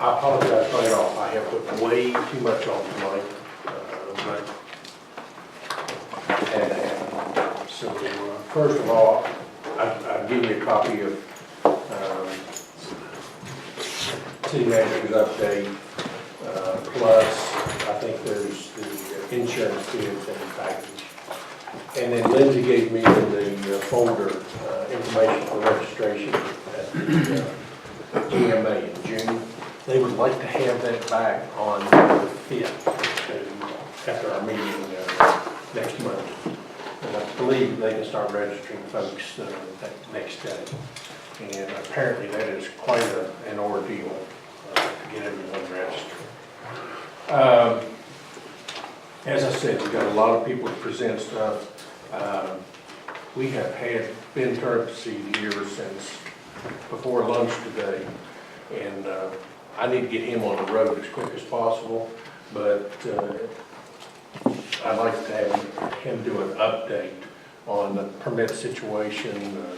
I apologize right off, I have put way too much on tonight, but had to happen. So, first of all, I've given you a copy of city manager's update, plus I think there's the insurance bids in the package. And then Lindsay gave me the folder, information for registration at the GMA in June. They would like to have that back on the 5th, after our meeting next month. And I believe they can start registering folks that next day. And apparently that is quite an ordeal to get everyone registered. As I said, we've got a lot of people to present stuff. We have had Ben Turnipseed here since before lunch today, and I need to get him on the road as quick as possible, but I'd like to have him do an update on the permit situation,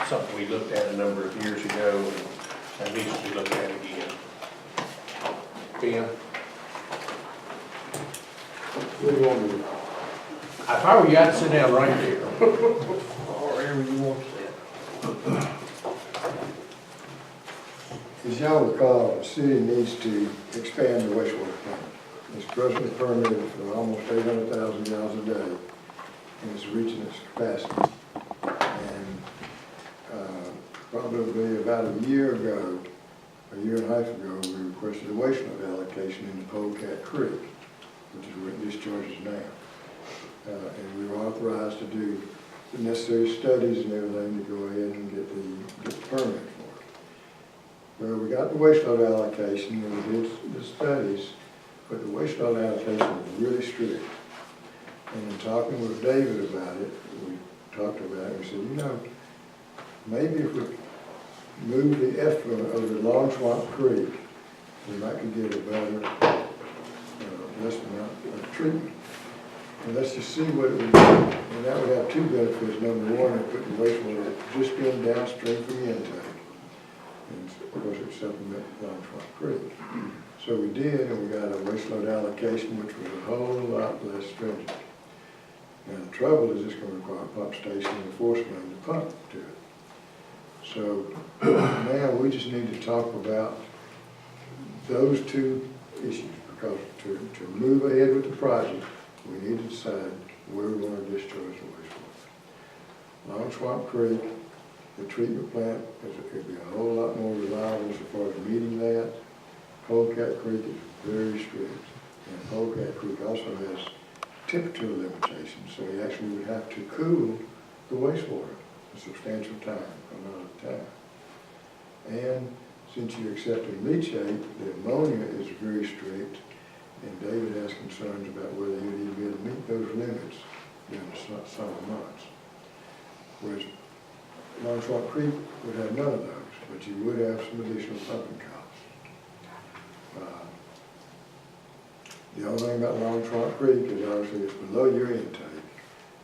something we looked at a number of years ago and needs to be looked at again. Ben? What do you want me to do? If I were you, I'd sit down right there. Wherever you want to sit. As y'all recall, the city needs to expand the wastewater plant. It's presently permitted for almost 800,000 gallons a day, and it's reaching its capacity. And probably about a year and a half ago, we requested a wastewater allocation in the Polecat Creek, which is where it discharges now. And we were authorized to do the necessary studies and everything to go ahead and get the permit for it. Well, we got the wastewater allocation and we did the studies, but the wastewater allocation was really strict. And in talking with David about it, we talked about it, we said, you know, maybe if we move the effluent over the Long Swamp Creek, we might could get a better, less amount of treatment. And let's just see what it would do. And that would have two benefits. Number one, it put the wastewater just in downstream from the intake. And of course, it supplement Long Swamp Creek. So we did, and we got a wastewater allocation, which was a whole lot less stringent. Now the trouble is it's going to require a pump station and a force main to pump to it. So now we just need to talk about those two issues, because to move ahead with the project, we need to decide where we want to discharge the wastewater. Long Swamp Creek, the treatment plant, could be a whole lot more reliable as far as meeting that. Polecat Creek is very strict, and Polecat Creek also has temperature limitations, so you actually would have to cool the wastewater a substantial amount of time. And since you're accepting leachate, the ammonia is very strict, and David has concerns about whether you would even be able to meet those limits during the summer months. Whereas Long Swamp Creek would have none of those, but you would have some additional pumping costs. The only thing about Long Swamp Creek is obviously it's below your intake,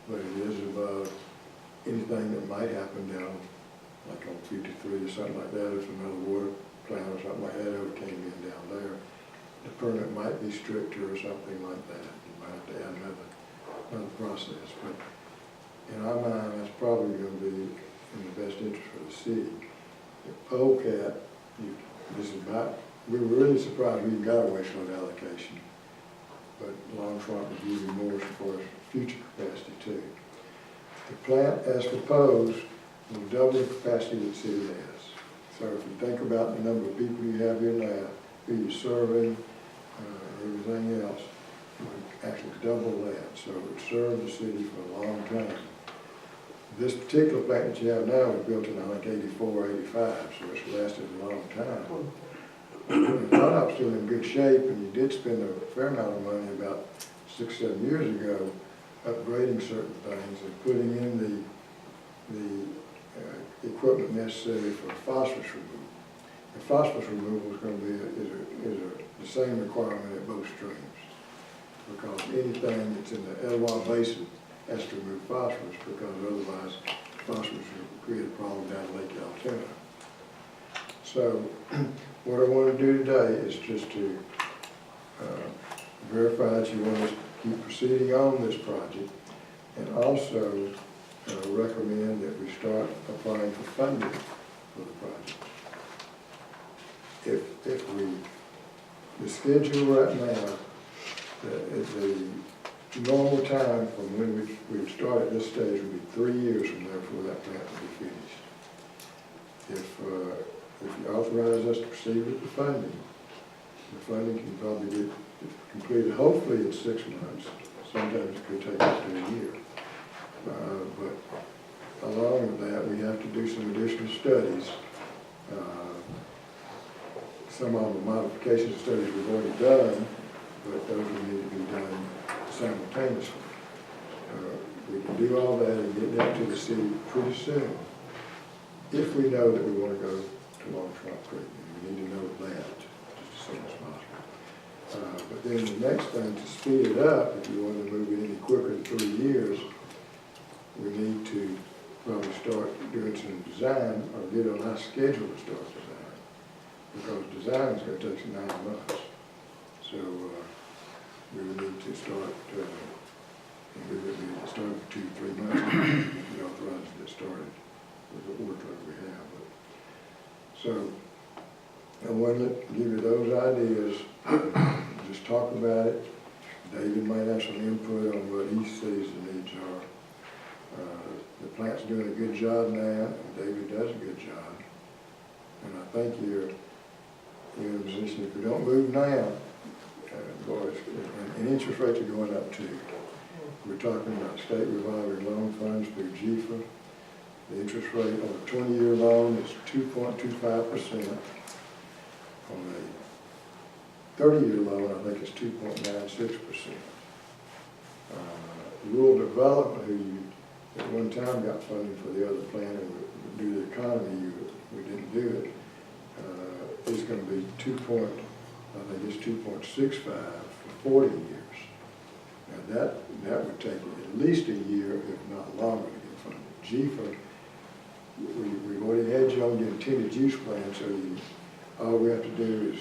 but it is above anything that might happen down, like on 53 or something like that, if another water plant or something like that ever came in down there. The permit might be stricter or something like that. You might have to add another process. But in our mind, that's probably going to be in the best interest for the city. The Polecat, we were really surprised we even got a wastewater allocation. But Long Swamp is using more as far as future capacity too. The plant, as proposed, will double the capacity that the city has. So if you think about the number of people you have here now, who you're serving, everything else, it would actually double that. So it would serve the city for a long time. This particular plant that you have now was built in, I think, 84, 85, so it's lasted a long time. The Hunop's still in good shape, and you did spend a fair amount of money about 6, 7 years ago upgrading certain things and putting in the equipment necessary for phosphorus removal. The phosphorus removal is going to be the same requirement at both streams, because anything that's in the Etowah Basin has to remove phosphorus, because otherwise phosphorus will create a problem down Lake Altoona. So what I want to do today is just to verify that you want us to keep proceeding on this project, and also recommend that we start applying for funding for the project. If the schedule right now, the normal time from when we start at this stage would be 3 years from there before that plant will be finished. If you authorize us to proceed with the funding can probably get completed hopefully in 6 months. Sometimes it could take up to a year. But along with that, we have to do some additional studies. Some of the modification studies we've already done, but those will need to be done simultaneously. We can do all that and get that to the city pretty soon, if we know that we want to go to Long Trunk Creek. And we need to know that just as soon as possible. But then the next thing, to speed it up, if you want to move it any quicker than 3 years, we need to probably start doing some design or get on our schedule to start design. Because design is going to take 9 months. So we would need to start, and we would need to start in 2 to 3 months to be authorized to get started with the workload we have. So I wanted to give you those ideas, just talk about it. David might have some input on what he sees the needs are. The plant's doing a good job now, and David does a good job. And I think you're in a position, if we don't move now, boys, and interest rates are going up too. We're talking about state revolving loan funds through GFA. The interest rate on a 20-year loan is 2.25%. On a 30-year loan, I think it's 2.96%. Rural development, who at one time got funding for the other plan, and due to the economy, we didn't do it, is going to be I think it's 2.65 for 40 years. Now that would take at least a year, if not longer, to get funded. GFA, we've already had you on the intended use plan, so all we have to do is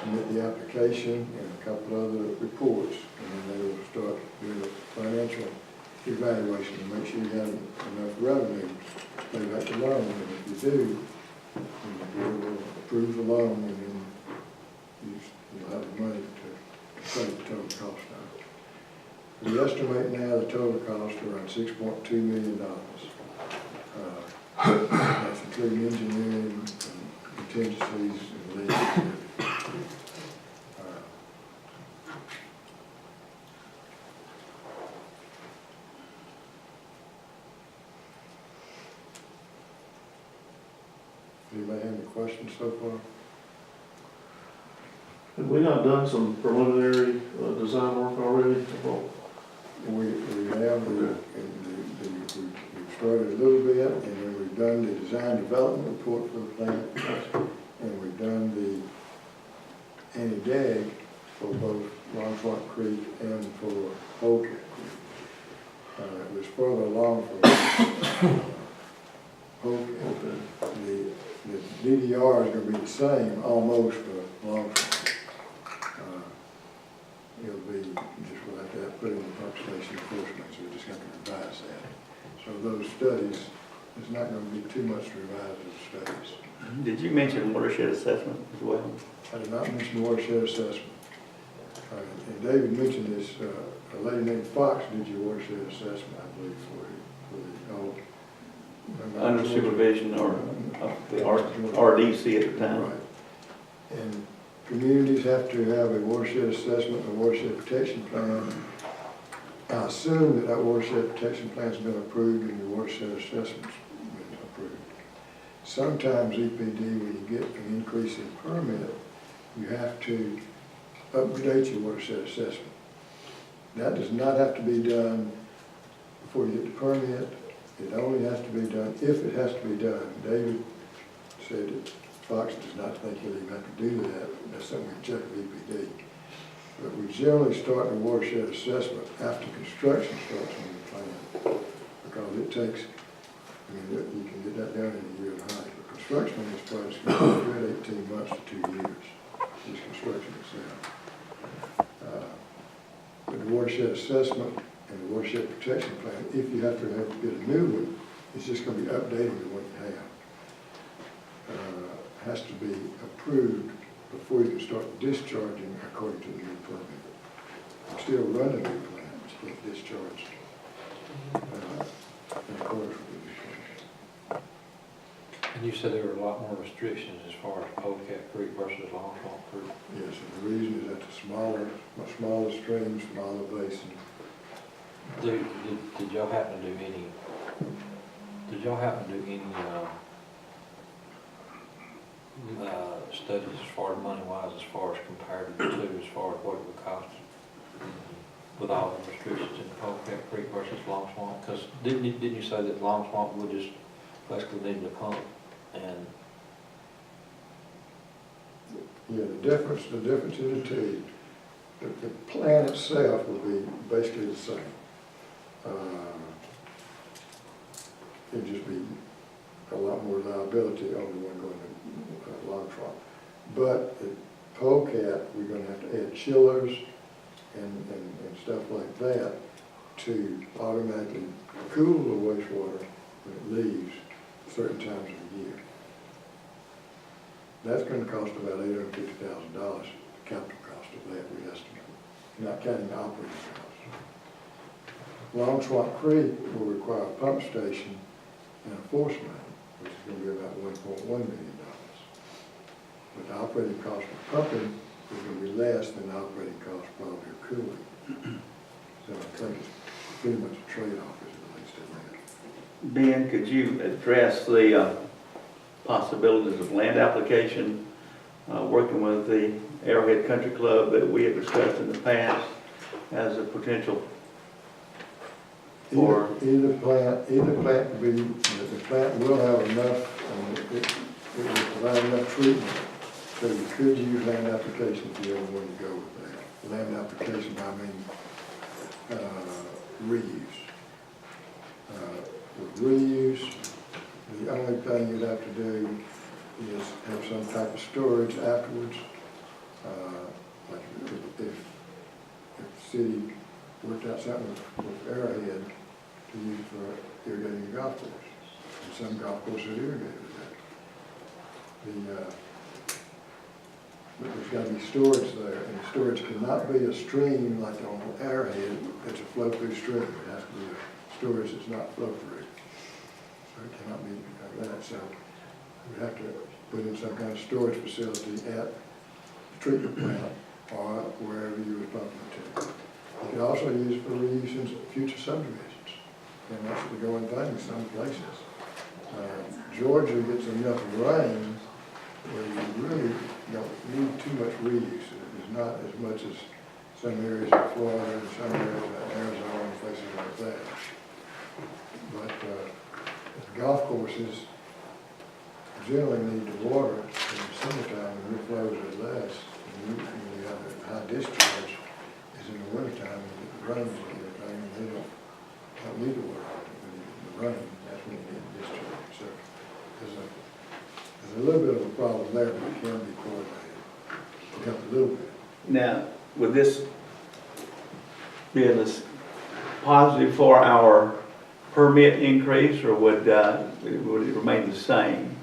submit the application and a couple other reports, and then they will start doing a financial evaluation to make sure you have enough revenue to pay back the loan. And if you do, then the board will approve the loan, and then you'll have the money to pay the total cost out. We estimate now the total cost around $6.2 million. That's including engineering and contingencies and legal. Anybody have any questions so far? Have we not done some preliminary design work already? We have we've started a little bit, and then we've done the design development report for the plant, and we've done the anti-dag for both Long Trunk Creek and for Polecat Creek. It was further along from Polecat. The DDR is going to be the same almost for Long Trunk. It'll be just we'll have to put in the pump station enforcement, so we're just going to revise that. So those studies, there's not going to be too much to revise those studies. Did you mention watershed assessment as well? I did not mention watershed assessment. And David mentioned this, a lady named Fox did your watershed assessment, I believe, for the Under supervision or the RDC at the time? Right. And communities have to have a watershed assessment, a watershed protection plan. I assume that watershed protection plan's been approved and the watershed assessment's been approved. Sometimes EPD, when you get an increase in permit, you have to update your watershed assessment. That does not have to be done before you get the permit. It only has to be done if it has to be done. David said that Fox does not think he'll even have to do that. That's something we check with EPD. But we generally start the watershed assessment after construction starts on the plan, because it takes, you can get that done in a year and a half, but construction on this project is going to be a good 18 months to 2 years, this construction itself. But the watershed assessment and the watershed protection plan, if you have to get a new one, it's just going to be updating the one you have. Has to be approved before you can start discharging according to the new permit. Still running the plant, it's get discharged in accordance with the new permit. And you said there were a lot more restrictions as far as Polecat Creek versus Long Swamp Creek. Yes, and the reason is that the smaller streams, smaller basin. Did y'all happen to do any, studies as far as money-wise, as far as compared to the two, as far as what it would cost with all the restrictions in Polecat Creek versus Long Swamp? Because didn't you say that Long Swamp would just basically need a pump and? Yeah, the difference in the two, the plan itself will be basically the same. It'd just be a lot more liability on the one going to Long Swamp. But at Polecat, we're going to have to add chillers and stuff like that to automatically cool the wastewater when it leaves certain times of the year. That's going to cost about $850,000, the capital cost of that, we estimate, not counting the operating costs. Long Swamp Creek will require a pump station and a force main, which is going to be about $1.1 million. But the operating cost of pumping is going to be less than the operating cost probably of cooling. So I think it's pretty much a trade-off as it relates to that. Ben, could you address the possibilities of land application, working with the Arrowhead Country Club that we have discussed in the past as a potential for? Either plant could be, the plant will have enough, it will provide enough treatment, so you could use land application if you ever want to go with that. Land application, I mean, reuse. With reuse, the only thing you'd have to do is have some type of storage afterwards. Like if the city worked out something with Arrowhead to use for irrigating the golf course. And some golf courses irrigate with that. But there's got to be storage there, and the storage cannot be a stream like on Arrowhead. It's a flow-through stream. It has to be a storage that's not flow-through. So it cannot be that. So we have to put in some kind of storage facility at the treatment plant or wherever you were pumping it to. You can also use it for reuse in future subdivisions. And that's the going thing in some places. Georgia gets enough rain where you really don't need too much reuse. It's not as much as some areas of Florida and some areas of Arizona and places like that. But the golf courses generally need the water in the summertime when the flows are less. And you have a high discharge is in the wintertime when it rains and everything, and they don't need the water. When the rain, that's when you need the discharge. So there's a little bit of a problem there, but it can be coordinated. It helps a little bit. Now, would this be a positive for our permit increase, or would it remain the same?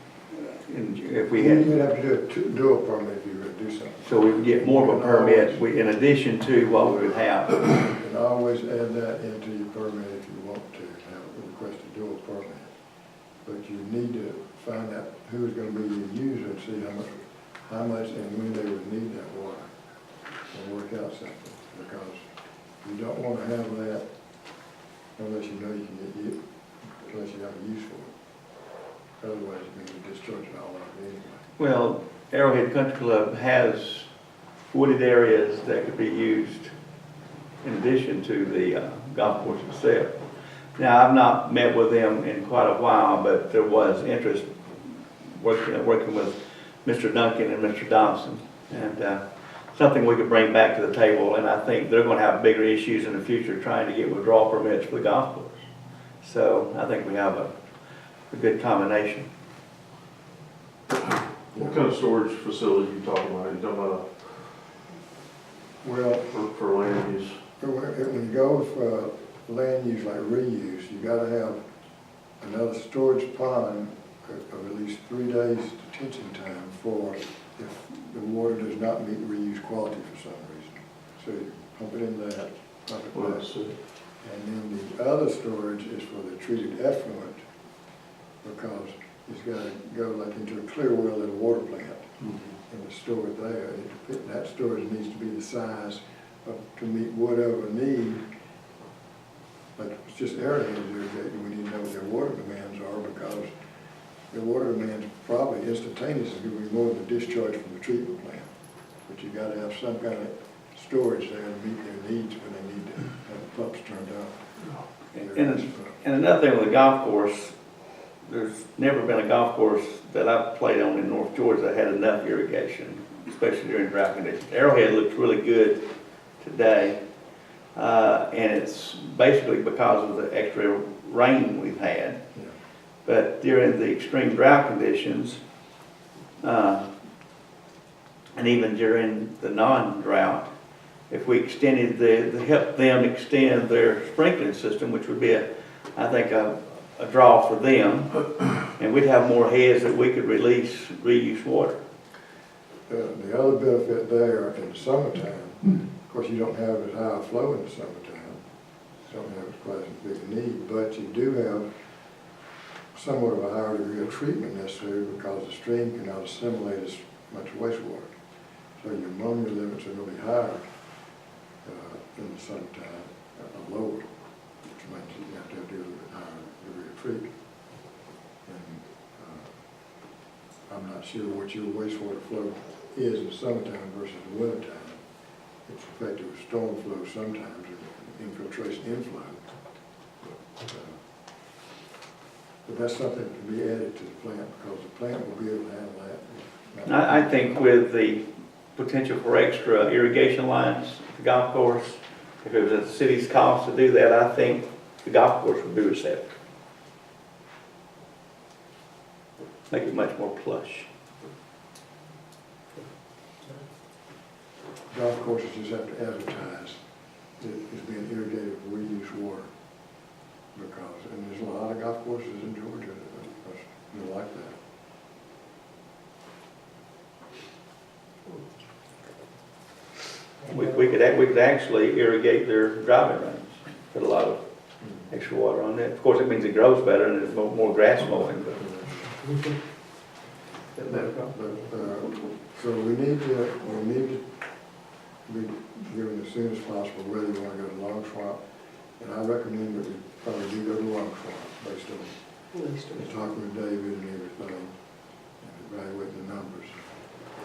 If we had, You'd have to do a dual permit if you were to do something. so we would get more of a permit in addition to what we would have. You can always add that into your permit if you want to, have a request a dual permit. But you need to find out who's going to be your user and see how much and when they would need that water and work out something. Because you don't want to have that unless you know you can get it, unless you have a use for it. Otherwise, you're going to discharge it all out anyway. Well, Arrowhead Country Club has wooded areas that could be used in addition to the golf course itself. Now, I've not met with them in quite a while, but there was interest working with Mr. Duncan and Mr. Dobson, and something we could bring back to the table. And I think they're going to have bigger issues in the future trying to get withdrawal permits for the golf course. So I think we have a good combination. What kind of storage facility are you talking about? You talking about Well, for land use? when you go with land use like reuse, you gotta have another storage pond of at least 3 days detention time for if the water does not meet reuse quality for some reason. So you pump it in that, pump it Well, back. let's see. And then the other storage is for the treated effluent, because it's gotta go like into a clear well at a water plant and store it there. That storage needs to be the size to meet whatever need. Like, it's just aerated irrigating, we need to know what their water demands are, because their water demands probably instantaneous is gonna be more than the discharge from the treatment plant. But you gotta have some kind of storage there to meet their needs when they need to have the pumps turned on. And another thing with the golf course, there's never been a golf course that I've played on in North Georgia that had enough irrigation, especially during drought conditions. Arrowhead looks really good today, and it's basically because of the extra rain we've had. Yeah. But during the extreme drought conditions, and even during the non-drought, if we extended help them extend their sprinkling system, which would be I think a draw for them, and we'd have more heads that we could release reuse water. The other benefit there in the summertime, of course, you don't have as high a flow in the summertime, you don't have quite as big a need, but you do have somewhat of a higher degree of treatment necessary because the stream cannot assimilate as much wastewater. So your ammonia limits are going to be higher in the summertime, lower, which means you have to do a little bit higher degree of treatment. And I'm not sure what your wastewater flow is in the summertime versus the wintertime. It's affected with storm flow sometimes and infiltration inflow. But that's something that can be added to the plant because the plant will be able to handle that. I think with the potential for extra irrigation lines at the golf course, if it was at the city's cost to do that, I think the golf course would be receptive. Make it much more plush. Golf courses just have to advertise that it's being irrigated with reuse water. Because, and there's a lot of golf courses in Georgia that are like that. We could actually irrigate their driving range, put a lot of extra water on that. Of course, it means it grows better and there's more grass mowing, but. So we need to be given as soon as possible whether you want to go to Long Swamp. And I recommend that we probably do go to Long Swamp based on talking with David and everything and evaluating the numbers.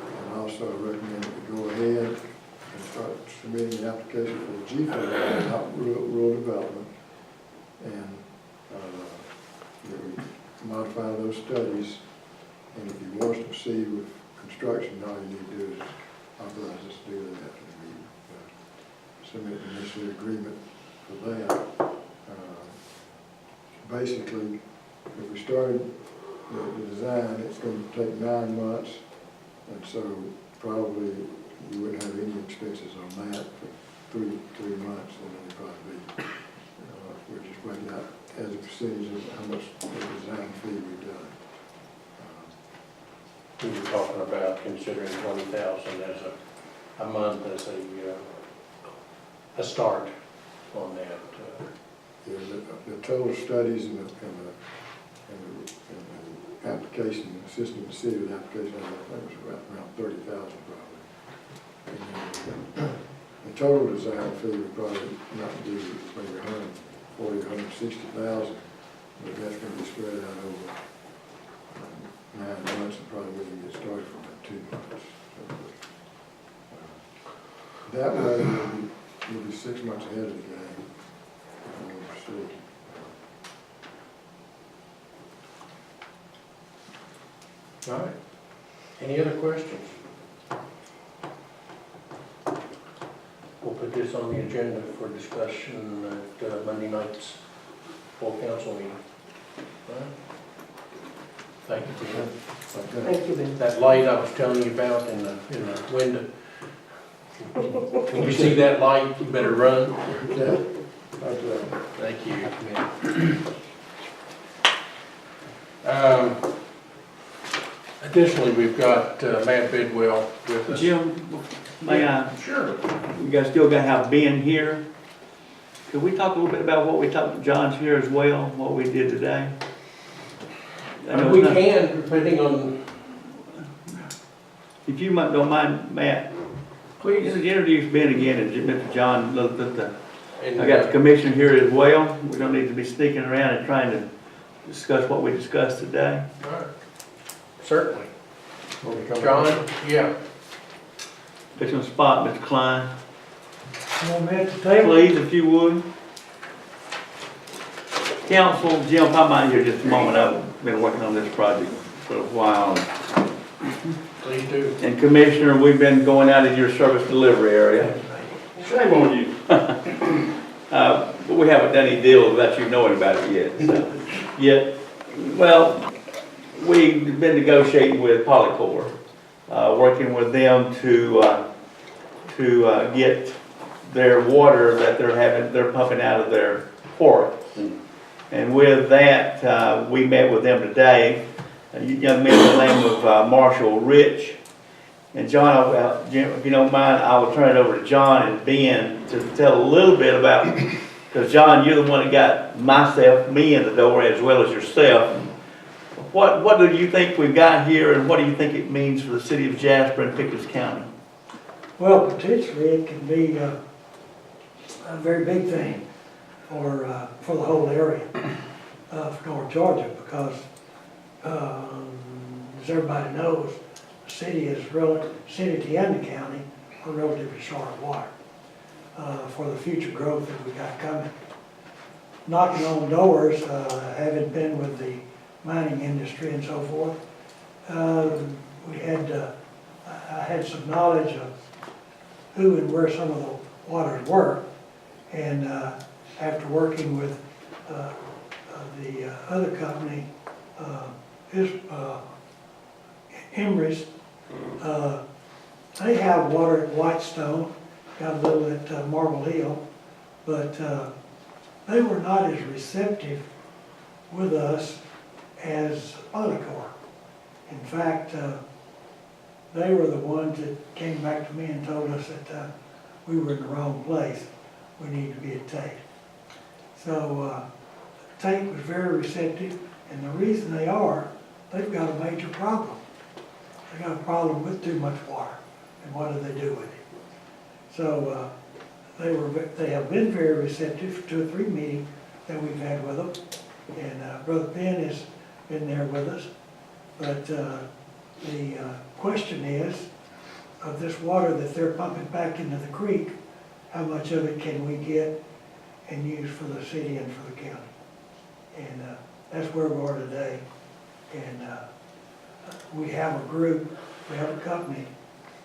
And also I recommend that we go ahead and start submitting an application for the GFA, not rural development, and that we modify those studies. And if you want us to proceed with construction, all you need to do is authorize us to do that. Submit an initial agreement for that. Basically, if we started the design, it's going to take 9 months, and so probably you wouldn't have any expenses on that for three months, and then it'd probably be, we're just working out as a percentage of how much the design fee we've done. We were talking about considering 20,000 as a month as a start on that. Yeah, the total studies and the application, assisting the city with the application, I think was around 30,000 probably. And the total design fee would probably not be maybe 140, 160,000, but that's going to be spread out over 9 months and probably we can get started for about 2 months. That way we'll be 6 months ahead of the game. All right. Any other questions? We'll put this on the agenda for discussion at Monday night's full council meeting. All right. Thank you, Ben. Okay. Thank you, Ben. That light I was telling you about in the window. When you see that light, you better run. Okay. Okay. Thank you. Additionally, we've got Matt Bidwell with us. Jim, may I, Sure. you guys still gotta have Ben here. Could we talk a little bit about what we talked, John's here as well, what we did today? I know We it's not- can, depending on, If you don't mind, Matt, please. introduce Ben again and Mr. John, And, I got the commissioner here as well. We don't need to be sneaking around and trying to discuss what we discussed today. all right. Certainly. Want me to come John, back? yeah. Put you on the spot, Mr. Klein. Want me at the table? Please, if you would. Council, Jim, if I mind here just a moment, I've been working on this project for a while. Please do. And Commissioner, we've been going out in your service delivery area. Shame on you. But we haven't done any deal without you knowing about it yet. Well, we've been negotiating with Polycor, working with them to get their water that they're pumping out of their quarry. And with that, we met with them today. A young man by the name of Marshall Rich. And John, Jim, if you don't mind, I will turn it over to John and Ben to tell a little bit about, because John, you're the one that got me in the door as well as yourself. What do you think we've got here, and what do you think it means for the city of Jasper and Pickens County? Well, potentially it can be a very big thing for the whole area of North Georgia, because as everybody knows, the city and the county are relatively short of water for the future growth that we got coming. Knocking on doors, having been with the mining industry and so forth, I had some knowledge of who and where some of the waters were, and after working with the other company, Emery's, they have water at Whitestone, got a little at Marble Hill, but they were not as receptive with us as Polycor. In fact, they were the ones that came back to me and told us that we were in the wrong place. We need to be at Tate. So Tate was very receptive, and the reason they've got a major problem. They got a problem with too much water, and what do they do with it? So they have been very receptive for 2 or 3 meetings that we've had with them, and Brother Ben has been there with us. But the question is, of this water that they're pumping back into the creek, how much of it can we get and use for the city and for the county? And that's where we are today. And we have a group, we have a company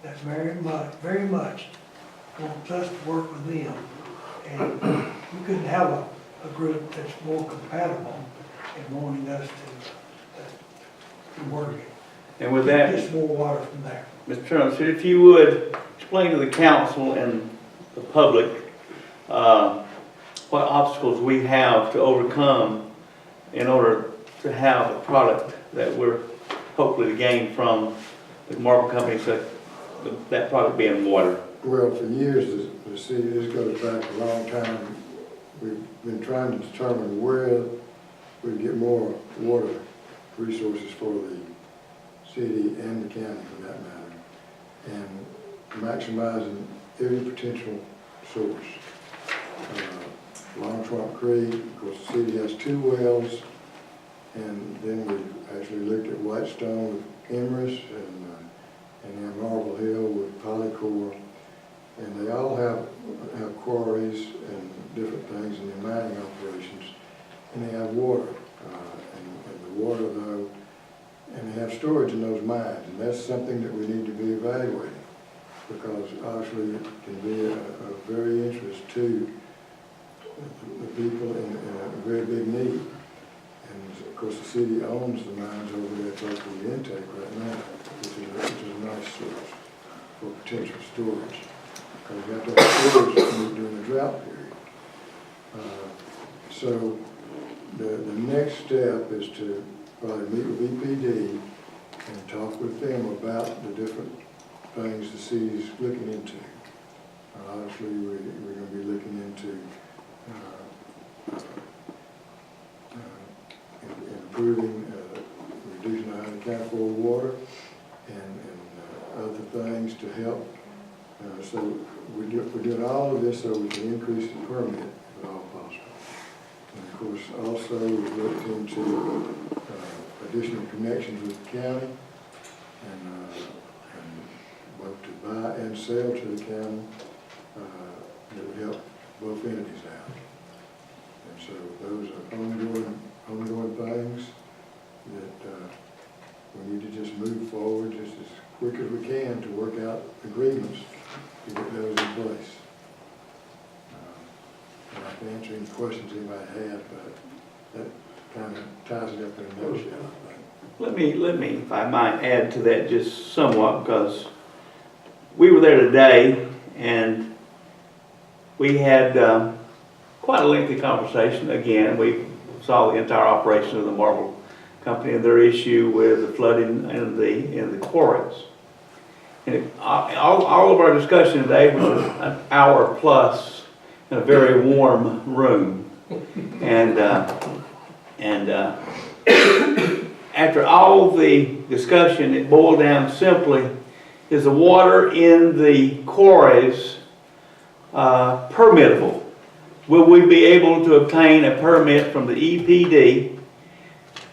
that's very much wants us to work with them. And we couldn't have a group that's more compatible in wanting us to work it. And with that, Get more water from there. Mr. Turnipseed, if you would explain to the council and the public what obstacles we have to overcome in order to have a product that we're hopefully to gain from the marble company, so that product being water. Well, for years, the city, this goes back a long time, we've been trying to determine where we get more water resources for the city and the county for that matter, and maximizing every potential source. Long Swamp Creek, of course, the city has 2 wells, and then we actually looked at Whitestone with Emery's and then Marble Hill with Polycor, and they all have quarries and different things in their mining operations, and they have water, and the water though, and they have storage in those mines, and that's something that we need to be evaluating, because obviously it can be a very interest to the people in a very big need. And And of course, the city owns the mines over there close to the intake right now, which is a nice source for potential storage. Because you have to have storage during the drought period. So the next step is to probably meet with EPD and talk with them about the different things the city's looking into. Obviously, we're going to be looking into improving, reducing our unaccountable water and other things to help. So we're doing all of this so we can increase the permit if at all possible. And of course, also we've looked into additional connections with the county and both to buy and sell to the county that would help both entities out. And so those are ongoing things that we need to just move forward just as quick as we can to work out agreements to get those in place. And I can answer any questions anybody has, but that kind of ties it up in a nutshell, I think. Let me, if I might add to that just somewhat, because we were there today and we had quite a lengthy conversation. Again, we saw the entire operation of the marble company and their issue with the flooding in the quarries. And all of our discussion today was an hour plus in a very warm room. And after all the discussion, it boiled down simply, is the water in the quarries permittable? Will we be able to obtain a permit from the EPD?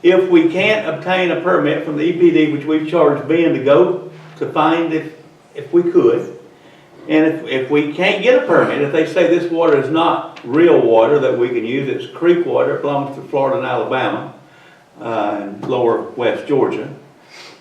If we can't obtain a permit from the EPD, which we've charged Ben to go to find if we could, and if we can't get a permit, if they say this water is not real water that we can use, it's creek water, it belongs to Florida and Alabama, and lower west Georgia,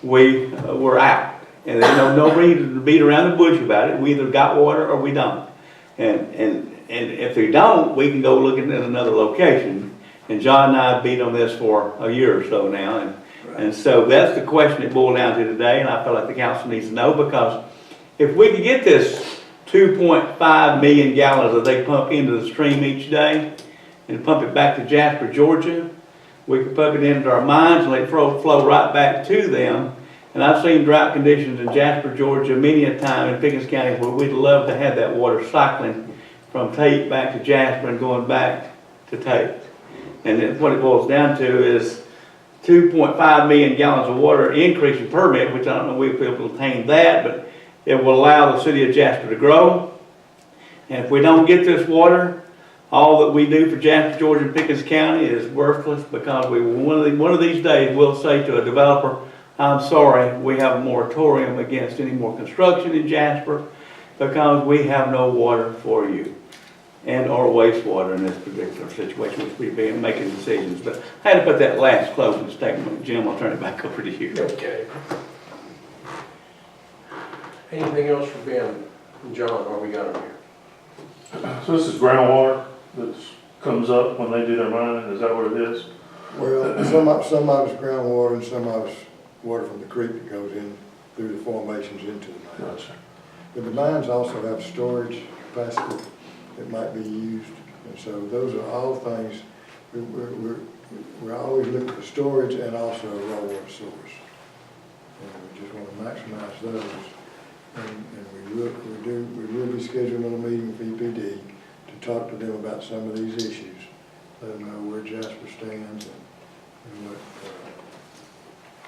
we're out. And there's no reason to beat around the bush about it. We either got water or we don't. And if they don't, we can go looking at another location. And John and I beat on this for a year or so now. And so that's the question it boiled down to today. And I feel like the council needs to know, because if we could get this 2.5 million gallons that they pump into the stream each day and pump it back to Jasper, Georgia, we could pump it into our mines and let it flow right back to them. And I've seen drought conditions in Jasper, Georgia many a time in Pickens County where we'd love to have that water cycling from Tate back to Jasper and going back to Tate. And then what it boils down to is 2.5 million gallons of water increase in permit, which I don't know if we'll be able to attain that, but it will allow the city of Jasper to grow. And if we don't get this water, all that we do for Jasper, Georgia, and Pickens County is worthless, because one of these days we'll say to a developer, I'm sorry, we have a moratorium against any more construction in Jasper because we have no water for you, and or wastewater in this particular situation, which we've been making decisions. But I had to put that last closing statement. Jim, I'll turn it back over to you. Okay. Anything else for Ben and John, or we got them here? So this is groundwater that comes up when they do their mining, is that what it is? Well, some of it's groundwater and some of it's water from the creek that goes in through the formations into the mines. Gotcha. But the mines also have storage capacity that might be used, and so those are all things, we're always looking for storage and also a raw water source. And we just want to maximize those. And we will be scheduling a meeting with EPD to talk to them about some of these issues, let them know where Jasper stands and what,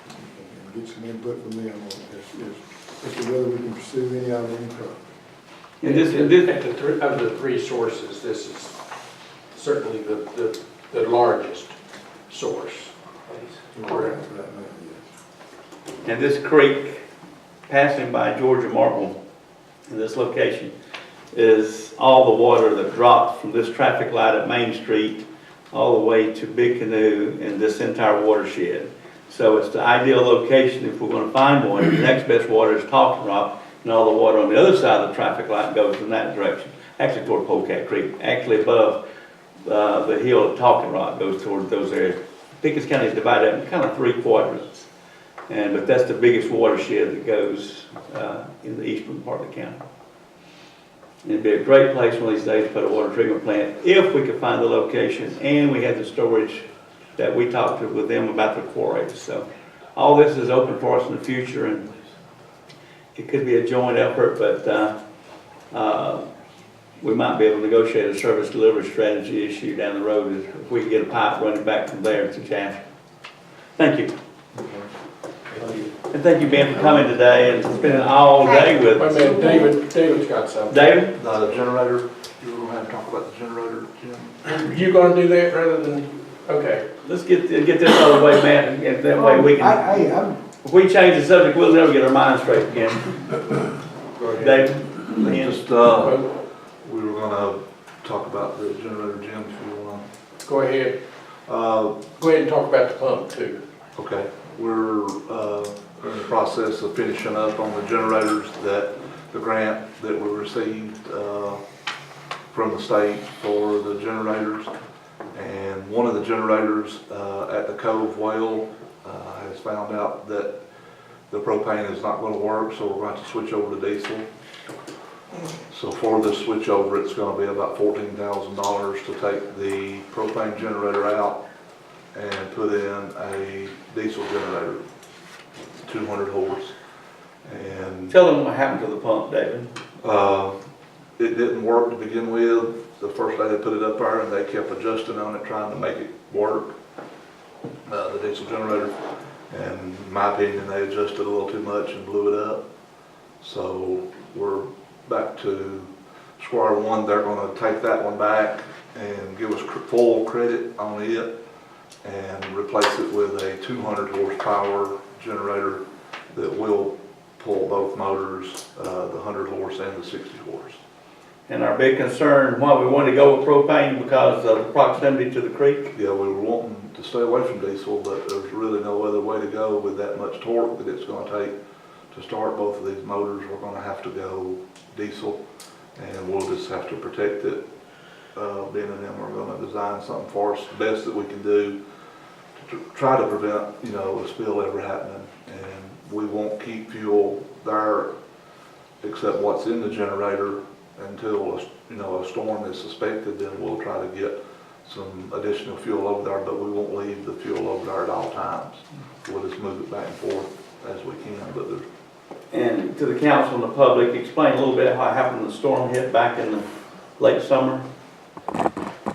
and get some input from them as to whether we can pursue any of them further. And of the three sources, this is certainly the largest source. Correct. And this creek passing by Georgia Marble in this location is all the water that drops from this traffic light at Main Street all the way to Big Canoe in this entire watershed. So it's the ideal location if we're going to find one. The next best water is Talking Rock, and all the water on the other side of the traffic light goes in that direction, actually toward Polecat Creek. Actually above the hill at Talking Rock goes toward those areas. Pickens County is divided up in kind of 3 quadrants. But that's the biggest watershed that goes in the eastern part of the county. And it'd be a great place one of these days to put a water treatment plant if we could find the location and we had the storage that we talked to with them about the quarries. So all this is open for us in the future, and it could be a joint effort, but we might be able to negotiate a service delivery strategy issue down the road if we can get a pipe running back from there to Jasper. Thank you. And thank you, Ben, for coming today and spending all day with Wait us. a minute, David's got something. David? The generator, you were gonna have to talk about the generator, Jim? You gonna do that rather than, okay. Let's get this out of the way, Matt, and that way we can, Hey, I'm, if we change the subject, we'll never get our minds straight again. Go ahead. David? Lynn? Just, we were gonna talk about the generator, Jim, if you wanna. Go ahead. Go ahead and talk about the pump too. Okay, we're in the process of finishing up on the generators that, the grant that we received from the state for the generators. And one of the generators at the Cove well has found out that the propane is not gonna work, so we're going to switch over to diesel. So for this switch over, it's gonna be about $14,000 to take the propane generator out and put in a diesel generator, 200 horse. And Tell them what happened to the pump, David. it didn't work to begin with. The first day they put it up there and they kept adjusting on it, trying to make it work, the diesel generator. And in my opinion, they adjusted a little too much and blew it up. So we're back to square one. They're gonna take that one back and give us full credit on it and replace it with a 200 horsepower generator that will pull both motors, the 100 horse and the 60 horse. And our big concern, why we wanted to go with propane, because of the proximity to the creek. Yeah, we were wanting to stay away from diesel, but there's really no other way to go with that much torque that it's gonna take to start both of these motors. We're gonna have to go diesel, and we'll just have to protect it. Ben and them are gonna design something for us, the best that we can do to try to prevent, you know, a spill ever happening. And we won't keep fuel there except what's in the generator until, you know, a storm is suspected. Then we'll try to get some additional fuel over there, but we won't leave the fuel over there at all times. We'll just move it back and forth as we can, but there's. And to the council and the public, explain a little bit how it happened when the storm hit back in the late summer.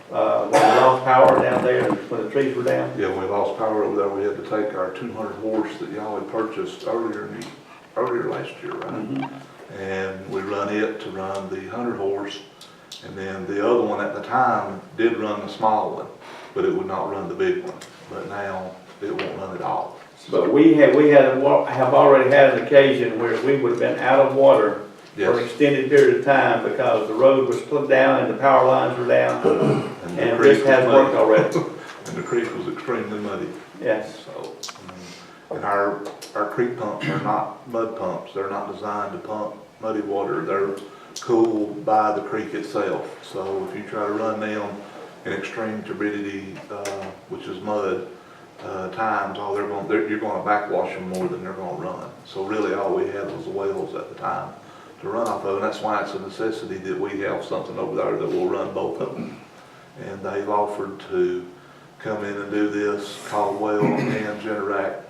When we lost power down there, when the trees were down. Yeah, when we lost power over there, we had to take our 200 horse that y'all had purchased earlier last year, right? Mm-hmm. And we run it to run the 100 horse, and then the other one at the time did run the small one, but it would not run the big one. But now it won't run at all. But we have already had an occasion where we would have been out of water for an Yes. extended period of time because the road was split down and the power lines were down, the and creek this has was worked muddy. already. And the creek was extremely muddy. Yes. So, and our creek pumps are not mud pumps. They're not designed to pump muddy water. They're cooled by the creek itself. So if you try to run them in extreme turbidity, which is mud, times, you're going to backwash them more than they're going to run. So really all we had was the wells at the time to run off of, and that's why it's a necessity that we have something over there that will run both of them. And they've offered to come in and do this Caldwell and Generac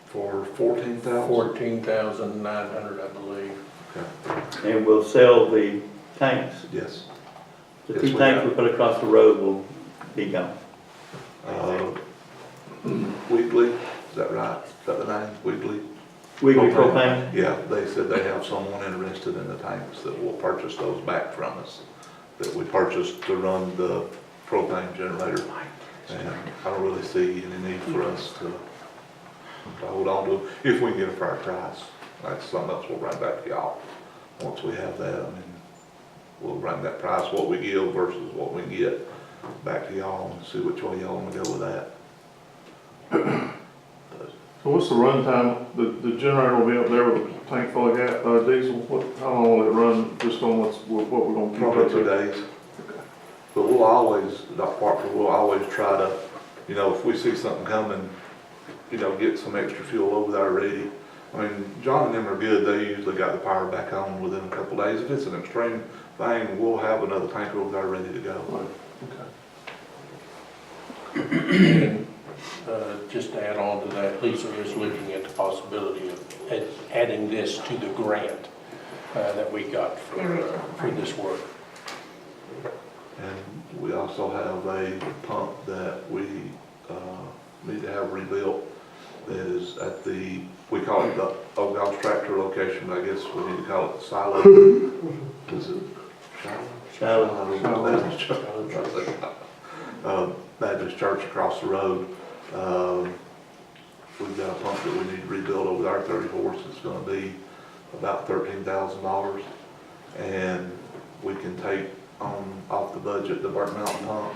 for $14,000. 14,900, I believe. Okay. And we'll sell the tanks. Yes. The Yes, 2 we tanks have. we put across the road will be gone. Weekly, is that right? Is that the name? Weekly? Weekly propane. Yeah, they said they have someone interested in the tanks that will purchase those back from us, that we purchased to run the propane generator. And I don't really see any need for us to hold on to them, if we can get a fair price. That's something else we'll bring back to y'all. Once we have that, I mean, we'll bring that price, what we give versus what we get, back to y'all and see which way y'all want to go with that. So what's the run time? The generator will be up there with a tank full of diesel. How long will it run, just on what we're gonna keep Probably it 2 to? days. But we'll always, Dr. Parker, we'll always try to you know, if we see something coming, you know, get some extra fuel over there ready. I mean, John and them are good, they usually got the power back on within a couple days. If it's an extreme thing, we'll have another tank over there ready to go. And, just to add on to that, Lisa is looking at the possibility of adding this to the grant that we got for this work. And we also have a pump that we need to have rebuilt that is at the, we call it the old golf tractor location, but I guess we need to call it silo. Is it silo? Baptist Church across the road. We've got a pump that we need to rebuild over there, 30 horse. It's gonna be about $13,000. And we can take off the budget the Burnt Mountain pump.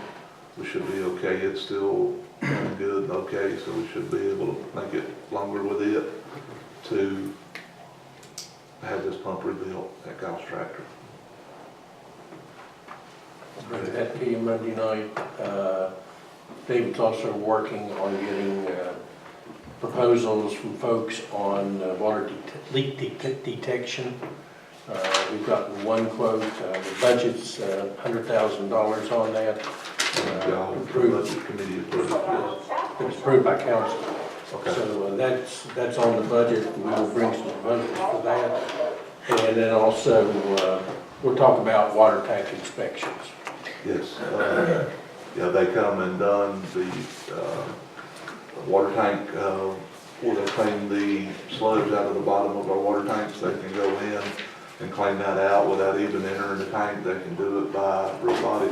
We should be okay. It's still running good and okay, so we should be able to make it longer with it to have this pump rebuilt at Golf's tractor. At the Monday night, David's also working on getting proposals from folks on water leak detection. We've gotten one quote, the budget's $100,000 on that. Approved. Budget committee approved it. It was approved by council. Okay. So that's on the budget, and we will bring some proposals for that. And then also, we'll talk about water tank inspections. Yes, yeah, they come and done the water tank, where they clean the sludge out of the bottom of our water tanks. They can go in and clean that out without even entering the tank. They can do it by robotic.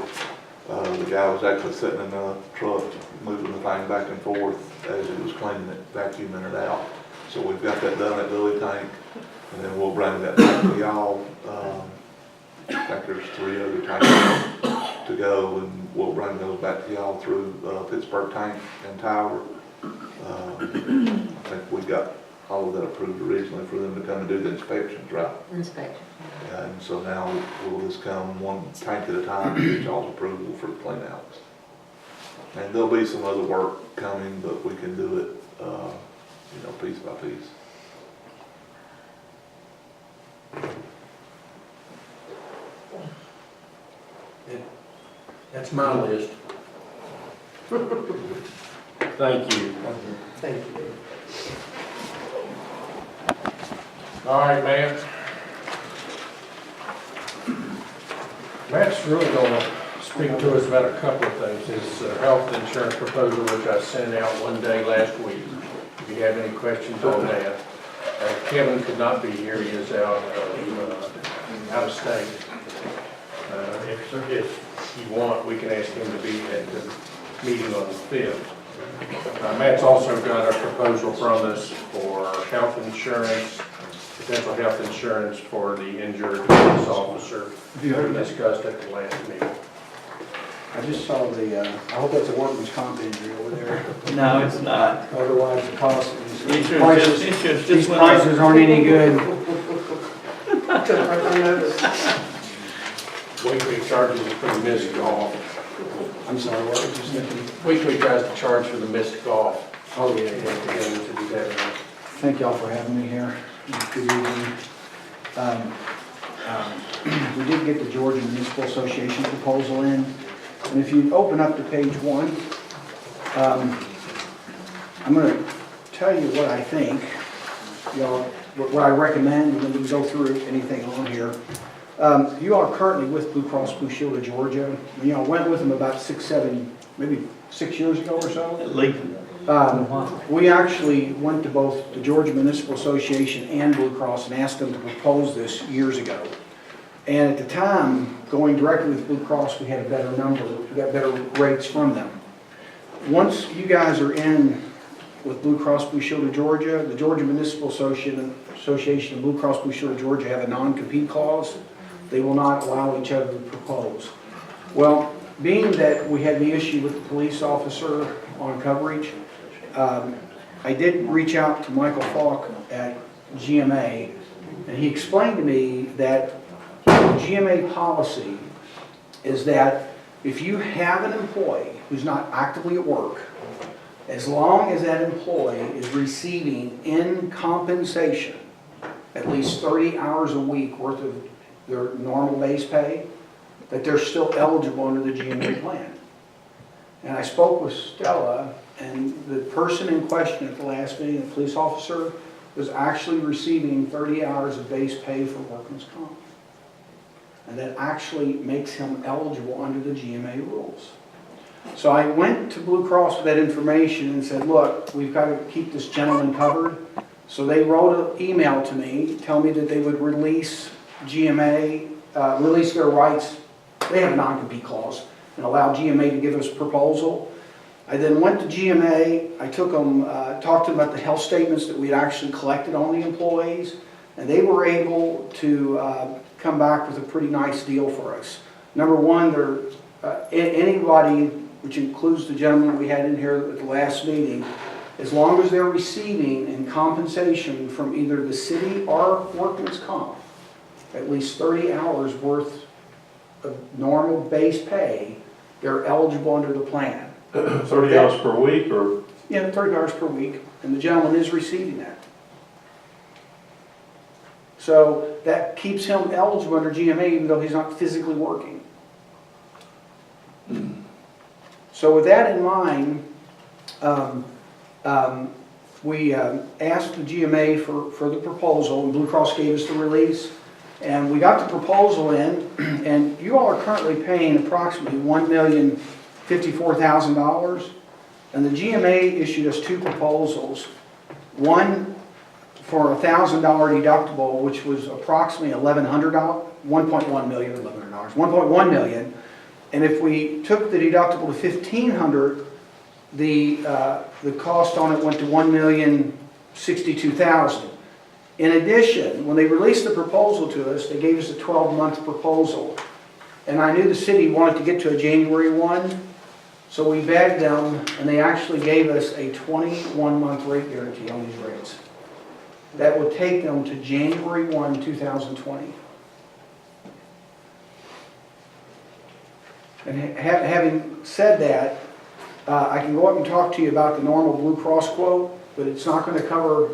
The guy was actually sitting in the truck, moving the thing back and forth as he was cleaning it, vacuuming it out. So we've got that done at Lily Tank, and then we'll bring that back to y'all. I think there's 3 other tanks to go, and we'll bring those back to y'all through Pittsburgh Tank and Tower. I think we got all of that approved originally for them to come and do the inspections, right? Inspection. Yeah, and so now we'll just come one tank at a time to get y'all's approval for the cleanouts. And there'll be some other work coming, but we can do it, you know, piece by piece. That's my list. Thank you. Thank you. All right, Matt. Matt's really gonna speak to us about a couple of things. His health insurance proposal, which I sent out one day last week. If you have any questions on that. Kevin could not be here. He is out of state. If you want, we can ask him to be at the meeting on the 5th. Matt's also got a proposal from us for health insurance, potential health insurance for the injured police officer. Have you heard of that? Discussed at the last meeting. I just saw the, I hope that's a workman's comp injury over there. No, it's not. Otherwise, the cost, these Insurance these just went up. prices aren't any good. Weekly charges for the missed golf. I'm sorry, what was you thinking? Weekly tries to charge for the missed golf. Oh, yeah, And yeah. to do that. Thank y'all for having me here. Good evening. We did get the Georgia Municipal Association proposal in. And if you open up to page 1, I'm going to tell you what I think, y'all, what I recommend, and then we can go through anything on here. You are currently with Blue Cross Blue Shield of Georgia. You know, I went with them about 6, 7, maybe 6 years ago or so. At least. We actually went to both the Georgia Municipal Association and Blue Cross and asked them to propose this years ago. And at the time, going directly with Blue Cross, we had a better number, we got better rates from them. Once you guys are in with Blue Cross Blue Shield of Georgia, the Georgia Municipal Association and Blue Cross Blue Shield of Georgia have a non-compete clause. They will not allow each other to propose. Well, being that we had the issue with the police officer on coverage, I did reach out to Michael Falk at GMA, and he explained to me that the GMA policy is that if you have an employee who's not actively at work, as long as that employee is receiving in compensation at least 30 hours a week worth of their normal base pay, that they're still eligible under the GMA plan. And I spoke with Stella, and the person in question at the last meeting, the police officer, was actually receiving 30 hours of base pay for workman's comp. And that actually makes him eligible under the GMA rules. So I went to Blue Cross with that information and said, look, we've got to keep this gentleman covered. So they wrote an email to me, tell me that they would release GMA, release their rights. They have a non-compete clause, and allow GMA to give us a proposal. I then went to GMA, I took them, talked to them about the health statements that we had actually collected on the employees, and they were able to come back with a pretty nice deal for us. Number one, anybody, which includes the gentleman we had in here at the last meeting, as long as they're receiving in compensation from either the city or workman's comp, at least 30 hours worth of normal base pay, they're eligible under the plan. 30 hours per week, or? Yeah, 30 hours per week, and the gentleman is receiving that. So that keeps him eligible under GMA even though he's not physically working. So with that in mind, we asked the GMA for the proposal, and Blue Cross gave us the release. And we got the proposal in, and you all are currently paying approximately $1,054,000. And the GMA issued us two proposals. One for a $1,000 deductible, which was approximately $1,100, $1.1 million, $1,100, $1.1 million. And if we took the deductible to $1,500, the cost on it went to $1,062,000. In addition, when they released the proposal to us, they gave us a 12-month proposal. And I knew the city wanted to get to a January 1, so we begged them, and they actually gave us a 21-month rate guarantee on these rates. That would take them to January 1, 2020. And having said that, I can go up and talk to you about the normal Blue Cross quote, but it's not going to cover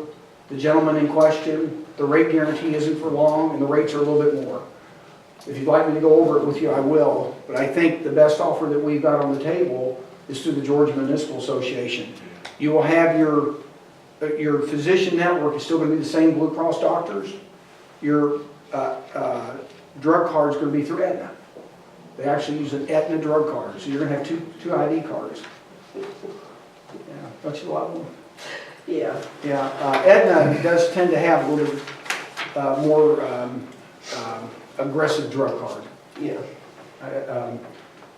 the gentleman in question. The rate guarantee isn't for long, and the rates are a little bit more. If you'd like me to go over it with you, I will. But I think the best offer that we've got on the table is through the Georgia Municipal Association. You will have your physician network is still going to be the same Blue Cross doctors. Your drug card is going to be through Aetna. They actually use an Aetna drug card, so you're going to have two ID cards. Yeah, don't you love them? Yeah. Yeah, Aetna does tend to have a little bit more aggressive drug card. Yeah.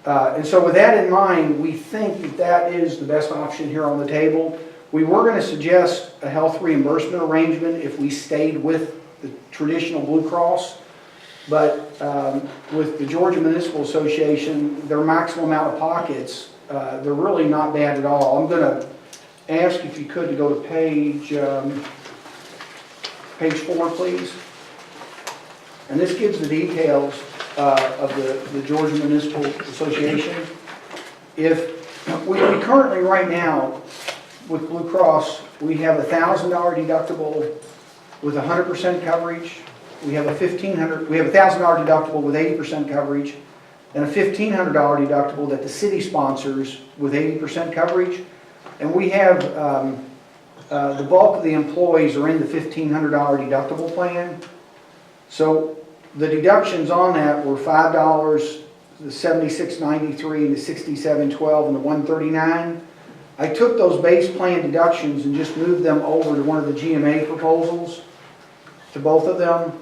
And so with that in mind, we think that that is the best option here on the table. We were going to suggest a health reimbursement arrangement if we stayed with the traditional Blue Cross. But with the Georgia Municipal Association, their maximum out-of-pockets, they're really not bad at all. I'm going to ask if you could to go to page 4, please. And this gives the details of the Georgia Municipal Association. If we currently right now with Blue Cross, we have a $1,000 deductible with 100% coverage. We have a $1,000 deductible with 80% coverage, and a $1,500 deductible that the city sponsors with 80% coverage. And we have the bulk of the employees are in the $1,500 deductible plan. So the deductions on that were $5, the $76.93, and the $67.12, and the $139. I took those base plan deductions and just moved them over to one of the GMA proposals, to both of them.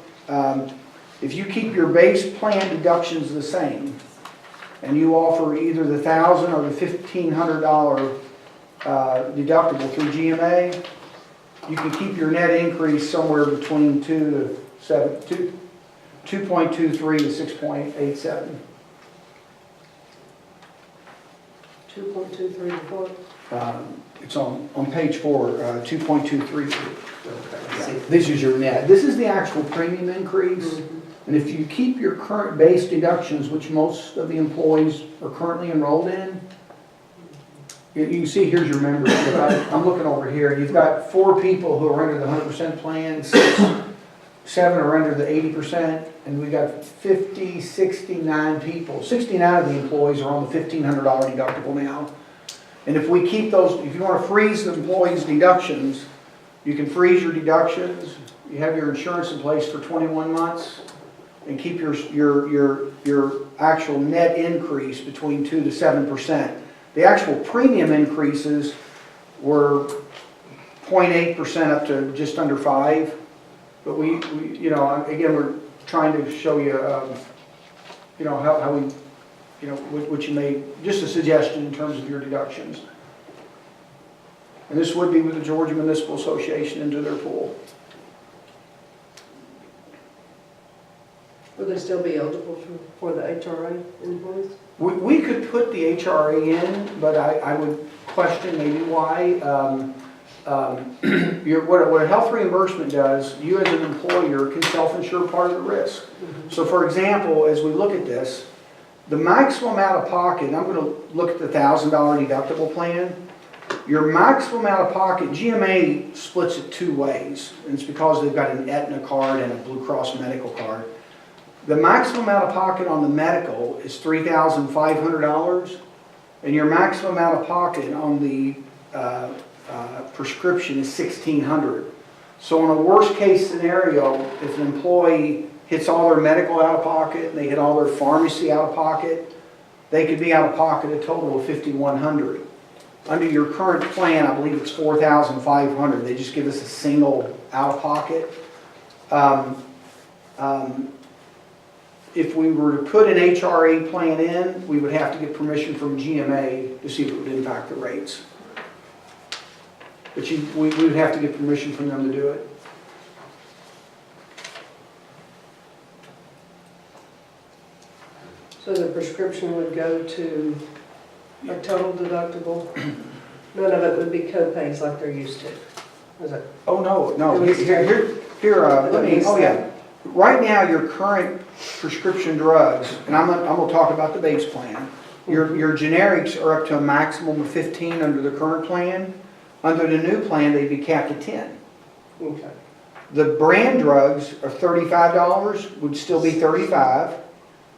If you keep your base plan deductions the same, and you offer either the $1,000 or the $1,500 deductible through GMA, you can keep your net increase somewhere between 2.23 to 6.87. 2.23 to what? It's on page 4, 2.23. This is your net. This is the actual premium increase. And if you keep your current base deductions, which most of the employees are currently enrolled in, you can see here's your membership. I'm looking over here. You've got 4 people who are under the 100% plan, 7 are under the 80%, and we got 69 people. 69 of the employees are on the $1,500 deductible now. And if we keep those, if you want to freeze the employees' deductions, you can freeze your deductions. You have your insurance in place for 21 months and keep your actual net increase between 2 to 7%. The actual premium increases were 0.8% up to just under 5%. But we, you know, again, we're trying to show you, you know, how we, you know, what you made, just a suggestion in terms of your deductions. And this would be with the Georgia Municipal Association into their pool. Will they still be eligible for the HRA employees? We could put the HRA in, but I would question maybe why. What a health reimbursement does, you as an employer can self-insure part of the risk. So for example, as we look at this, the maximum out of pocket, and I'm going to look at the $1,000 deductible plan. Your maximum out of pocket, GMA splits it 2 ways. And it's because they've got an Aetna card and a Blue Cross medical card. The maximum out of pocket on the medical is $3,500, and your maximum out of pocket on the prescription is $1,600. So in a worst case scenario, if an employee hits all their medical out of pocket and they hit all their pharmacy out of pocket, they could be out of pocket a total of $5,100. Under your current plan, I believe it's $4,500. They just give us a single out of pocket. If we were to put an HRA plan in, we would have to get permission from GMA to see if it would impact the rates. But we would have to get permission from them to do it. So the prescription would go to a total deductible? None of it would be co-pays like they're used to? Is it? Oh, no. Here, let me, oh yeah. Right now, your current prescription drugs, and I'm going to talk about the base plan. Your generics are up to a maximum of 15 under the current plan. Under the new plan, they'd be capped at 10. Okay. The brand drugs are $35, would still be $35.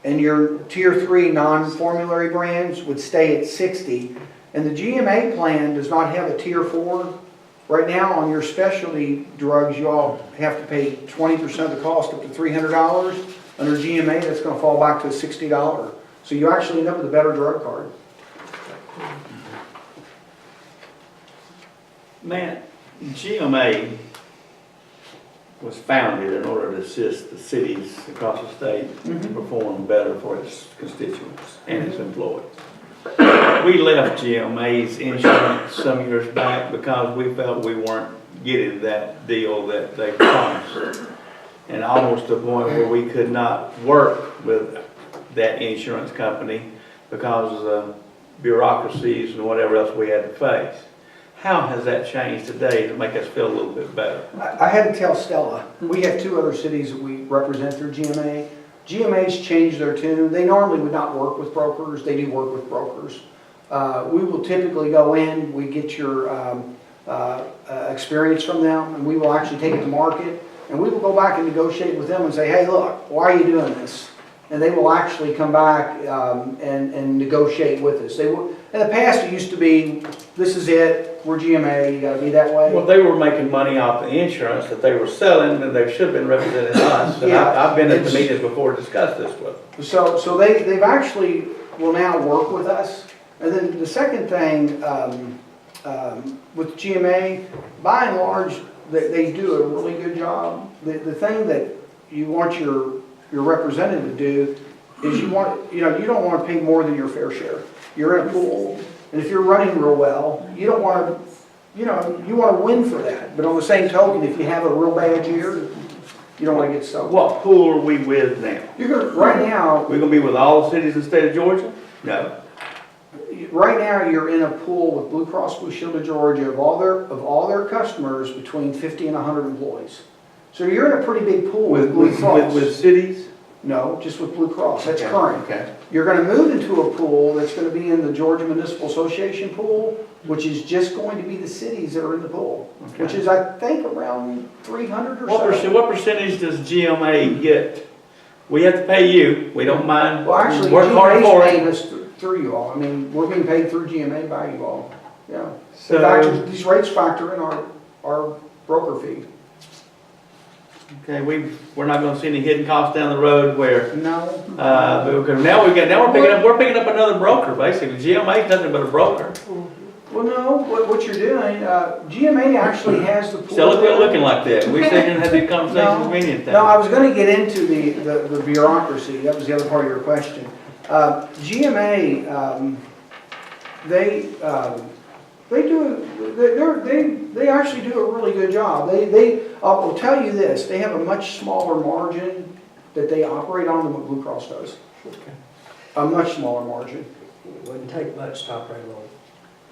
And your tier 3 non-formulary brands would stay at $60. And the GMA plan does not have a tier 4. Right now on your specialty drugs, you all have to pay 20% of the cost up to $300. Under GMA, that's going to fall back to a $60. So you actually end up with a better drug card. Matt, GMA was founded in order to assist the cities across the state to perform better for its constituents and its employees. We left GMA's insurance some years back because we felt we weren't getting that deal that they promised. And almost to the point where we could not work with that insurance company because of the bureaucracies and whatever else we had to face. How has that changed today to make us feel a little bit better? I had to tell Stella, we have 2 other cities that we represent through GMA. GMA's changed their tune. They normally would not work with brokers. They do work with brokers. We will typically go in, we get your experience from them, and we will actually take it to market. And we will go back and negotiate with them and say, hey, look, why are you doing this? And they will actually come back and negotiate with us. In the past, it used to be, this is it, we're GMA, you got to be that way. Well, they were making money off the insurance that they were selling, and they should have been representing us. And Yeah, I've been at the meetings before to discuss this with them. So they've actually will now work with us. And then the second thing with GMA, by and large, they do a really good job. The thing that you want your representative to do is you don't want to pay more than your fair share. You're in a pool, and if you're running real well, you don't want to, you want to win for that. But on the same token, if you have a real bad year, you don't want to get soaked. What pool are we with now? Right now, We're going to be with all the cities in the state of Georgia? No. right now you're in a pool with Blue Cross Blue Shield of Georgia of all their customers between 50 and 100 employees. So you're in a pretty big pool with Blue Cross. With cities? No, just with Blue Cross, that's Okay, current. Okay. You're gonna move into a pool that's gonna be in the Georgia Municipal Association pool, which is just going to be the cities that are in the pool, which is, I think, around 300 or so. What percentage does GMA get? We have to pay you, we don't mind, Well, actually, work hard GMA's for paying it. us through you all. I mean, we're being paid through GMA by you all, yeah. So, These rates factor in our broker fee. okay, we're not gonna see any hidden costs down the road where, No. because now we're picking up another broker, basically. GMA is nothing but a broker. Well, no, what you're doing, GMA actually has the pool. So look, we're looking like that. We didn't have these conversations many times. No, I was gonna get into the bureaucracy, that was the other part of your question. GMA, they actually do a really good job. I'll tell you this, they have a much smaller margin that they operate on than what Blue Cross does. A much smaller margin. It wouldn't take much to operate on.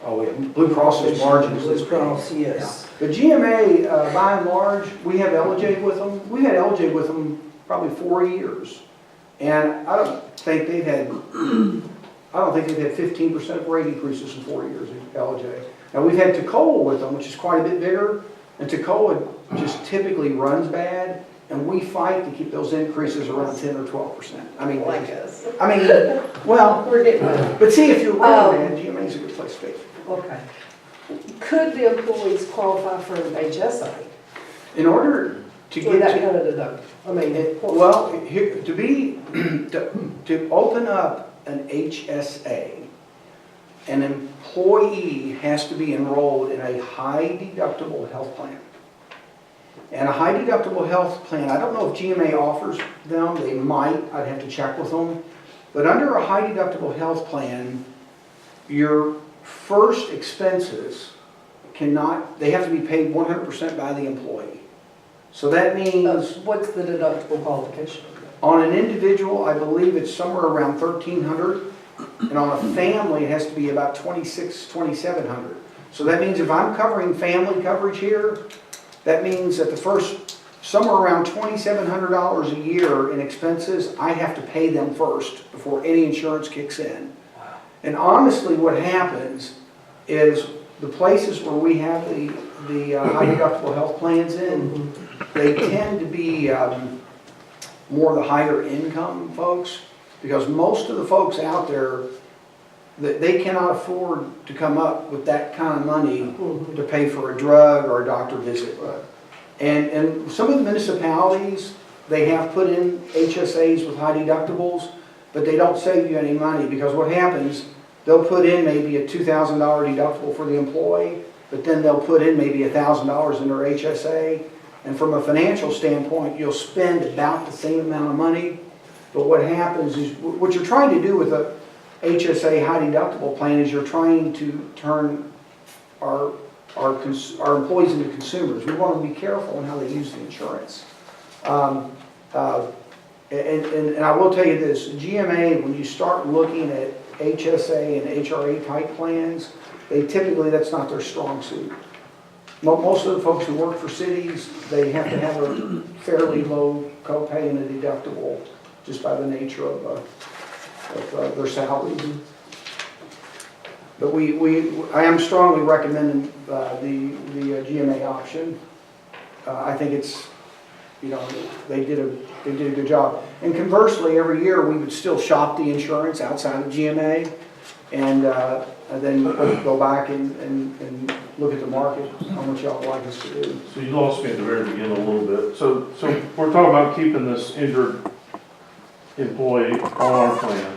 Oh, yeah, Blue Cross's margins is Blue Cross, yes. But GMA, by and large, we have LJ with them. We had LJ with them probably 4 years. And I don't think they've had 15% rate increases in 4 years, LJ. Now, we've had Toccoa with them, which is quite a bit bigger. And Toccoa just typically runs bad. And we fight to keep those increases around 10 or 12%. I mean, Like us. well, We're getting there. but see, if you're running bad, GMA is a good place to be. Okay. Could the employees qualify for an HSA? In order to Or get that to... kind of deductible? I mean, Well, here, to open up an HSA, an employee has to be enrolled in a high deductible health plan. And a high deductible health plan, I don't know if GMA offers them, they might, I'd have to check with them. But under a high deductible health plan, your first expenses they have to be paid 100% by the employee. So that means what's the deductible qualification? on an individual, I believe it's somewhere around $1,300. And on a family, it has to be about $2,700. So that means if I'm covering family coverage here, that means that the first, somewhere around $2,700 a year in expenses, I have to pay them first before any insurance kicks in. Wow. And honestly, what happens is the places where we have the high deductible health plans in, they tend to be more the higher income folks, because most of the folks out there, they cannot afford to come up with that kind of money to pay for a drug or a doctor visit. And some of the municipalities, they have put in HSAs with high deductibles, but they don't save you any money, because what happens, they'll put in maybe a $2,000 deductible for the employee, but then they'll put in maybe $1,000 in their HSA. And from a financial standpoint, you'll spend about the same amount of money. But what happens is, what you're trying to do with a HSA high deductible plan is you're trying to turn our employees into consumers. We want to be careful in how they use the insurance. And I will tell you this, GMA, when you start looking at HSA and HRA type plans, that's not their strong suit. Most of the folks who work for cities, they have to have a fairly low copay and a deductible just by the nature of their salaries. But I am strongly recommending the GMA option. I think it's, they did a good job. And conversely, every year we would still shop the insurance outside of GMA, and then go back and look at the market, how much y'all would like us to do. So you lost me at the very beginning a little bit. So we're talking about keeping this injured employee on our plan.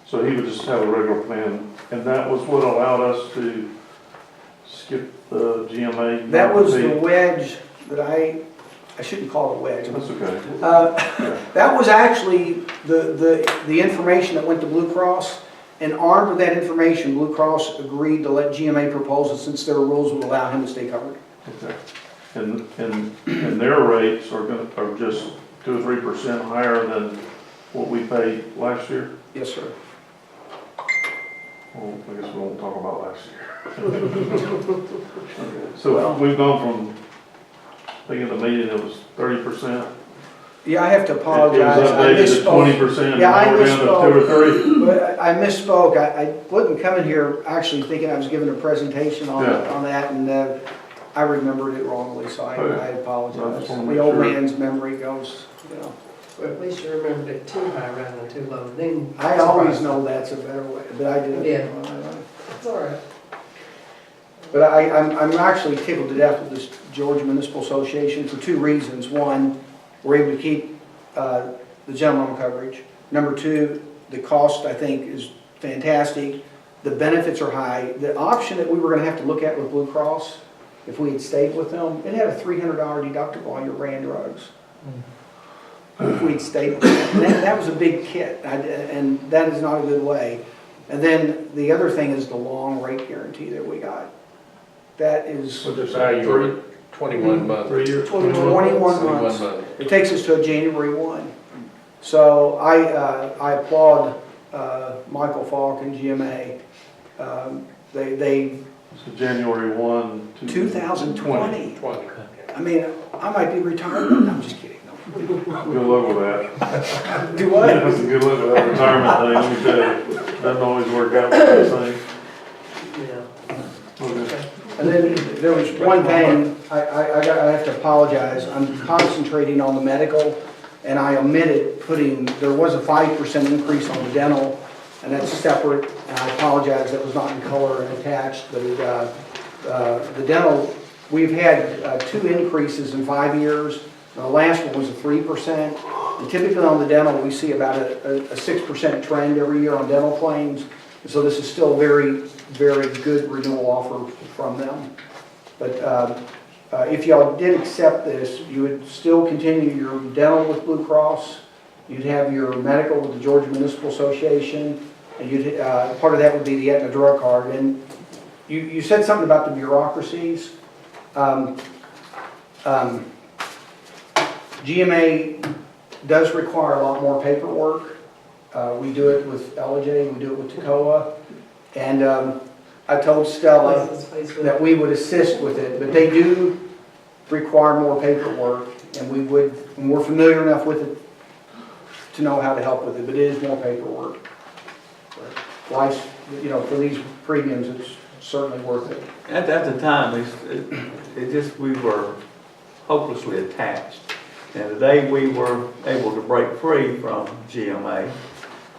So he would just have a regular plan, and that was what allowed us to skip the GMA? That was the wedge that I shouldn't call it a wedge. That's okay. That was actually the information that went to Blue Cross, and armed with that information, Blue Cross agreed to let GMA propose it since their rules would allow him to stay covered. Okay. And their rates are just 2 or 3% higher than what we paid last year? Yes, sir. Well, I guess we won't talk about last year. Okay. So we've gone from, I think in the meeting it was 30%, Yeah, I have to It was apologize. I updated to misspoke. 20%, Yeah, I now we're down to 2 or 3. But I misspoke. I wasn't coming here actually thinking I was giving a presentation on, Yeah. on that, and I remembered it wrongly, so I Okay. I I apologize. just wanna The make old sure. man's memory goes, you know. Well, at least you remembered it too high rather than too low, then. I always know that's a better way, but I did. Yeah. It's all right. But I'm actually tickled to death with this Georgia Municipal Association for 2 reasons. One, we're able to keep the general loan coverage. Number 2, the cost, I think, is fantastic. The benefits are high. The option that we were gonna have to look at with Blue Cross, if we had stayed with them, it had a $300 deductible on your brand drugs. If we'd stayed with them. And that was a big kit, and that is not a good way. And then the other thing is the long rate guarantee that we got. That is So this value of 21 months. 3 years. 21 months. It takes us to a January 1. So I applaud Michael Falk and GMA. They So January 1, 2020. 20. I mean, I might be retired. No, I'm just kidding. No. Good luck with that. Do what? That's a good luck with that retirement thing, let me tell you. Doesn't always work out with those things. Yeah. Okay. And then there was one thing, I have to apologize. I'm concentrating on the medical, and I omitted putting, there was a 5% increase on the dental, and that's separate, and I apologize, that was not in color and attached, but the dental, we've had 2 increases in 5 years. The last one was a 3%, and typically on the dental, we see about a 6% trend every year on dental claims, and so this is still a very, very good renewal offer from them. But if y'all did accept this, you would still continue your dental with Blue Cross, you'd have your medical with the Georgia Municipal Association, and you'd, part of that would be the Aetna drug card. And you said something about the bureaucracies. GMA does require a lot more paperwork. We do it with LJ, we do it with Toccoa, and I told Stella that we would assist with it, but they do require more paperwork, and we're familiar enough with it to know how to help with it, but it is more paperwork. Life's, you know, for these premiums, it's certainly worth it. At the time, it just, we were hopelessly attached. And the day we were able to break free from GMA,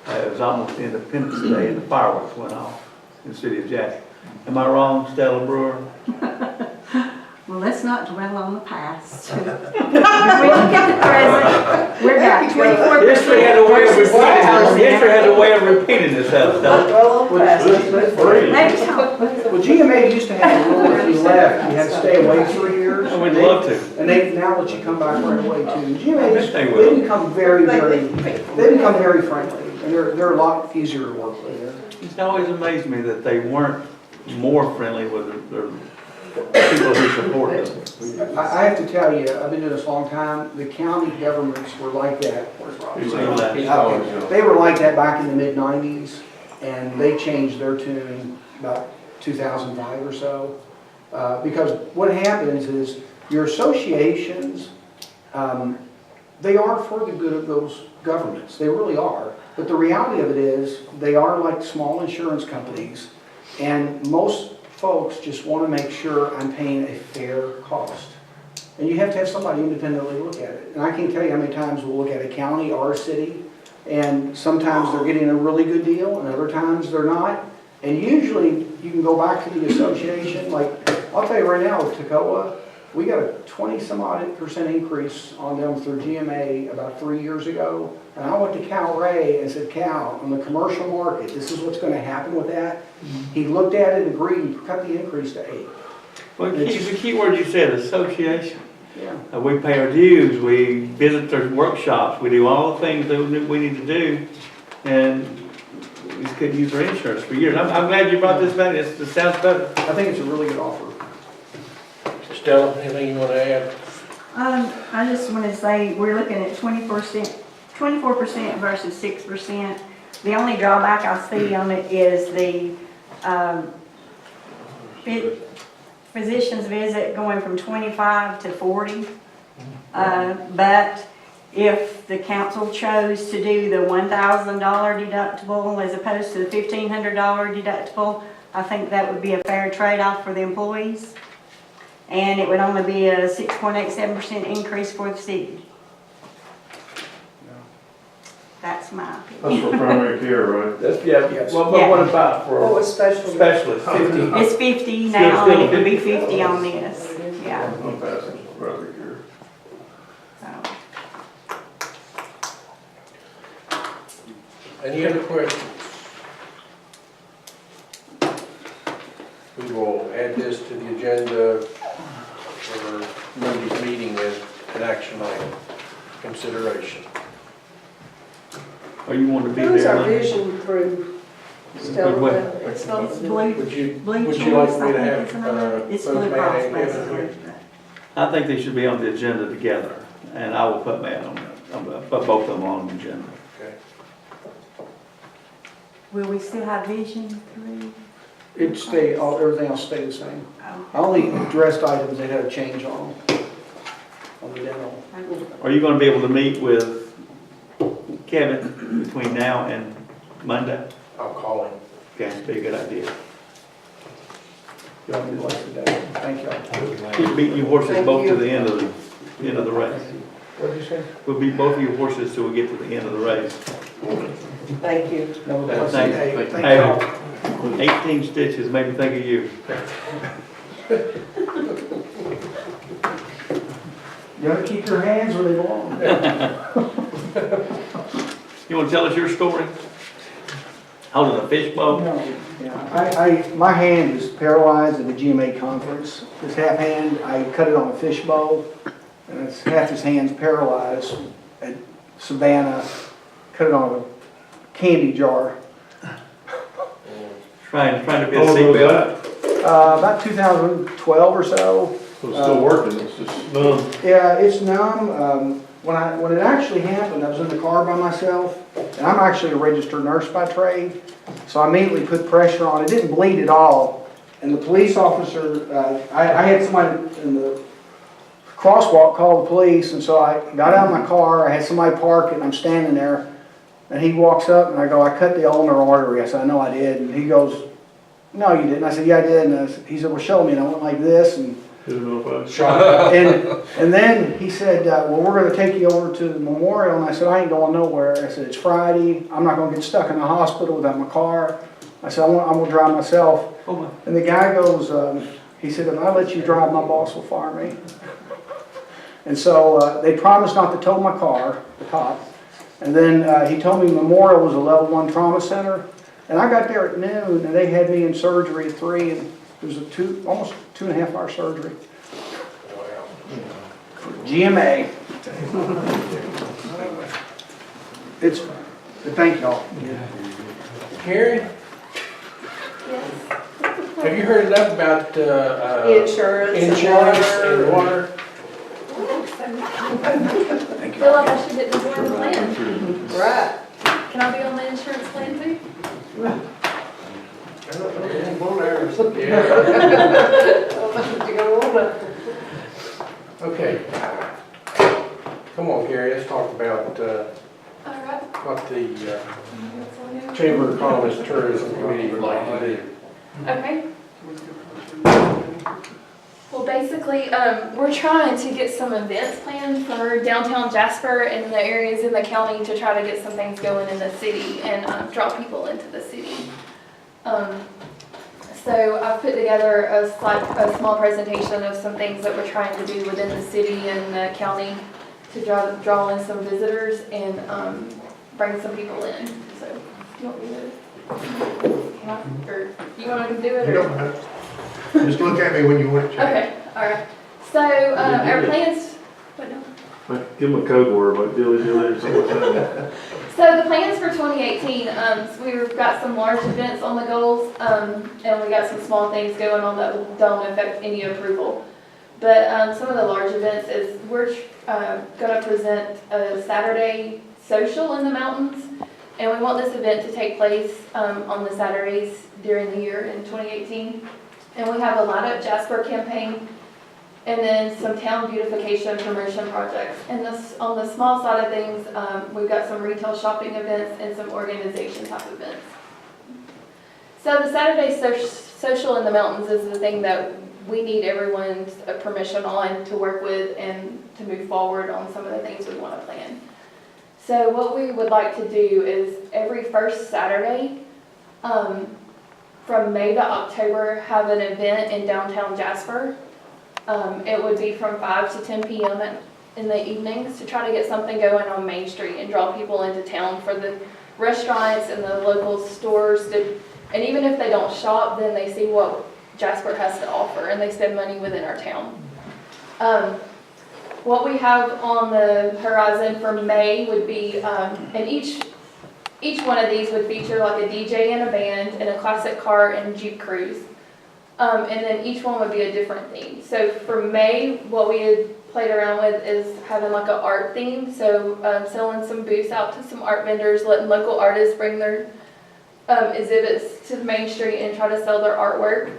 it was almost Independence Day and the fireworks went off in the city of Jasper. Am I wrong, Stella Brewer? Well, let's not dwell on the past. If we look at the present, we're about 24%. History has a way of repeating, history has a way of repeating itself, Stella. Well, on past, let's Free. Maybe so. Well, GMA used to have a rule if you left, you had to stay away 3 years. We'd love to. And they now let you come back right away too. GMA, bet they will. they become very, they become very friendly, and they're a lot easier to work with. It's always amazed me that they weren't more friendly with their people who support them. I have to tell you, I've been doing this a long time, the county governments were like that. He's always, They were like that back in the mid-90s, and they changed their tune about 2005 or so. Because what happens is, your associations, they are for the good of those governments, they really are. But the reality of it is, they are like small insurance companies, and most folks just want to make sure I'm paying a fair cost. And you have to have somebody independently look at it. And I can tell you how many times we'll look at a county or a city, and sometimes they're getting a really good deal, and other times they're not. And usually, you can go back to the association, like, I'll tell you right now with Toccoa, we got a 20-some-odd% increase on them through GMA about 3 years ago. And I went to Cal Ray and said, Cal, on the commercial market, this is what's going to happen with that. He looked at it, agreed, and cut the increase to 8. Well, the key word you said, association. Yeah. We pay our dues, we visit their workshops, we do all the things that we need to do, and we just couldn't use our insurance for years. I'm glad you brought this back, it sounds better. I think it's a really good offer. Stella, anything you want to add? I just want to say, we're looking at 24% versus 6%. The only drawback I see on it is the physician's visit going from 25 to 40. But if the council chose to do the $1,000 deductible as opposed to the $1,500 deductible, I think that would be a fair trade-off for the employees. And it would only be a 6.87% increase for the city. That's my That's opinion. for primary care, right? That's, yeah, Yes. well, but what about What for was special? specialists, 50? It's 50 now, and it would be 50 on this, yeah. I'm passing primary care. So. Any other questions? We will add this to the agenda for Monday's meeting as an action item, consideration. Or you want to be Who is there? our Monday? vision crew? Still, Good way. it's not. It's blue, Would you blue like choice, me I to think have, it's another, it's both Blue Matt Cross and Kevin basically. here? I think they should be on the agenda together, and I will put Matt on that. I'll put both of them on the agenda. Okay. Will we still have vision through? It'd stay, everything else stay the same. Oh, I only addressed items that had a change on the dental. okay. Are you gonna be able to meet with Kevin between now and Monday? I'll call him. Okay, that'd be a good idea. Y'all do like today. Thank y'all. Keep beating your horses Thank both to you. the end of the race. What did you say? We'll beat both of your horses till we get to the end of the race. Thank you. No, Thank you. hey, thank Hey. y'all. 18 stitches made me think of you. You gotta keep your hands where they belong. You wanna tell us your story? Holding a fishbowl? No, yeah, my hand is paralyzed at the GMA conference. This half hand, I cut it on a fishbowl, and it's half his hand's paralyzed at Savannah, cut it on a candy jar. Trying to be a How long ago seatbelt. was that? About 2012 or so. So it's still working, it's just numb. Yeah, it's numb. When it actually happened, I was in the car by myself, and I'm actually a registered nurse by trade, so I immediately put pressure on. It didn't bleed at all, and the police officer, I had somebody in the crosswalk call the police, and so I got out of my car, I had somebody park it, and I'm standing there, and he walks up, and I go, "I cut the ulnar artery." I said, "I know I did," and he goes, "No, you didn't." I said, "Yeah, I did," and he said, "Well, show me," and I went like this, and Didn't know if I. and then he said, "Well, we're going to take you over to the memorial." And I said, "I ain't going nowhere." I said, "It's Friday. I'm not going to get stuck in the hospital without my car." I said, I'm going to drive myself." Oh my. And the guy goes, he said, "If I let you drive, my boss will fire me." And so they promised not to tow my car, the cop. And then he told me Memorial was a level 1 trauma center. And I got there at noon, and they had me in surgery at 3, and it was a almost 2.5 hour surgery. GMA. It's, thank y'all. Carrie, have you heard enough about Insurance and water? I feel like I should get to join the plan. Right. Can I be on the insurance plan too? Okay. Come on, Gary, let's talk about All right. what the Chamber of Commerce Tourism Committee would like to do. Okay. Well, basically, we're trying to get some events planned for downtown Jasper and the areas in the county to try to get some things going in the city and draw people into the city. So I've put together a small presentation of some things that we're trying to do within the city and the county to draw in some visitors and bring some people in. So, you want me to, can I, or you want to do it? You Or? don't have to. Just look at me when you want to change. Okay, all right. So our plans. What now? Like, give them a code word, like dilly dilly or something like that. So the plans for 2018, so we've got some large events on the goals, and we got some small things going on that don't affect any approval. But some of the large events is we're going to present a Saturday social in the mountains, and we want this event to take place on the Saturdays during the year in 2018. And we have a Light Up Jasper campaign, and then some town beautification promotion projects. And this, on the small side of things, we've got some retail shopping events and some organization type events. So the Saturday Social in the Mountains is the thing that we need everyone's permission on to work with and to move forward on some of the things we want to plan. So what we would like to do is every first Saturday, from May to October, have an event in downtown Jasper. It would be from 5 to 10 p.m. in the evenings to try to get something going on Main Street and draw people into town for the restaurants and the local stores to, and even if they don't shop, then they see what Jasper has to offer and they spend money within our town. What we have on the horizon for May would be, and each one of these would feature like a DJ and a band and a classic car and Jeep cruise. And then each one would be a different theme. So for May, what we had played around with is having like an art theme. So selling some booths out to some art vendors, letting local artists bring their exhibits to Main Street and try to sell their artwork.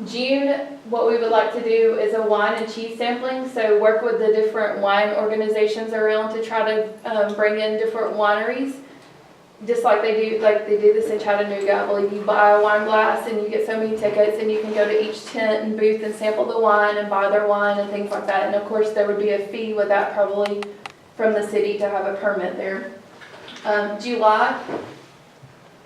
June, what we would like to do is a wine and cheese sampling. So work with the different wine organizations around to try to bring in different wineries. Just like they do this in Chattanooga. I believe you buy a wine glass and you get so many tickets and you can go to each tent and booth and sample the wine and buy their wine and things like that. And of course there would be a fee with that probably from the city to have a permit there. July,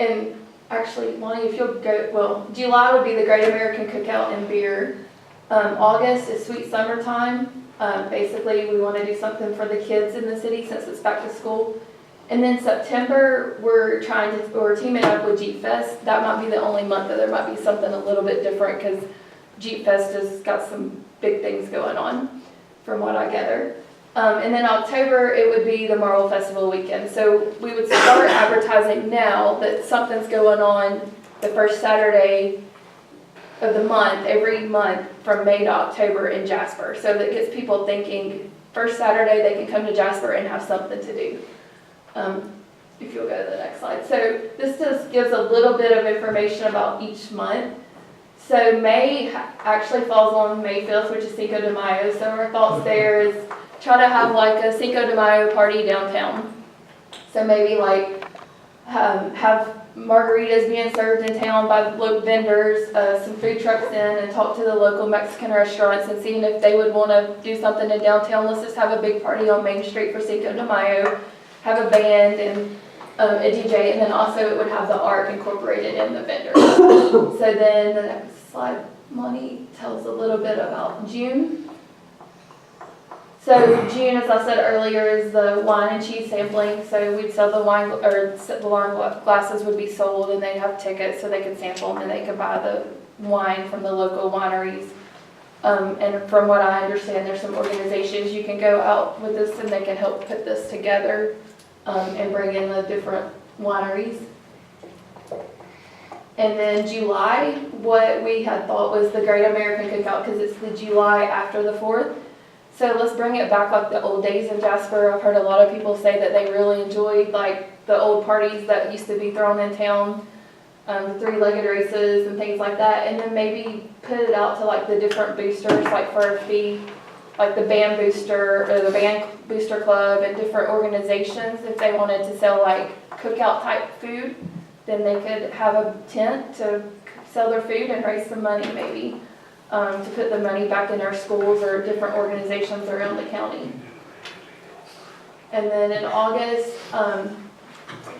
and actually Lonnie, if you'll go, well, July would be the Great American Cookout and Beer. August is Sweet Summertime. Basically we want to do something for the kids in the city since it's back to school. And then September, we're teaming up with Jeep Fest. That might be the only month that there might be something a little bit different because Jeep Fest has got some big things going on from what I gather. And then October, it would be the Marble Festival weekend. So we would start advertising now that something's going on the first Saturday of the month, every month from May to October in Jasper. So that gets people thinking first Saturday they can come to Jasper and have something to do. If you'll go to the next slide. So this just gives a little bit of information about each month. So May actually falls on May 5th, which is Cinco de Mayo. So our thoughts there is try to have like a Cinco de Mayo party downtown. So maybe like have margaritas being served in town by local vendors, some food trucks in, and talk to the local Mexican restaurants and seeing if they would want to do something in downtown. Let's just have a big party on Main Street for Cinco de Mayo. Have a band and a DJ, and then also it would have the art incorporated in the vendors. So then the next slide, Monty, tells a little bit about June. So June, as I said earlier, is the wine and cheese sampling. So we'd sell the wine, or the wine glasses would be sold, and they'd have tickets so they could sample them, and they could buy the wine from the local wineries. And from what I understand, there's some organizations you can go out with this, and they can help put this together. And bring in the different wineries. And then July, what we had thought was the Great American Cookout because it's the July after the 4th. So let's bring it back like the old days in Jasper. I've heard a lot of people say that they really enjoyed like the old parties that used to be thrown in town, the three-legged races and things like that. And then maybe put it out to like the different boosters like for a fee. Like the band booster or the band booster club and different organizations, if they wanted to sell like cookout type food, then they could have a tent to sell their food and raise some money maybe to put the money back in our schools or different organizations around the county. And then in August,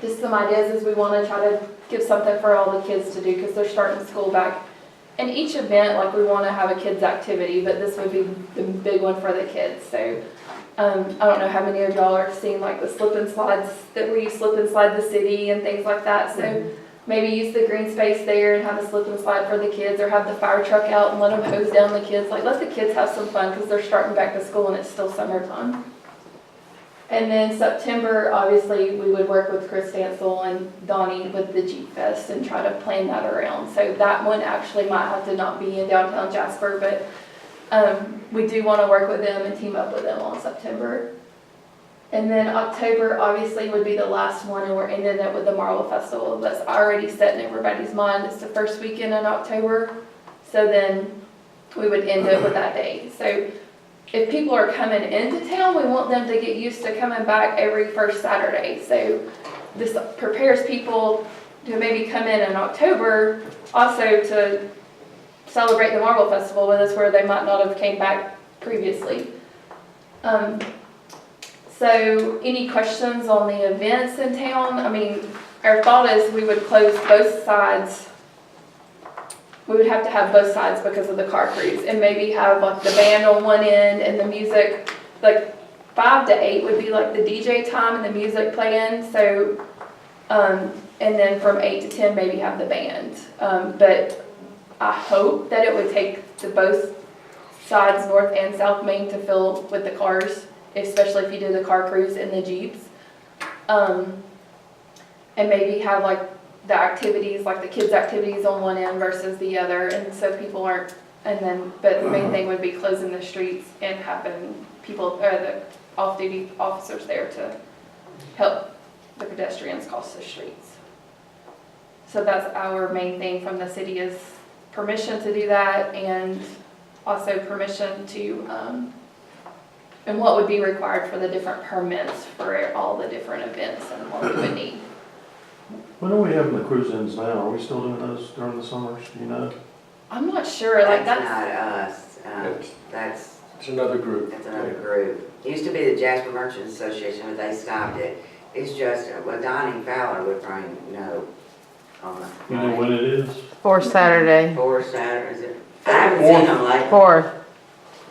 just some ideas is we want to try to give something for all the kids to do because they're starting school back. And each event, like we want to have a kids activity, but this would be the big one for the kids. So I don't know how many of y'all are seeing like the slip and slides that where you slip and slide the city and things like that. So maybe use the green space there and have a slip and slide for the kids, or have the fire truck out and let them hose down the kids. Like let the kids have some fun because they're starting back to school and it's still summertime. And then September, obviously, we would work with Chris Stansel and Donnie with the Jeep Fest and try to plan that around. So that one actually might have to not be in downtown Jasper, but we do want to work with them and team up with them on September. And then October, obviously, would be the last one, and we're ending it with the Marble Festival. That's already set in everybody's mind. It's the first weekend in October. So then we would end it with that day. So if people are coming into town, we want them to get used to coming back every first Saturday. So this prepares people to maybe come in October also to celebrate the Marble Festival with us where they might not have came back previously. So any questions on the events in town? I mean, our thought is we would close both sides. We would have to have both sides because of the car cruise and maybe have like the band on one end and the music, like 5 to 8 would be like the DJ time and the music playing. So, and then from 8 to 10 maybe have the band. But I hope that it would take the both sides, North and South Main, to fill with the cars, especially if you do the car cruise and the Jeeps. And maybe have like the activities, like the kids' activities on one end versus the other, and so people aren't, and then, but the main thing would be closing the streets and having people, the off-duty officers there to help the pedestrians cross the streets. So that's our main thing from the city is permission to do that, and also permission to, and what would be required for the different permits for all the different events and what we would need. When are we having the cruise-ins now? Are we still doing those during the summers? Do you know? I'm not sure, like That's that's. not us, that's, It's another group. that's another group. It used to be the Jasper Merchants Association, but they stopped it. It's just, well, Donnie Fowler would probably know on the. You know when it is? Fourth Saturday. Fourth Saturday, is it? I haven't seen them lately. Fourth.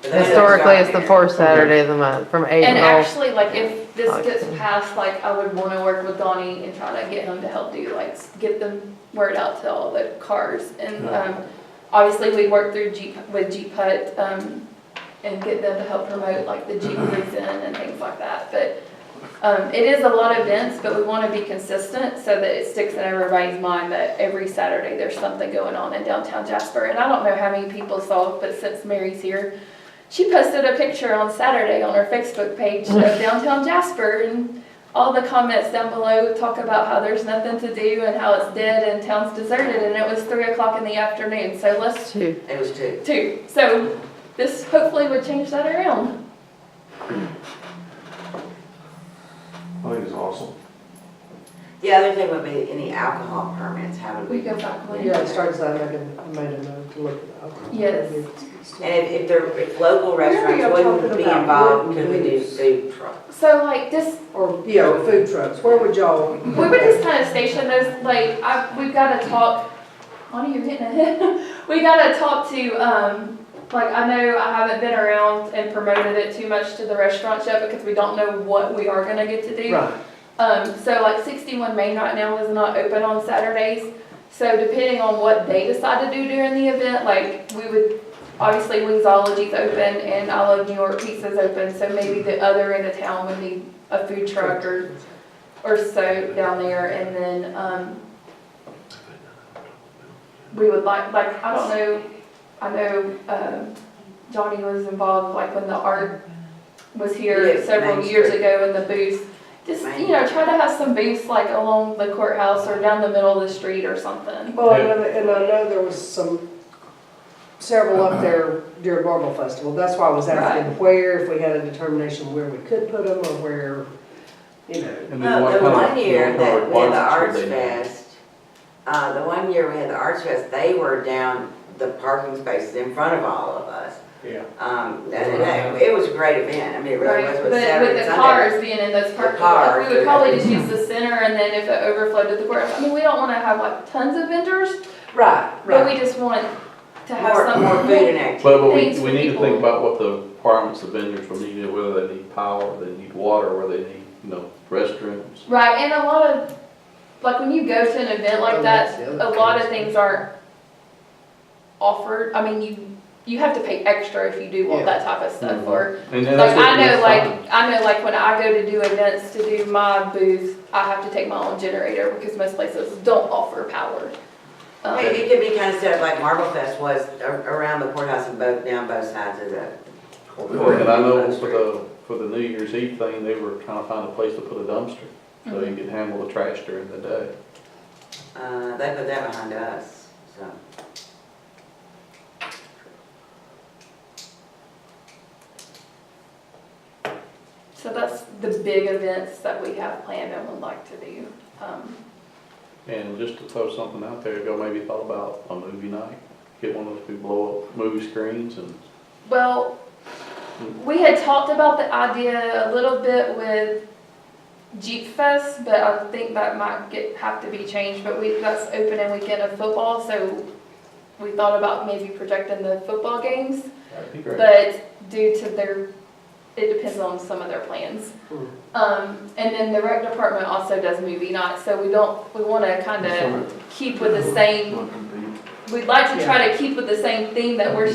but they don't Historically, stop it's the here. fourth Saturday of the month, from 8 And to 12. actually, like, if this gets passed, like, I would wanna work with Donnie and try to get him to help do, like, get them word out to all the cars. And, obviously, we work through with Jeep Hut, and get them to help promote, like, the Jeep cruise in and things like that. But, it is a lot of events, but we wanna be consistent so that it sticks in everybody's mind that every Saturday there's something going on in downtown Jasper. And I don't know how many people saw, but since Mary's here, she posted a picture on Saturday on her Facebook page of downtown Jasper, and all the comments down below talk about how there's nothing to do and how it's dead and town's deserted, and it was 3 o'clock in the afternoon, so let's. Two. It was two. So this hopefully would change that around. I think it's awesome. The other thing would be any alcohol permits, how would We we? go back when. Yeah, it starts out, I made a note to look at alcohol. Yes. And if local Where are restaurants you wouldn't talking be about involved, wooden could we do booths? food trucks? So like this, Or, yeah, food trucks, where would y'all? we would just kind of station those, like, we've got to talk, Bonnie, you're getting ahead. We got to talk to, like, I know I haven't been around and promoted it too much to the restaurants yet because we don't know what we are gonna get to do. Right. So like 61 Main right now is not open on Saturdays. So depending on what they decide to do during the event, like we would, obviously Wingzology's open and I Love New York Pizza's open. So maybe the other end of town would need a food truck or so down there. And then, we would like, I don't know, I know, Johnny was involved like when the art was here Yes, several Main years Street. ago in the booth. Just, you know, try to have some booths like along the courthouse or down the middle of the street or something. Well, and I know there was several up there during Marble Festival. That's why I was asking where, if we had a determination where we could put them or where, you know. The one year that we had the Arts Fest, the one year we had the Arts Fest, they were down the parking spaces in front of all of us. Yeah. It was a great event, I mean, it really was Right, with but Saturday with and the Sunday. cars being in those parking cars, lots, we would probably just use the center and then if it overflowed to the courthouse. I mean, we don't want to have like tons of vendors, Right, but we just want to have some. More food and activity. But Things we for need to people. think about what the requirements of vendors will need, whether they need power, they need water, whether they need, restrooms. Right, and a lot of, like when you go to an event like that, that's the a other lot of thing. things aren't offered. I mean, you have to pay extra if you do want that type of stuff, or, And like, that's what I know, we'll find. when I go to do events, to do my booth, I have to take my own generator, because most places don't offer power. It could be kind of set up like Marble Fest was around the courthouse and down both sides of the court. And I know for the New Year's Eve thing, they were trying to find a place to put a dumpster, so you could handle the trash during the day. They put that behind us, so. the big events that we have planned and would like to do. And just to throw something out there, y'all maybe thought about a movie night? Get one of those big blow up movie screens and. Well, we had talked about the idea a little bit with Jeep Fest, but I think that might have to be changed, but that's opening weekend of football, so we thought about maybe projecting the football games. That'd be great. But due to it depends on some of their plans. And then the rec department also does movie nights, so we want to kind of keep with the same, we'd like to try to keep with the same theme that we're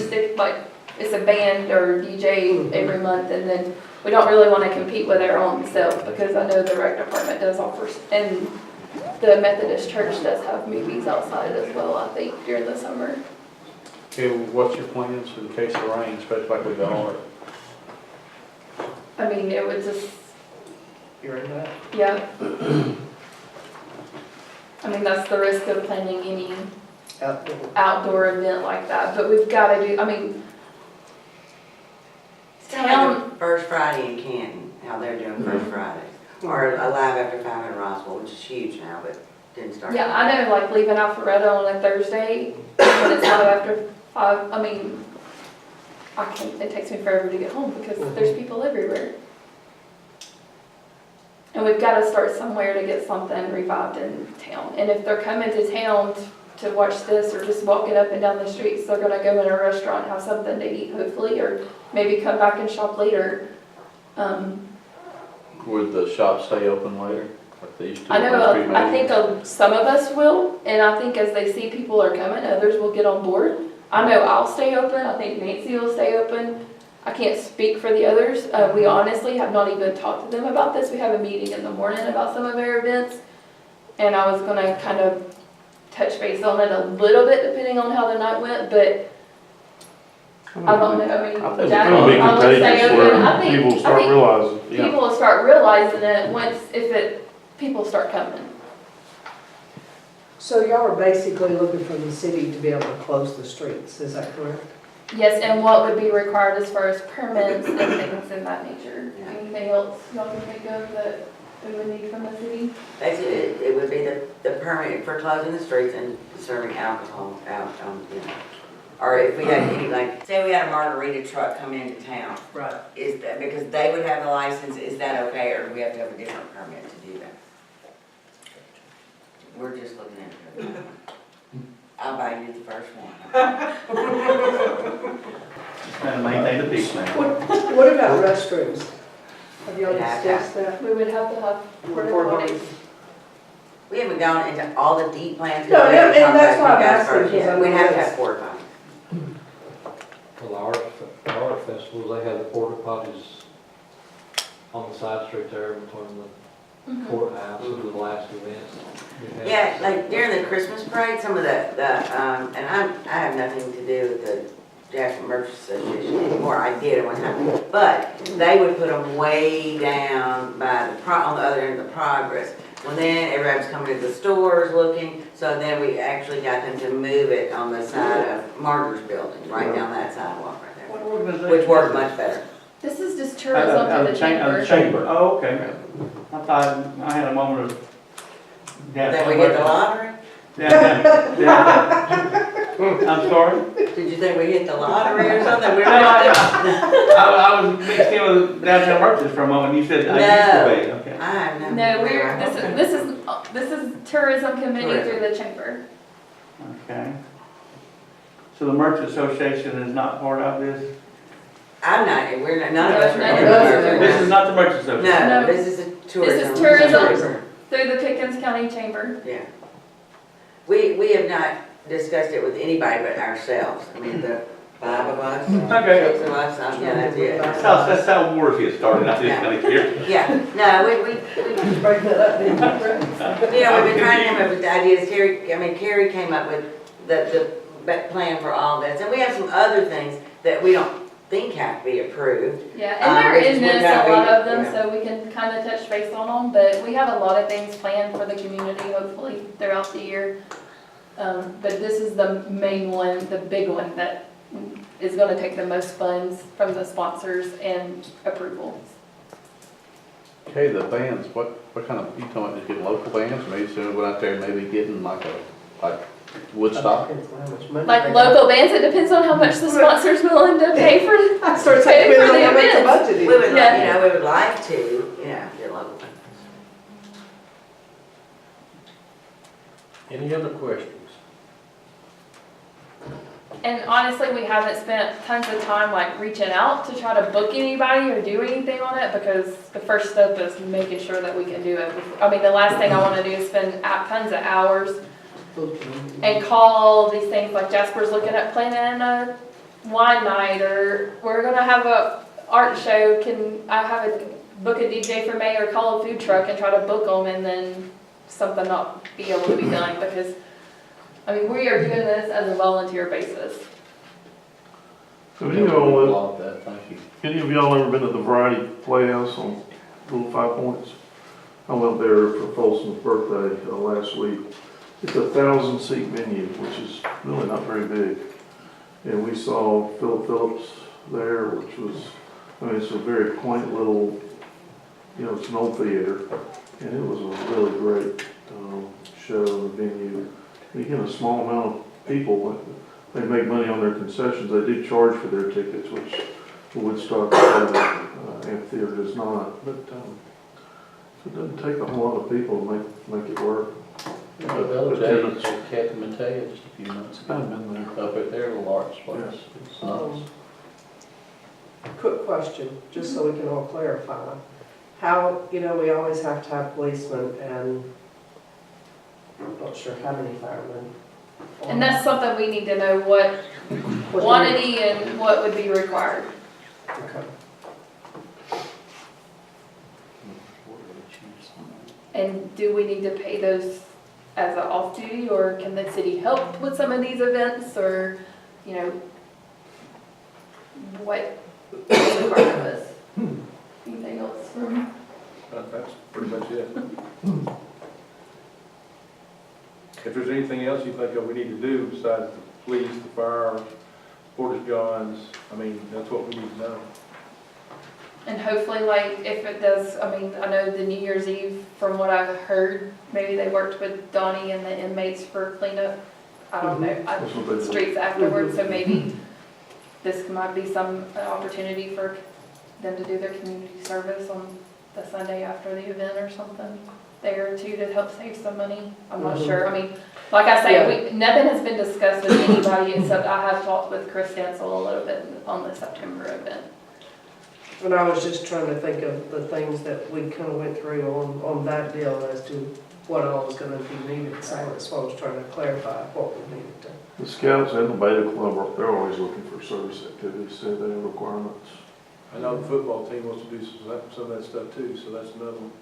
it's a band or DJ every month, and then we don't really want to compete with our own self, because I know the rec department does offer, and the Methodist Church does have movies outside as well, I think, during the summer. Okay, what's your plans in case of rain, especially like we got? I mean, it would just, You're in that? yeah. I mean, that's the risk of planning any outdoor event like that, but we've got to do, I mean, town. First Friday in Canton, how they're doing First Fridays. Or Alive After 5 in Roswell, which is huge now, but didn't start. Yeah, I know, like leaving Alpharetta on a Thursday, when it's out after 5, I mean, it takes me forever to get home because there's people everywhere. And we've got to start somewhere to get something revived in town. And if they're coming to town to watch this or just walking up and down the streets, they're gonna go in a restaurant, have something to eat hopefully, or maybe come back and shop later. Would the shop stay open later, like they used to? I know, I think some of us will, and I think as they see people are coming, others will get on board. I know I'll stay open, I think Nancy will stay open. I can't speak for the others. We honestly have not even talked to them about this. We have a meeting in the morning about some of our events, and I was gonna kind of touch base on it a little bit depending on how the night went, but I don't know, I mean, I think Jack, it's gonna be I would stay contagious open. where I think people start realizing, yeah. people will start realizing it people start coming. So y'all are basically looking for the city to be able to close the streets, is that correct? Yes, and what would be required as far as permits and things in that nature? Anything else y'all can think of that we would need from the city? Basically, it would be the permit for closing the streets and serving alcohol out, or if we had any, like, say we had a margarita truck come into town. Right. Is that, because they would have the license, is that okay, or do we have to have a different permit to do that? We're just looking into it. I'll buy you the first one. And maintain the peace now. What about restrooms? Have y'all discussed that? We would have to have porta potties. We haven't gone into all the deep plans. No, and that's why I'm asking, because I'm We have to curious. have porta potties. Well, the art festivals, they have the porta potties on the side street there between the courthouse and the last events. Yeah, like during the Christmas parade, some of and I have nothing to do with the Jasper Merchants Association anymore. I did at one time, but they would put them way down by on the other end of the Progress. Well, then everybody was coming to the stores looking, so then we actually got them to move it on the side of Martyrs Building, right down that sidewalk right there, What organization? which worked much better. This is just tourism for the chamber. Chamber, oh, okay. I thought, I had a moment of. That we hit the lottery? I'm sorry? Did you think we hit the lottery or something? We were I was mixed in with downtown merchants for a moment, you said I used to be, okay. I have no. No, this is tourism committee through the chamber. Okay. So the Merchant Association is not part of this? I'm not, none of us are. No, This is not the Merchant Association? No, this is a tourism. This is tourism through the Pickens County Chamber. Yeah. We have not discussed it with anybody but ourselves. I mean, the 5 of us, Okay. 6 of us, yeah, that's it. That's how wars get started, I just kind of curious. Yeah, no, we Break that up, didn't you? you know, we've been trying to come up with the ideas. Carrie came up with the plan for all this. And we have some other things that we don't think have to be approved. Yeah, and there is Which would a lot of them, yeah. so we can kind of touch base on them, but we have a lot of things planned for the community, hopefully, throughout the year. But this is the main one, the big one, that is gonna take the most funds from the sponsors and approvals. Okay, the bands, what kind of, you talking about just getting local bands, maybe soon go out there and maybe getting like Woodstock? Like local bands, it depends on how much the sponsor's willing to pay for. I started saying, Pay we for the don't have the events. budget. We would, Yeah. we would like to, get local. Any other questions? And honestly, we haven't spent tons of time like reaching out to try to book anybody or do anything on it, because the first step is making sure that we can do it. I mean, the last thing I wanna do is spend tons of hours and call these things, like Jasper's looking at planning a wine night, or we're gonna have a art show, can I have book a DJ for May, or call a food truck and try to book them, and then something not be able to be done, because I mean, we are doing this as a volunteer basis. So any of y'all, Love that, thank you. any of y'all ever been to the Variety Playhouse on Little 5 Points? I went there for Folsom's birthday last week. It's a 1,000-seat venue, which is really not very big. And we saw Philip Phillips there, which was, I mean, it's a very quaint little, it's an old theater. And it was a really great show in the venue. You get a small amount of people, they make money on their concessions. They do charge for their tickets, which the Woodstock amphitheater does not. But it doesn't take a whole lot of people to make it work. LJ at Captain Mateo just a few months ago. I've been there. Up at their little arts place. It's nice. Quick question, just so we can all clarify. How, we always have to have policemen and I'm not sure how many firemen. And that's something we need to know, what quantity and what would be required. Okay. And do we need to pay those as an off-duty, or can the city help with some of these events, or, what is part of this? Anything else from? That's pretty much it. If there's anything else you think of we need to do besides the police, the fire, Portage Johns, that's what we need to know. And hopefully, like, if it does, I know the New Year's Eve, from what I've heard, maybe they worked with Donnie and the inmates for cleanup. I don't know, streets afterwards, so maybe this might be some opportunity for them to do their community service on the Sunday after the event or something there too, to help save some money. I'm not sure. Like I say, nothing has been discussed with anybody except I have talked with Chris Stencil a little bit on the September event. And I was just trying to think of the things that we kind of went through on that deal as to what all was going to be needed. So that's why I was trying to clarify what we needed to. The Scouts and the Beta Club, they're always looking for service activities, so they have requirements. I know the football team wants to do some of that stuff too, so that's another one.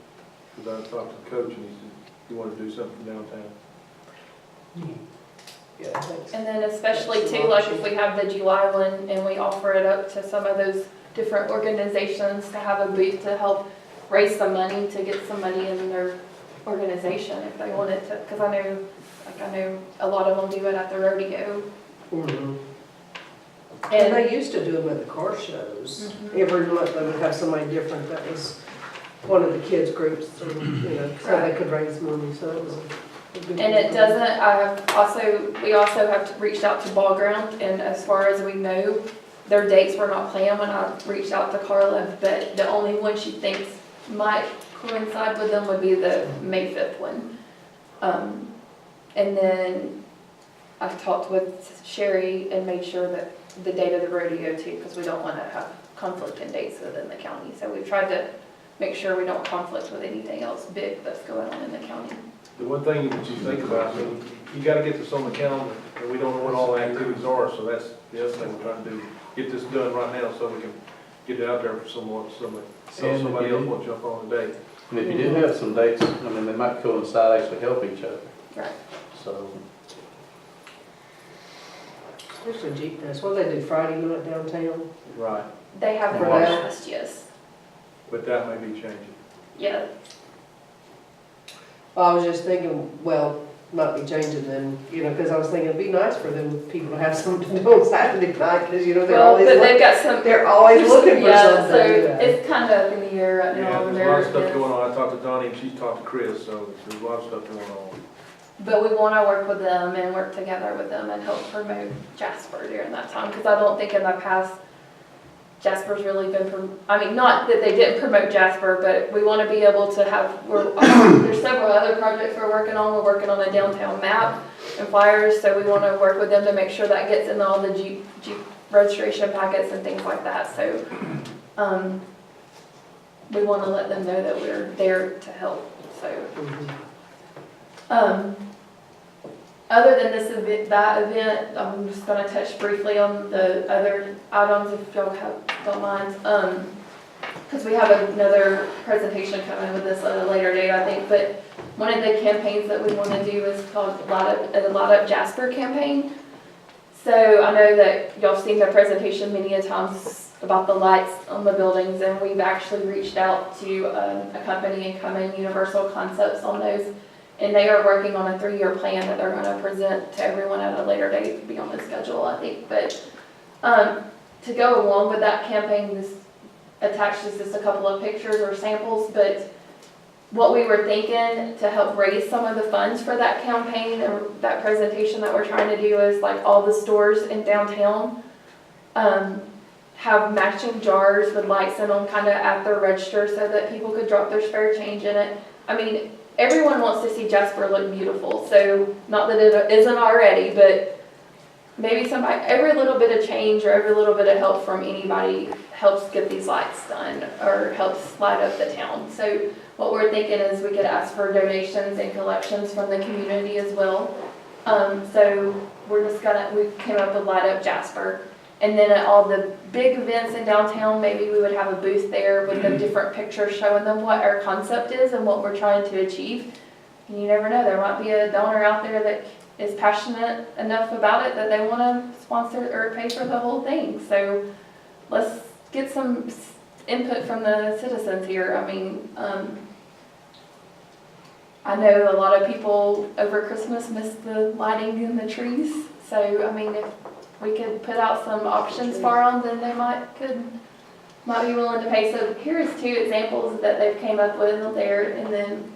Because I talked to the coach and he said he wanted to do something downtown. Yeah, thanks. And then especially too, like if we have the July one and we offer it up to some of those different organizations to have a booth to help raise some money to get somebody in their organization if they wanted to, because I know a lot of them do it at the rodeo. Mm-hmm. And they used to do them at the car shows. Every month they would have somebody different that was one of the kids' groups, so they could raise money, so it was a good. And it doesn't, we also have reached out to Ball Ground, and as far as we know, their dates were not planned when I reached out to Carla, but the only one she thinks might coincide with them would be the May 5th one. And then I talked with Sherry and made sure that the date of the rodeo too, because we don't want to have conflicting dates within the county. So we've tried to make sure we don't conflict with anything else big that's going on in the county. The one thing that you think about, you gotta get this on the calendar, and we don't know what all the activities are, so that's the other thing we're trying to do. Get this done right now so we can get it out there for somebody else will jump on the date. And if you do have some dates, they might coincide, actually help each other. Right. So. Especially Jeep Fest. What do they do, Friday night downtown? Right. They have For the that? last, yes. But that may be changing. Yeah. Well, I was just thinking, not be changing then, because I was thinking it'd be nice for them people to have something to do on Saturday night, because they're Well, always but they've got some. they're always looking for Yeah, something. so it's kind of up in the year right now. Yeah, on there's a their lot of stuff events. going on. I talked to Donnie and she's talked to Chris, so there's a lot of stuff going on. But we want to work with them and work together with them and help promote Jasper during that time, because I don't think in the past Jasper's really been, I mean, not that they didn't promote Jasper, but we want to be able to have, there's several other projects we're working on. We're working on a downtown map and flyers, so we want to work with them to make sure that gets in all the Jeep registration packets and things like that. So we want to let them know that we're there to help, so. Other than this event, that event, I'm just gonna touch briefly on the other items if y'all don't mind. Because we have another presentation coming with this at a later date, I think. But one of the campaigns that we want to do is called the Light Up Jasper campaign. So I know that y'all have seen the presentation many a times about the lights on the buildings, and we've actually reached out to a company in Cumming, Universal Concepts, on those. And they are working on a 3-year plan that they're going to present to everyone at a later date to be on the schedule, I think. But to go along with that campaign, this attached is just a couple of pictures or samples. But what we were thinking to help raise some of the funds for that campaign or that presentation that we're trying to do is like all the stores in downtown have matching jars with lights in them kind of at their register so that people could drop their spare change in it. I mean, everyone wants to see Jasper look beautiful, so not that it isn't already, but maybe somebody, every little bit of change or every little bit of help from anybody helps get these lights done or helps light up the town. So what we're thinking is we could ask for donations and collections from the community as well. So we came up with Light Up Jasper. And then at all the big events in downtown, maybe we would have a booth there with the different pictures showing them what our concept is and what we're trying to achieve. And you never know, there might be a donor out there that is passionate enough about it that they want to sponsor or pay for the whole thing. So let's get some input from the citizens here. I mean, I know a lot of people over Christmas miss the lighting in the trees. So, I mean, if we could put out some options for them, then they might be willing to pay. So here's 2 examples that they've came up with there, and then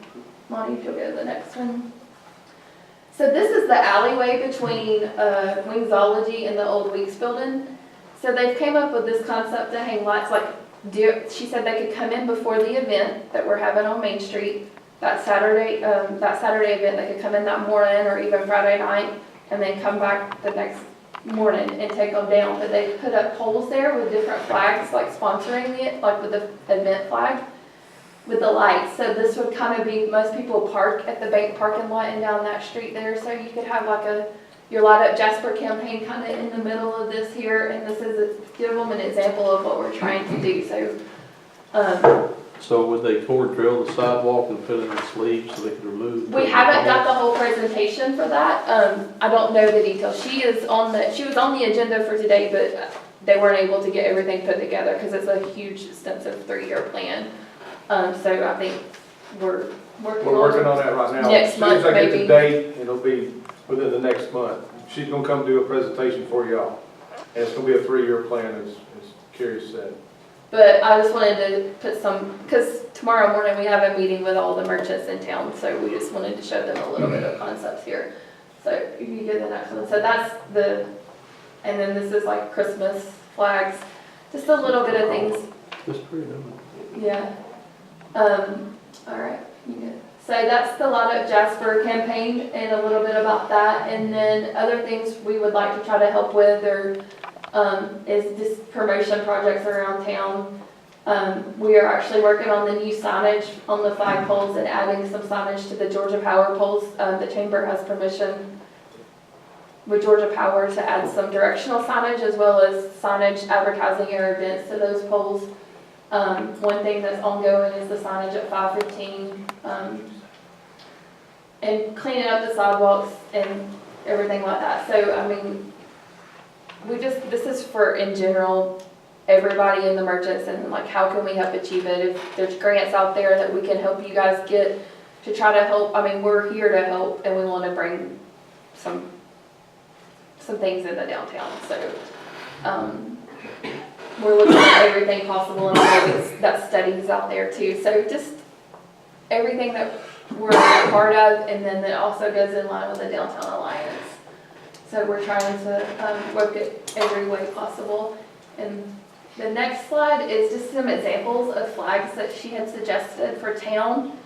Monty, if you'll go to the next one. So this is the alleyway between Wingsology and the old Weeks building. So they've came up with this concept to hang lights. She said they could come in before the event that we're having on Main Street that Saturday event. They could come in that morning or even Friday night, and then come back the next morning and take them down. But they put up poles there with different flags, like sponsoring it, like with the event flag, with the lights. So this would kind of be, most people park at the bank parking lot and down that street there. So you could have like your Light Up Jasper campaign kind of in the middle of this here. And this is give them an example of what we're trying to do. So would they core drill the sidewalk and put it in sleeves so they could remove? We haven't got the whole presentation for that. I don't know the details. She was on the agenda for today, but they weren't able to get everything put together because it's a huge, extensive 3-year plan. So I think we're working on that right now. next month, As soon as I get maybe. the date, it'll be within the next month. She's gonna come do a presentation for y'all. And it's gonna be a 3-year plan, as Carrie said. But I just wanted to put some, because tomorrow morning we have a meeting with all the merchants in town, so we just wanted to show them a little bit of concepts here. So if you go to the next one. So that's and then this is like Christmas flags, just a little bit of things. That's pretty good. Yeah. All right. You good? So that's the Light Up Jasper campaign and a little bit about that. And then other things we would like to try to help with is just promotion projects around town. We are actually working on the new signage on the flagpoles and adding some signage to the Georgia Power poles. The chamber has permission with Georgia Power to add some directional signage as well as signage advertising our events to those poles. One thing that's ongoing is the signage at 515 and cleaning up the sidewalks and everything like that. So, I mean, this is for, in general, everybody in the merchants and like how can we help achieve it. If there's grants out there that we can help you guys get to try to help, I mean, we're here to help and we want to bring some things in the downtown. So, we're looking at everything possible and that study's out there too. So just everything that we're a part of, and then that also goes in line with the Downtown Alliance. So we're trying to work it every way possible. And the next slide is just some examples of flags that she had suggested for town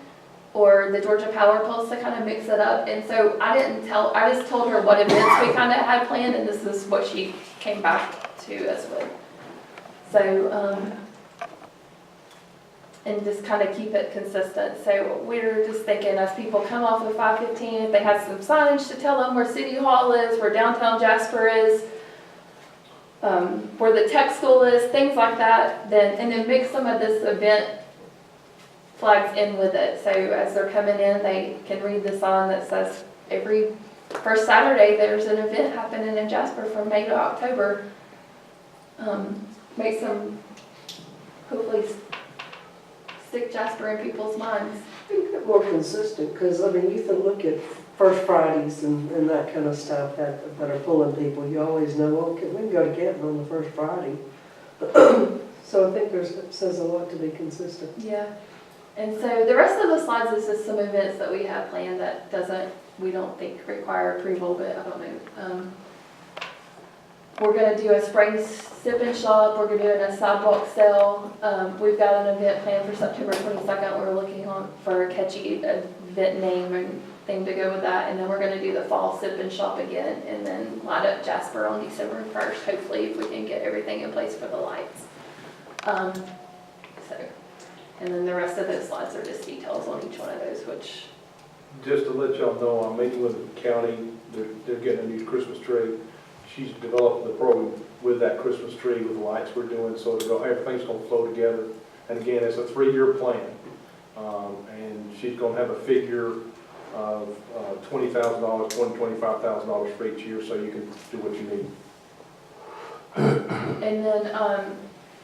or the Georgia Power Poles to kind of mix it up. And so I just told her what events we kind of had planned, and this is what she came back to us with. So, and just kind of keep it consistent. So we're just thinking as people come off of 515, if they have some signage to tell them where City Hall is, where downtown Jasper is, where the tech school is, things like that, and then mix some of this event flags in with it. So as they're coming in, they can read the sign that says every first Saturday there's an event happening in Jasper from May to October. Make some, hopefully stick Jasper in people's minds. Make it more consistent, because, I mean, you can look at First Fridays and that kind of stuff that are pulling people. You always know, well, we can go to Canton on the first Friday. So I think it says a lot to be consistent. Yeah. And so the rest of the slides is just some events that we have planned that we don't think require approval, but I don't know. We're going to do a spring sip and shop. We're going to do a sidewalk sale. We've got an event planned for September 22nd. We're looking for a catchy event name and thing to go with that. And then we're going to do the fall sip and shop again, and then light up Jasper on December 1st, hopefully, if we can get everything in place for the lights. And then the rest of those slides are just details on each one of those, which... Just to let y'all know, I'm meeting with the county, they're getting a new Christmas tree. She's developed the program with that Christmas tree, with the lights we're doing, so everything's gonna flow together. And again, it's a 3-year plan. And she's gonna have a figure of $20,000, $25,000 for each year, so you can do what you need. And then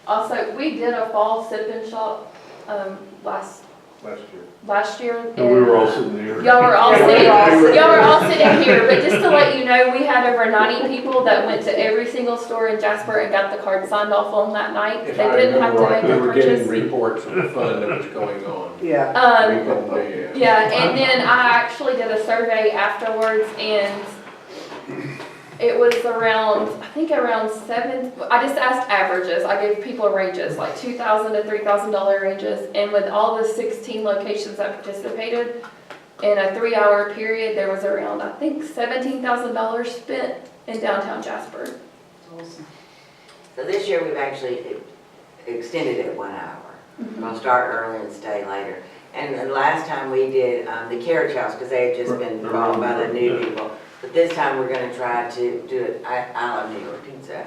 also, we did a fall sip and shop last year. And we were all sitting here. Y'all were all sitting here, but just to let you know, we had over 90 people that went to every single store in Jasper and got the card signed off on that night. If They I didn't have remember to right, make a we were getting purchase. reports of the fun that was going on. Yeah. Yeah, and then I actually did a survey afterwards, and it was around, I think around I just asked averages. I gave people ranges, like $2,000 to $3,000 ranges. And with all the 16 locations that participated, in a 3-hour period, there was around, I think, $17,000 spent in downtown Jasper. Awesome. So this year we've actually extended it 1 hour. Mm-hmm. We'll start early and stay later. And the last time we did the carriage house, because they had just been involved by the new people. But this time we're going to try to do it I love New York pizza.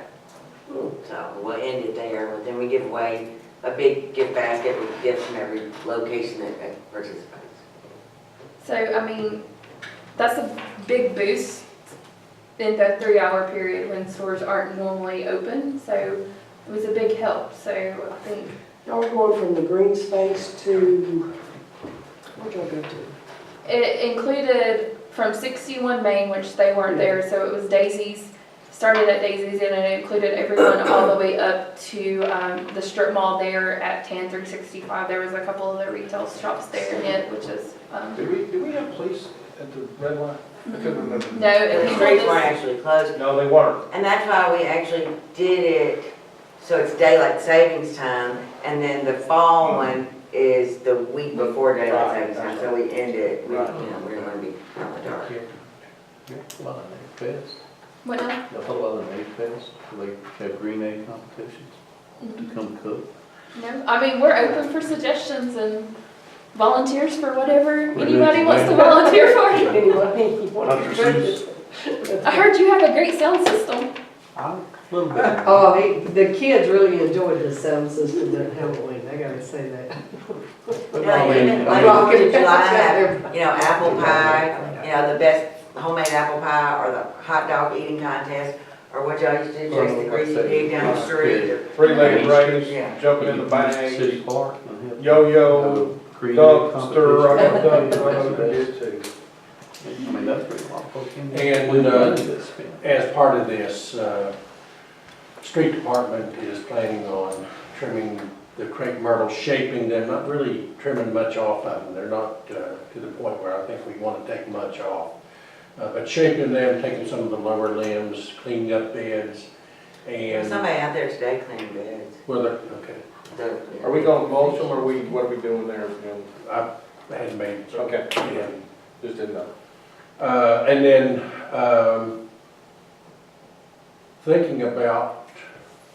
So we'll end it there, but then we give away a big gift basket with gifts from every location that participates. So, I mean, that's a big boost in the 3-hour period when stores aren't normally open. So it was a big help. So I think Y'all were going from the green space to, where'd y'all go to? it included from 61 Main, which they weren't there, so it was Daisy's. Started at Daisy's, and it included everyone all the way up to the strip mall there at 10 through 65. There was a couple of the retail shops there in it, which is... Did we have police at the red light? I couldn't remember. No, The streets weren't actually closed. No, they weren't. And that's why we actually did it, so it's daylight savings time, and then the fall one is the week before daylight savings time, so we end it, we're gonna be out the dark. Well, Fest. What now? The whole other Egg Fest, they have green egg competitions to come cook. No, I mean, we're open for suggestions and volunteers for whatever anybody wants to volunteer for. Anybody? I heard you have a great sound system. A little bit. Oh, the kids really enjoyed the sound system at Halloween, I gotta say that. Even like 4th of July, have, apple pie, the best homemade apple pie, or the hot dog eating contest, or what y'all used to do, chase the greasy pig down the street. or- 3-legged race, Yeah. jumping in the bags, City Park. yo-yo, Green egg dumpster, I competition. know you did too. I mean, that's pretty a lot of folks in there. And as part of this, street department is planning on trimming the crepe myrtles, shaping them, not really trimming much off of them. They're not to the point where I think we want to take much off. But shaping them, taking some of the lower limbs, cleaning up beds, and. Somebody out there today cleaning beds. Well, okay. Are we gonna mulch them, or what are we doing there? I hadn't made. Okay. Yeah. Just didn't know. And then, thinking about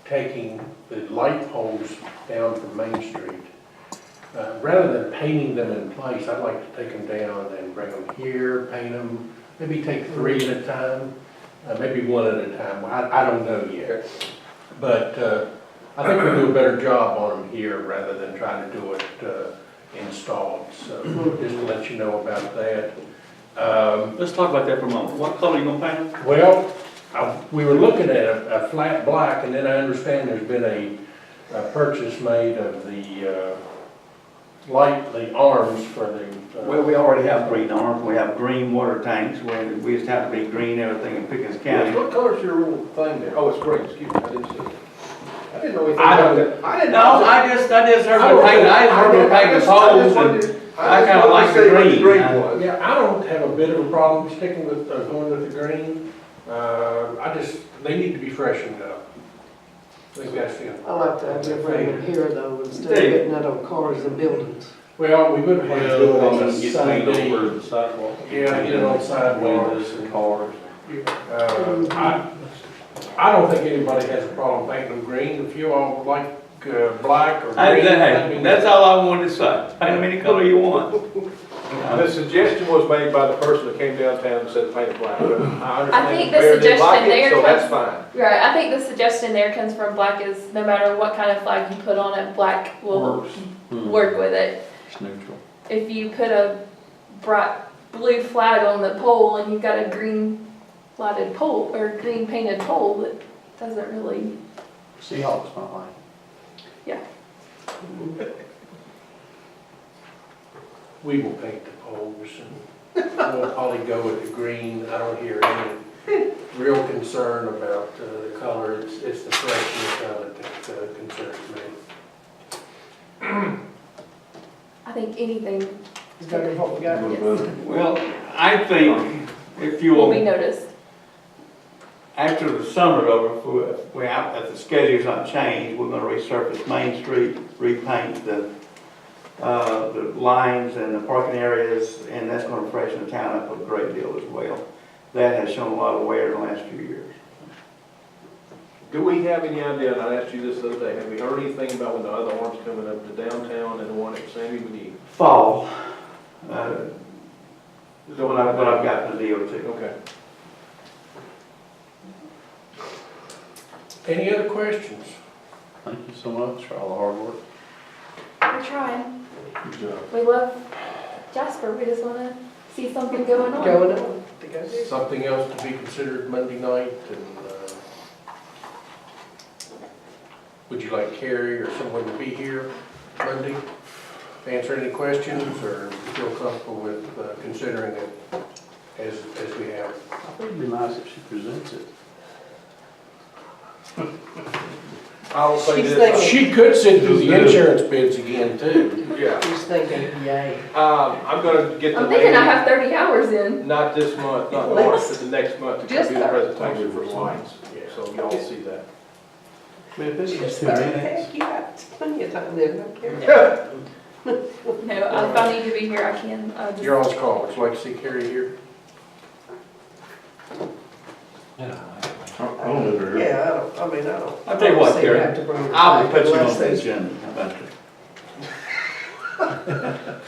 taking the light poles down from Main Street. Rather than painting them in place, I'd like to take them down and bring them here, paint them, maybe take 3 at a time, maybe 1 at a time. I don't know yet. But I think we'll do a better job on them here rather than trying to do it installed. So just to let you know about that. Let's talk about that for a moment. What color are you gonna paint them? Well, we were looking at a flat black, and then I understand there's been a purchase made of the arms for the. Well, we already have green arms, we have green water tanks, we just have to be green everything in Pickens County. What color's your little thing there? Oh, it's green, excuse me, I didn't see it. I didn't know anything I about don't- that. I didn't No, know. I just heard them paint, I heard them paint the poles, and I kinda like the green. was. Yeah, I don't have a bit of a problem sticking with, going with the green. They need to be freshened up. I think that's the. I like to have them bring them here though, instead of Hey. getting that on cars and buildings. Well, we would have had to do it on a Get sunny paint day. over the sidewalk. Yeah, get it on sidewalks Windows and and cars. I don't think anybody has a problem painting them green. If you all like black or green. Hey, that's all I wanted to say, paint them any color you want. The suggestion was made by the person that came downtown and said paint it black. But I understand think the the mayor didn't like suggestion it, there so that's comes- fine. Right, I think the suggestion there comes from black is no matter what kind of flag you put on it, black will work with it. It's neutral. If you put a bright blue flag on the pole and you've got a green lighted pole or green painted pole, it doesn't really, Seahawks might like. We will paint the poles and we'll probably go with the green. I don't hear any real concern about the color. It's the freshness of it that concerns me. I think anything Is that what we got? Well, I think if you will be will, noticed. after the summer's over, if the schedule's not changed, we're gonna resurface Main Street, repaint the lines and the parking areas, and that's gonna freshen the town up a great deal as well. That has shown a lot of wear in the last few years. Do we have any idea, and I asked you this the other day, have we heard anything about when the other arm's coming up to downtown and the one at Sandy McGee? Fall, is what I've got from the DOT. Okay. Any other questions? Thank you so much for all the hard work. We're trying. Good job. We love Jasper. We just want to see something going on. Going on. To go do. Something else to be considered Monday night, and would you like Carrie or someone to be here Monday? To answer any questions, or feel comfortable with considering it as we have? I think it'd be nice if she presents it. I'll say She's this. thinking- She could sit through the insurance bids again too. Yeah. He's thinking, yay. I'm gonna get the I'm thinking I lady, have 30 hours in. not this month, not March, but the next month to Just do the 30. presentation for lights. So y'all see that. I mean, if it's just Just 2 30. minutes. Heck, you got plenty of time there, don't care. No, if I need to be here, I can. You're on call. Would you like to see Carrie here? I don't know her. Yeah, I don't. I'll tell you what, see Carrie, have to bring it I'll back put you on unless the they- agenda, how about that?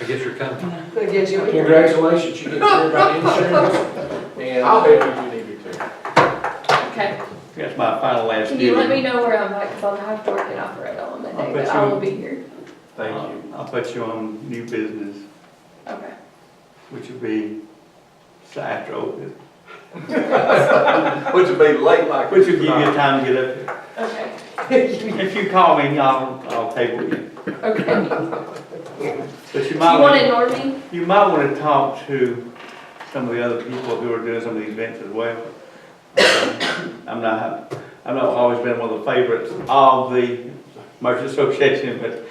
I guess you're coming. I guess you. Congratulations, you get cleared by insurance. And I'll help you if you need me to. Okay. That's my final last Can duty. you let me know where I'm at? Because I'll have to work it out right on that I'll day, bet but I you- will be here. thank you. I'll put you on new business, Okay. which will be after old business, Which would be late like. which will give you time to get up here. Okay. If you call me, I'll table you. Okay. But you Do might you want to want, ignore me? you might want to talk to some of the other people who are doing some of these events as well. I'm not, I've not always been one of the favorites of the Merchant Association, but,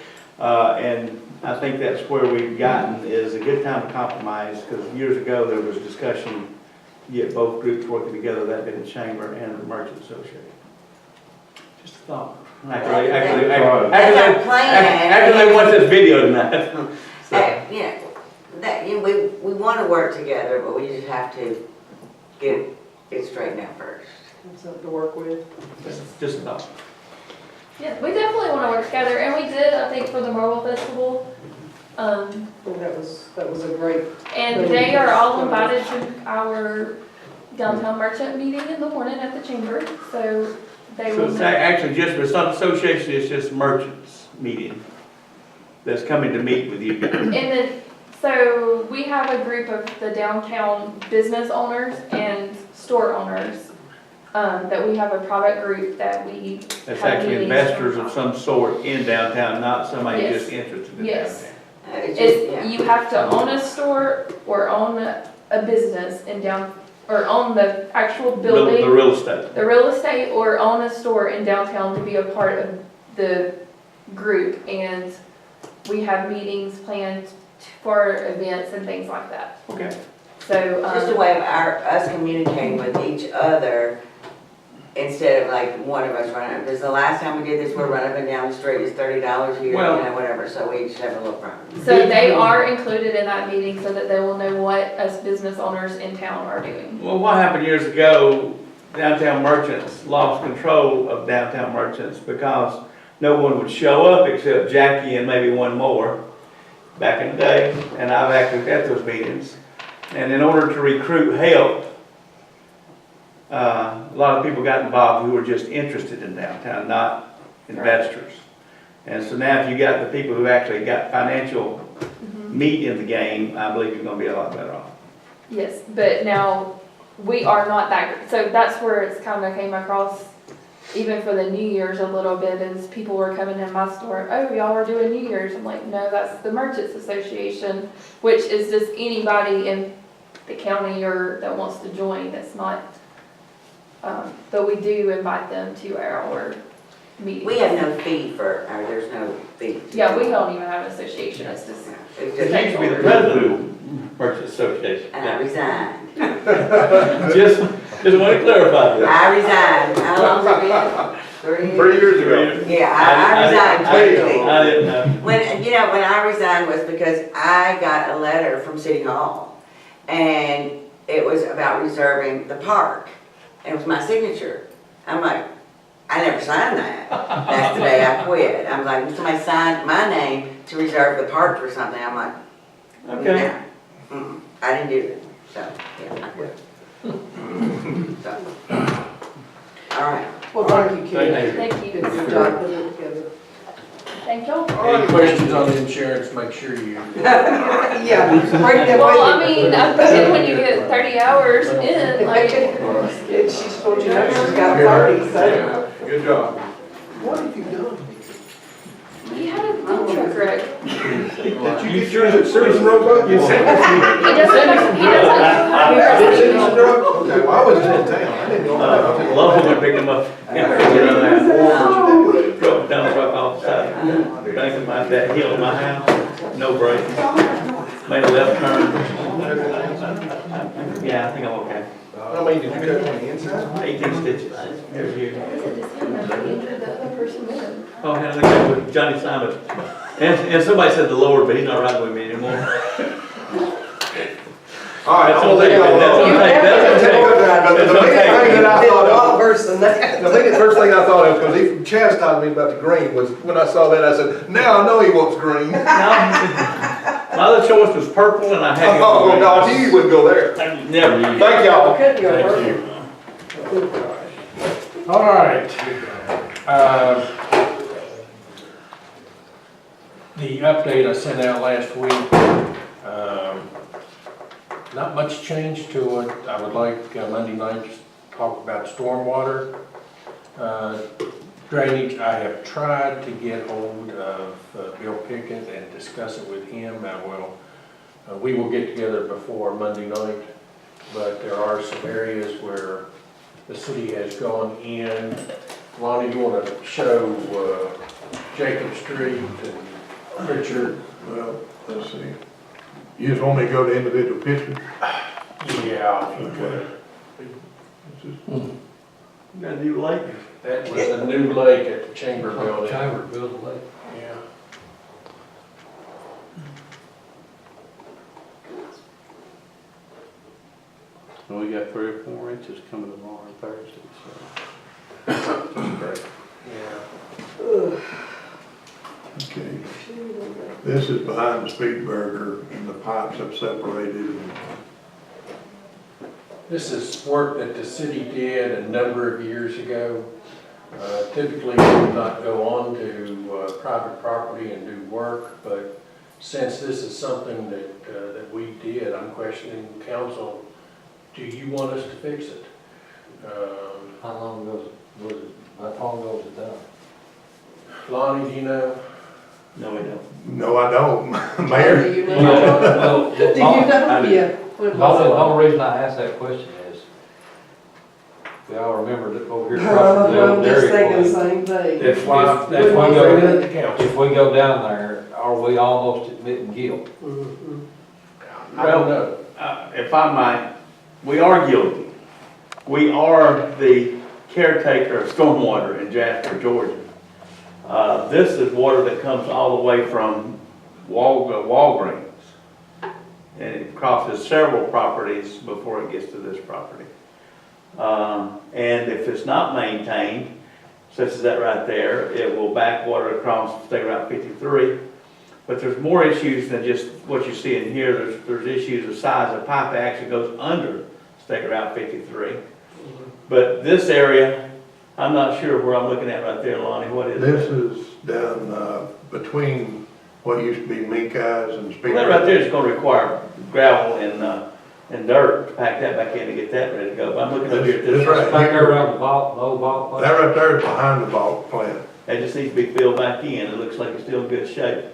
and I think that's where we've gotten, is a good time to compromise, because years ago, there was discussion, get both groups working together, that being the Chamber and the Merchant Association. Just a thought. After they watch this video tonight. So, Yeah, that, you know, we want to work together, but we just have to get it straightened out first. Something to work with. just a thought. Yeah, we definitely want to work together, and we did, I think, for the Marble Festival. I think that was a great. And they are all invited to our downtown merchant meeting in the morning at the chamber, so they So will it's know. actually just, it's not association, it's just merchants meeting that's coming to meet with you guys. And then, so we have a group of the downtown business owners and store owners, that we have a private group that we. That's have actually meetings investors from. of some sort in downtown, not somebody Yes. just interested in Yes. downtown. It's, you have to own a store or own a business in or own the actual building. The real estate. The real estate, or own a store in downtown to be a part of the group, and we have meetings planned for events and things like that. Okay. So, Just a way of us communicating with each other instead of like one of us running, because the last time we did this, we're running up and down the street, it's $30 here, you Well- know, whatever, so we just have a little problem. so they are included in that meeting so that they will know what us business owners in town are doing. Well, what happened years ago, downtown merchants lost control of downtown merchants because no one would show up except Jackie and maybe one more back in the day, and I've actually at those meetings. And in order to recruit help, a lot of people got involved who were just interested in downtown, not investors. And so now if you got the people who actually got financial meat in the game, I believe you're gonna be a lot better off. Yes, but now we are not that, so that's where it's kind of came across, even for the New Year's a little bit, is people were coming in my store, oh, y'all are doing New Year's. I'm like, no, that's the Merchants Association, which is just anybody in the county or that wants to join. That's not, but we do invite them to our meetings. We have no fee there's no fee. Yeah, we don't even have an association, it's just. It's You just- used to be the president of Merchants Association. And I resigned. Just want to clarify that. I resigned. How long's it been? 3 years ago. Yeah, I resigned quickly. I didn't know. When, when I resigned was because I got a letter from City Hall, and it was about reserving the park. And it was my signature. I'm like, I never signed that. That's the day I quit. I'm like, somebody signed my name to reserve the park for something. I'm like, Okay. no. Mm-mm. I didn't do it. So, yeah, I quit. So, all right. Well, thank you, Ken. Thank you. Good job putting it together. Thank y'all. Any questions on the insurance, make sure you. Yeah. Break that Well, way. I mean, I bet when you get 30 hours in, like. And she's told you that she's got 30, so. Good job. What have you done? We had a dump truck wreck. You sure that service robot? He doesn't have Okay, well, I wasn't in town, I didn't know. Love when I picked them up. Drove down truck off the side. Thinking about that hill in my house, no brakes. Made a left turn. Yeah, I think I'm okay. I mean, did you cut on the inside? 18 stitches every year. He injured the other person with him. Oh, and I think that was Johnny Simon. And somebody said the Lord, but he's not riding with me anymore. All right, That's I'm gonna okay, take y'all that's along. okay, that's okay. The That's biggest okay. thing that I Did a thought lot of, worse than that. the first thing I thought of, because he chastised me about the green, was when I saw that, I said, now I know he wants green. No, my other choice was purple and I had to go Oh, green. no, I knew you wouldn't go there. Never. Thank y'all. Couldn't go Thank worse. you. All right. The update I sent out last week, not much change to it. I would like Monday night to talk about stormwater drainage. I have tried to get hold of Bill Pickett and discuss it with him. We will get together before Monday night, but there are some areas where the city has gone in. Lonnie, you want to show Jacob Street and Richard? Well, let's see. You just want me to go to individual pictures? Yeah, if you could. Got a new lake. That was a new lake at the Chamber Building. Chamber built a lake. Yeah. And we got 3 or 4 inches coming tomorrow and Thursday, so. That's great. Yeah. Okay. This is behind the Speedburger, and the pipes have separated. And This is work that the city did a number of years ago. Typically, we would not go on to private property and do work, but since this is something that we did, I'm questioning council, do you want us to fix it? How long ago was it, how long ago was it done? Lonnie, do you know? No, we don't. No, I don't, Do Mayor. you know? Well, Do you know? Yeah. When The was it? only reason I asked that question is, we all remember that over here across from the I'm old just dairy thinking the place. same thing. That's why When we was go it? to the council. If we go down there, are we almost admitting guilt? Mhm. I don't know. If I might, we are guilty. We are the caretaker of stormwater in Jasper, Georgia. This is water that comes all the way from Walgreens. And it crosses several properties before it gets to this property. And if it's not maintained, such as that right there, it will backwater across State Route 53. But there's more issues than just what you see in here. There's issues of size of pipe that actually goes under State Route 53. But this area, I'm not sure where I'm looking at right there, Lonnie. What is This it? is down between what used to be Mink Eyes and Speedburger. Well, that right there is going to require gravel and dirt to pack that back in to get that ready to go. But I'm looking over here at This this. right Back there here, around the vault, the old vault place? that right there is behind the vault plant. It just needs to be filled back in. It looks like it's still in good shape.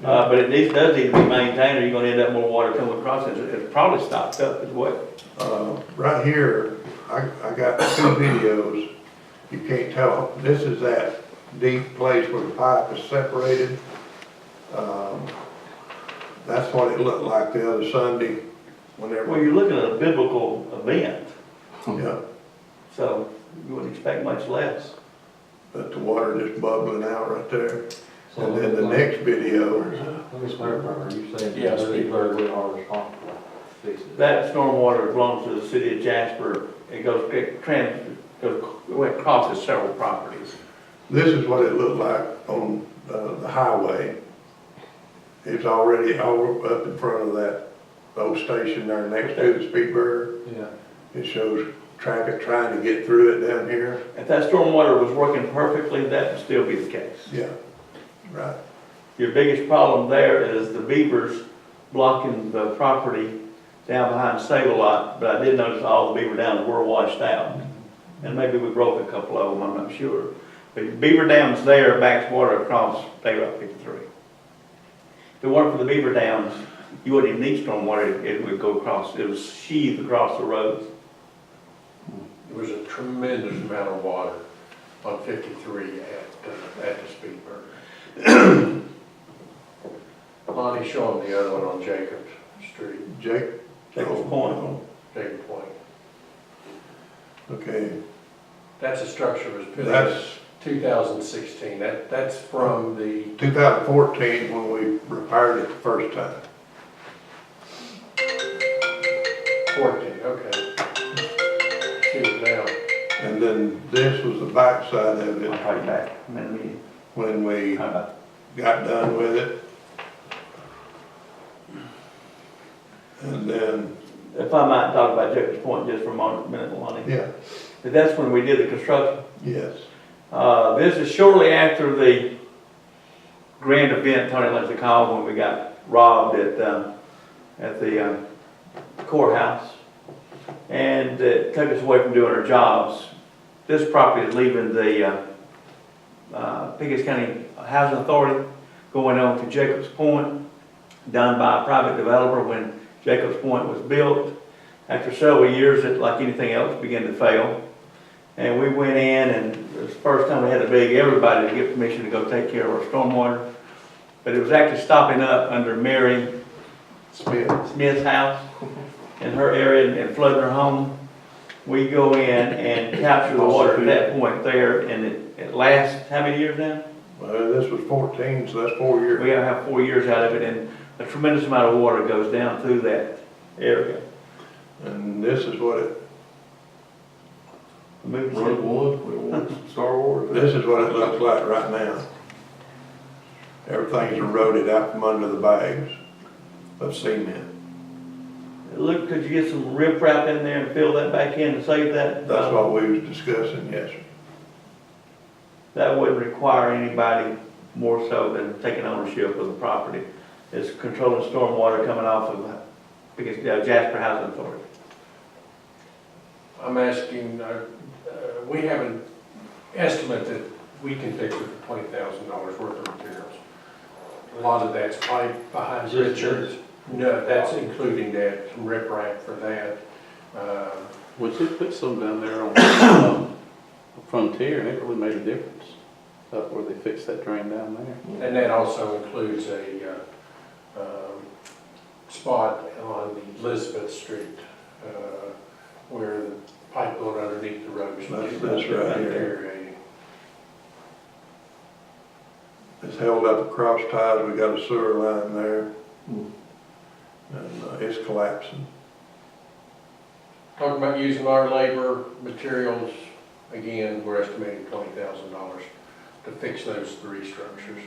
But it does need to be maintained, or you're gonna end up more water coming across it. It's probably stopped up as well. Right here, I got 2 videos. You can't tell. This is that deep place where the pipe is separated. That's what it looked like the other Sunday whenever. Well, you're looking at a biblical event, Yeah, so you wouldn't expect much less. but the water just bubbling out right there. So And then the next video, Let me clarify, are you saying Yes, that we are responsible for fixing it? That stormwater belongs to the city of Jasper. It crosses several properties. this is what it looked like on the highway. It's already all up in front of that old station there next to the Speedburger. Yeah. It shows traffic trying to get through it down here. If that stormwater was working perfectly, that would still be the case. Yeah, right. Your biggest problem there is the beavers blocking the property down behind Save-A-Lot, but I did notice all the beaver dams were washed out. And maybe we broke a couple of them, I'm not sure. But beaver dams there backs water across State Route 53. If it weren't for the beaver dams, you wouldn't even need stormwater, it would go across, it was sheathed across the roads. There was a tremendous amount of water on 53 at the Speedburger. Lonnie, show them the other one on Jacobs Street, Jacobs Point. Jacob Point. Okay, That's a structure that was put in that's 2016. That's from the, 2014 when we repaired it the first time. 14, okay. See it now. And then this was the backside of I'll it call you back in a minute. when we How about got done with it. And then, If I might talk about Jacobs Point just for a minute, Lonnie. yeah, But that's when we did the construction. yes. This is shortly after the grand event, Tony likes to call, when we got robbed at the courthouse. And it took us away from doing our jobs. This property is leaving the Pickens County Housing Authority, going on to Jacobs Point, done by a private developer when Jacobs Point was built. After several years, it, like anything else, began to fail. And we went in, and it was the first time we had to beg everybody to get permission to go take care of our stormwater. But it was actually stopping up under Mary Smith's house in her area and flooding her home. We go in and capture the water at that point there, and it lasts, how many years now? This was 14, so that's 4 years. We gotta have 4 years out of it, and a tremendous amount of water goes down through that area. And this is what it, Rogue One, Star Wars. this is what it looks like right now. Everything's eroded out from under the bags of cement. Look, could you get some riprap in there and fill that back in to save that? That's what we was discussing, yes, sir. That wouldn't require anybody more so than taking ownership of the property. It's controlling stormwater coming off of, because Jasper Housing Authority. I'm asking, we have an estimate that we can fix it for $20,000 worth of materials. A lot of that's pipe behind Richards. No, that's including that, some riprap for that. We did put some down there on Frontier, and it really made a difference, up where they fixed that drain down there. And that also includes a spot on the Elizabeth Street where the pipe going underneath the road. That's right here. Deteriorating. It's held up across ties, we got a sewer line there. And it's collapsing. Talking about using our labor, materials, again, we're estimating $20,000 to fix those 3 structures.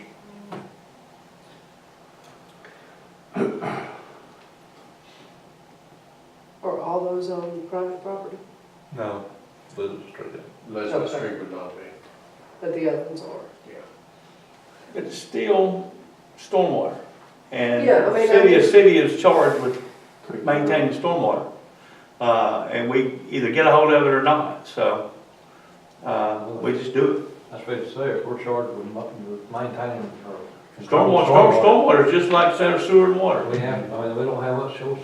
Are all those on private property? No, Elizabeth Street. Elizabeth Street would not be. But the other ones are? Yeah. But it's still stormwater. And Yeah, I mean, the city is charged with maintaining stormwater. And we either get a hold of it or not, so, we just do it. That's what it says, we're charged with maintaining. Stormwater is just like center sewer and water. We have, I mean, we don't have much choice.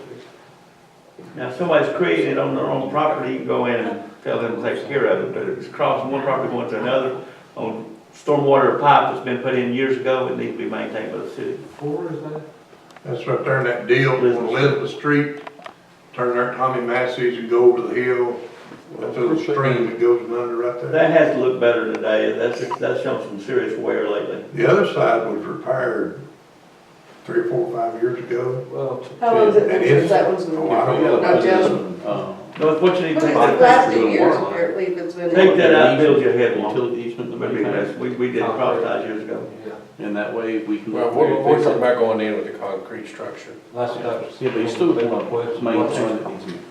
Now, if somebody's creating it on their own property, you can go in and tell them to take care of it, but if it's crossing one property going to another, on stormwater pipe that's been put in years ago, it needs to be maintained by the city. Where is that? That's right there in that deal on Elizabeth Street. Turn there at Tommy Massey's and go over the hill. That's a little stream that goes under right there. That has to look better today. That's shown some serious wear lately. The other side was repaired 3 or 4 or 5 years ago. Well, How long has it And been since that one's been? Oh, I don't know. Not just, No, what you need to take the that last picture 2 of years the water line. apparently it's been. Take that out and build your head one. Utility easement in the That'd be main best. We did cross ties years ago. yeah, and that way we can. Well, we're talking about going in with a concrete structure. that's. Yeah, but you still Be my want to question. maintain the easement.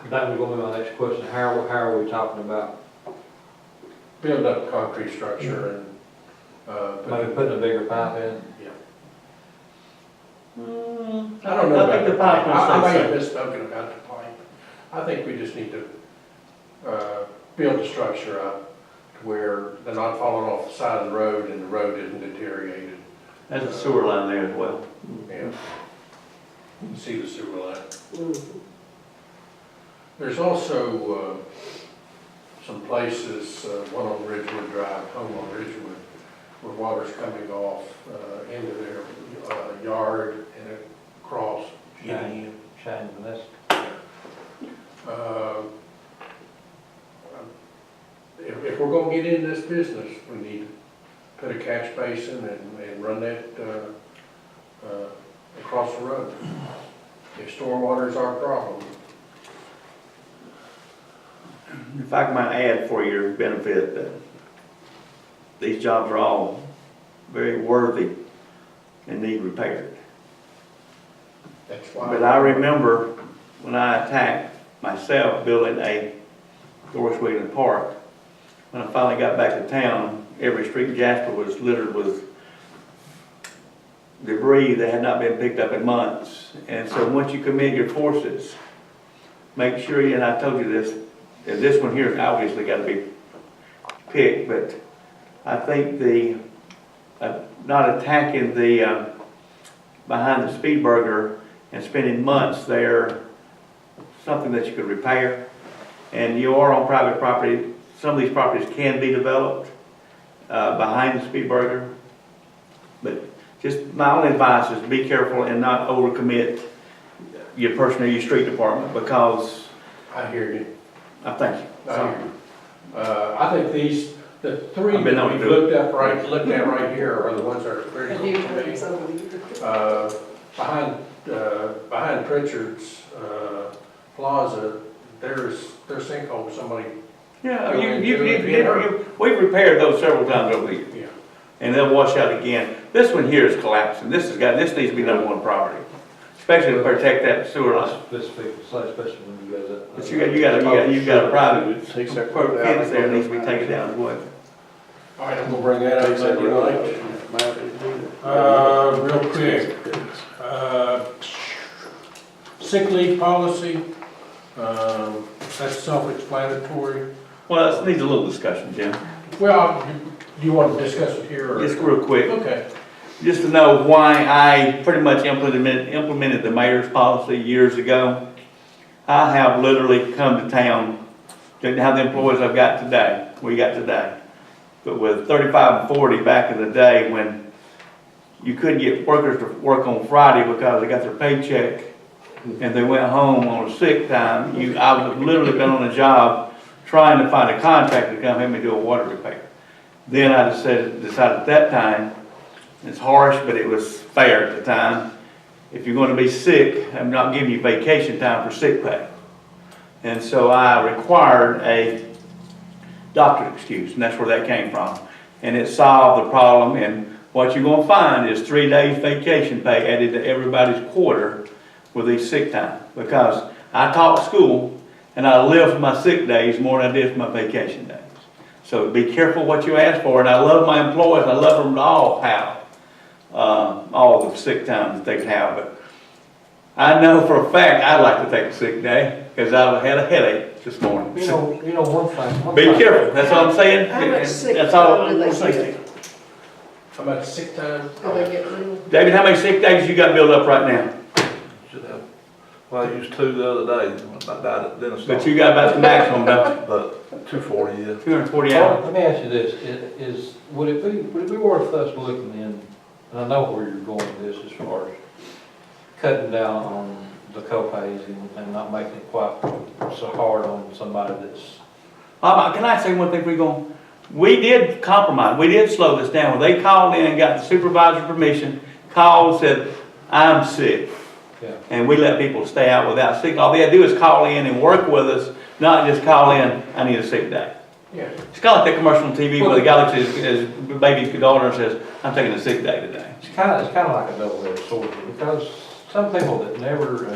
That was going to be my next question, how are we talking about? Build up a concrete structure and, Maybe putting a bigger pipe in? I don't know I think about the pipe I may have will say misspoken about the pipe. I think we just need to, build the structure up to where they're not falling off the side of the road and the road isn't deteriorated. There's a sewer line there as well. Yeah. You can see the sewer line. Mhm. There's also, some places, one on Ridgewood Drive, home on Ridgewood, where water's coming off, into their, yard and across. Shane, Vanessa. If we're gonna get in this business, we need to put a catch basin and run that, across the road. If stormwater is our problem. If I might add for your benefit, that these jobs are all very worthy and need repaired. That's why. But I remember when I attacked myself building a Doris Williams Park, when I finally got back to town, every street in Jasper was littered with debris that had not been picked up in months. And so once you commit your forces, make sure, and I told you this, and this one here obviously got to be picked, but I think the, not attacking the, behind the Speed Burger and spending months there, something that you could repair and you are on private property. Some of these properties can be developed behind the Speedburger. But just my only advice is be careful and not overcommit your person or your street department, because I hear you. I thank you. I hear you. I think the three I've been that on we've to do it. looked at right here are the ones that are very Have you close to heard me. some of these? Behind Pritchard's, Plaza, there's sinkholes, somebody, Yeah, we've repaired those several times over the years. yeah. And they'll wash out again. This one here is collapsing. This needs to be number one priority, especially to protect that sewer line. Especially when you guys. But you've got a private fence there that needs to be taken down as well. All right, I'm gonna bring that up Monday night. Real quick, sick leave policy, that's self-explanatory. Well, this needs a little discussion, Jim. Well, do you want to discuss it here or? Just real quick. Okay. Just to know why I pretty much implemented the mayor's policy years ago. I have literally come to town, didn't have the employees I've got today, But with 35 and 40 back in the day, when you couldn't get workers to work on Friday because they got their paycheck and they went home on a sick time, I would literally been on a job trying to find a contractor to come help me do a water repair. Then I decided at that time, it's harsh, but it was fair at the time. If you're going to be sick, I'm not giving you vacation time for sick pay. And so I required a doctor's excuse, and that's where that came from. And it solved the problem, and what you're going to find is 3 days vacation pay added to everybody's quarter with these sick time. Because I taught school, and I lived for my sick days more than I did for my vacation days. So be careful what you ask for, and I love my employees. I love them to all have all the sick time that they can have. But I know for a fact I'd like to take a sick day because I had a headache this morning. You know, one thing. Be careful. That's all I'm saying. How much sick That's all time I'm do going they to say. get? How about sick time? Do they get real? David, how many sick days you got built up right now? Should have. Well, I used 2 the other day, when I died at dentist. But you got about the maximum, don't you? But 240, yeah. 240 hours. Let me ask you this, would it be worth us looking in, and I know where you're going with this as far as cutting down on the co-pays and not making it quite so hard on somebody that's. Can I say one thing before you go? We did compromise. We did slow this down. When they called in and got the supervisor permission, called and said, I'm sick. Yeah. And we let people stay out without sick. All they had to do is call in and work with us, not just call in, I need a sick day. Yeah. It's kind of like that commercial on TV where the guy looks at his baby's daughter and says, I'm taking a sick day today. It's kind of like a double-edged sword, because some people that never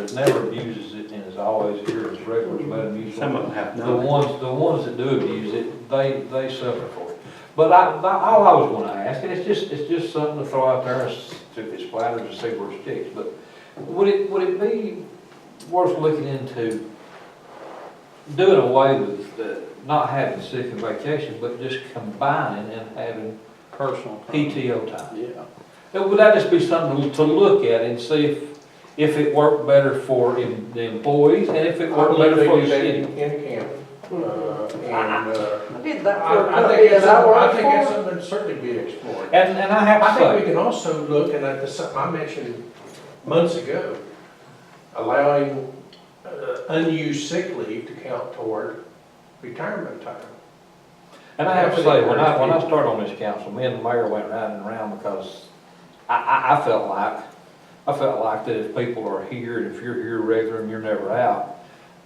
abuses it and is always here as regulars, let them use it. Some of them have The no. ones that do abuse it, they suffer for it. But all I was gonna ask, and it's just something to throw out there, if it's flatters to see where it sticks, but would it be worth looking into doing away with not having sick and vacation, but just combining and having Personal. PTO time? Yeah. Would that just be something to look at and see if it worked better for the employees and if it I worked believe better they for do the that city? in camp. I did that for a I company think it's that I worked something for. that certainly be explored. And I have I to think we say, can also look, and that's something I mentioned months ago, allowing unused sick leave to count toward retirement time. and I have to say, when I started on this council, me and the mayor went round and round because I felt like that if people are here, and if you're here regular and you're never out,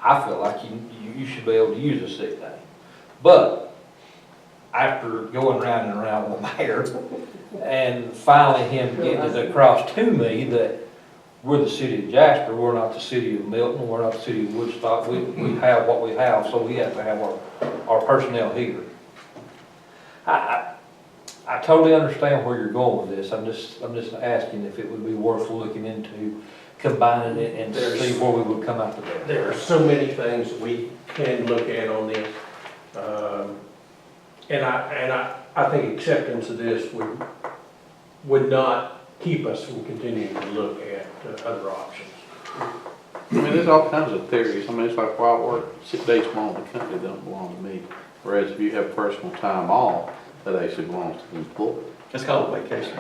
I feel like you should be able to use a sick day. But after going round and round with the mayor, and finally him getting it across to me that we're the city of Jasper, we're not the city of Milton, we're not the city of Woodstock, we have what we have, so we have to have our personnel here. I totally understand where you're going with this. I'm just asking if it would be worth looking into combining it and see where we would come out the best. There are so many things that we can look at on this. And I think acceptance of this would not keep us from continuing to look at other options. I mean, there's all kinds of theories. I mean, it's like, why work 6 days belong to the company, they don't belong to me. Whereas if you have personal time off, that actually belongs to the employee. It's called vacation.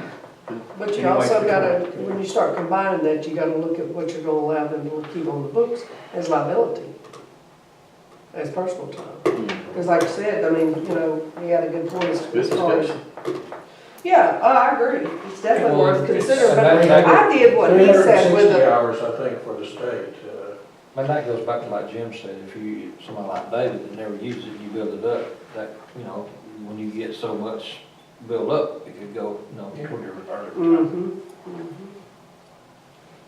But you also gotta, when you start combining that, you gotta look at what you're gonna allow them to keep on the books as liability, as personal time. Because like you said, I mean, you know, you had a good point as Good far as. discussion. Yeah, I agree. It's definitely Well, worth it's- considering, but and that- I did what he said with 360 the. hours, I think, for the state. And that goes back to like Jim said, if you, somebody like David that never uses it, you build it up, that, you know, when you get so much built up, it could go, you know, toward your early retirement.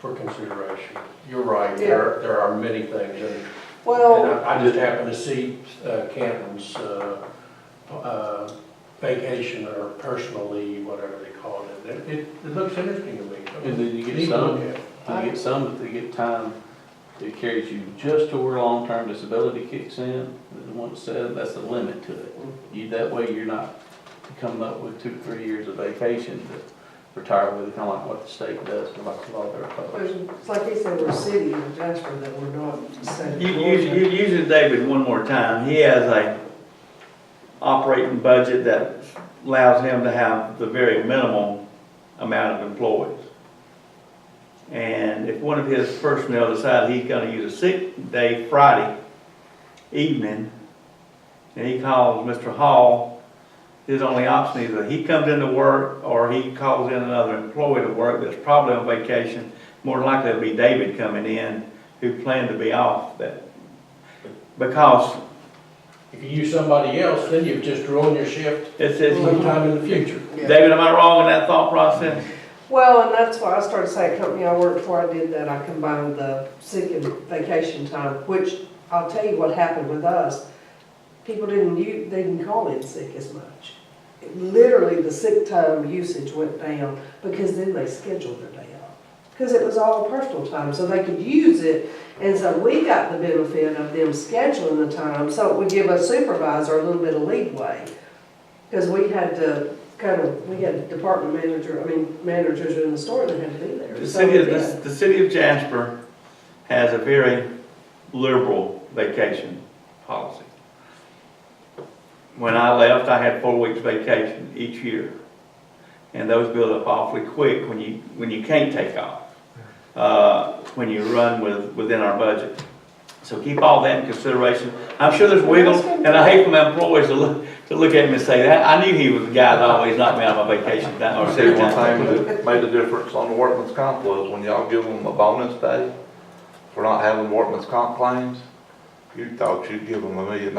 For consideration. You're right, Yeah. there are many things, and Well, I just happened to see Canton's vacation or personal leave, whatever they call it. It looks interesting to me. And then you get Need to some, look at it. you get some that they get time, it carries you just to where long-term disability kicks in. The one that said that's the limit to it. You, that way you're not coming up with 2 to 3 years of vacation to retire with, kind of like what the state does, for like a lot of their folks. it's like he said, we're a city in Jasper that we're not the same. You use David one more time. He has a operating budget that allows him to have the very minimal amount of employees. And if one of his personnel decides he's gonna use a sick day Friday evening, and he calls Mr. Hall, his only option is that he comes into work or he calls in another employee to work that's probably on vacation. More than likely it'll be David coming in who planned to be off that. Because If you use somebody else, then you've just ruined your shift it says, sometime in the future. David, am I wrong in that thought process? Well, and that's why I started saying, company I worked for, I did that, I combined the sick and vacation time, which I'll tell you what happened with us. People they didn't call in sick as much. Literally, the sick time usage went down because then they scheduled their day off. Because it was all personal time, so they could use it. And so we got the benefit of them scheduling the time, so it would give a supervisor a little bit of leeway. Because we had to we had department managers in the store that had to be there. The So city of Jasper has a very liberal vacation policy. When I left, I had 4 weeks vacation each year. And those build up awfully quick when you can't take off, when you run within our budget. So keep all that in consideration. I'm sure there's wiggle, and I hate for my employees to look at me and say that. I knew he was the guy that always knocked me out of my vacation time. Or see, one thing that made a difference on the workman's comp was when y'all give them a bonus day for not having workman's comp claims, you thought you'd give them $1 million.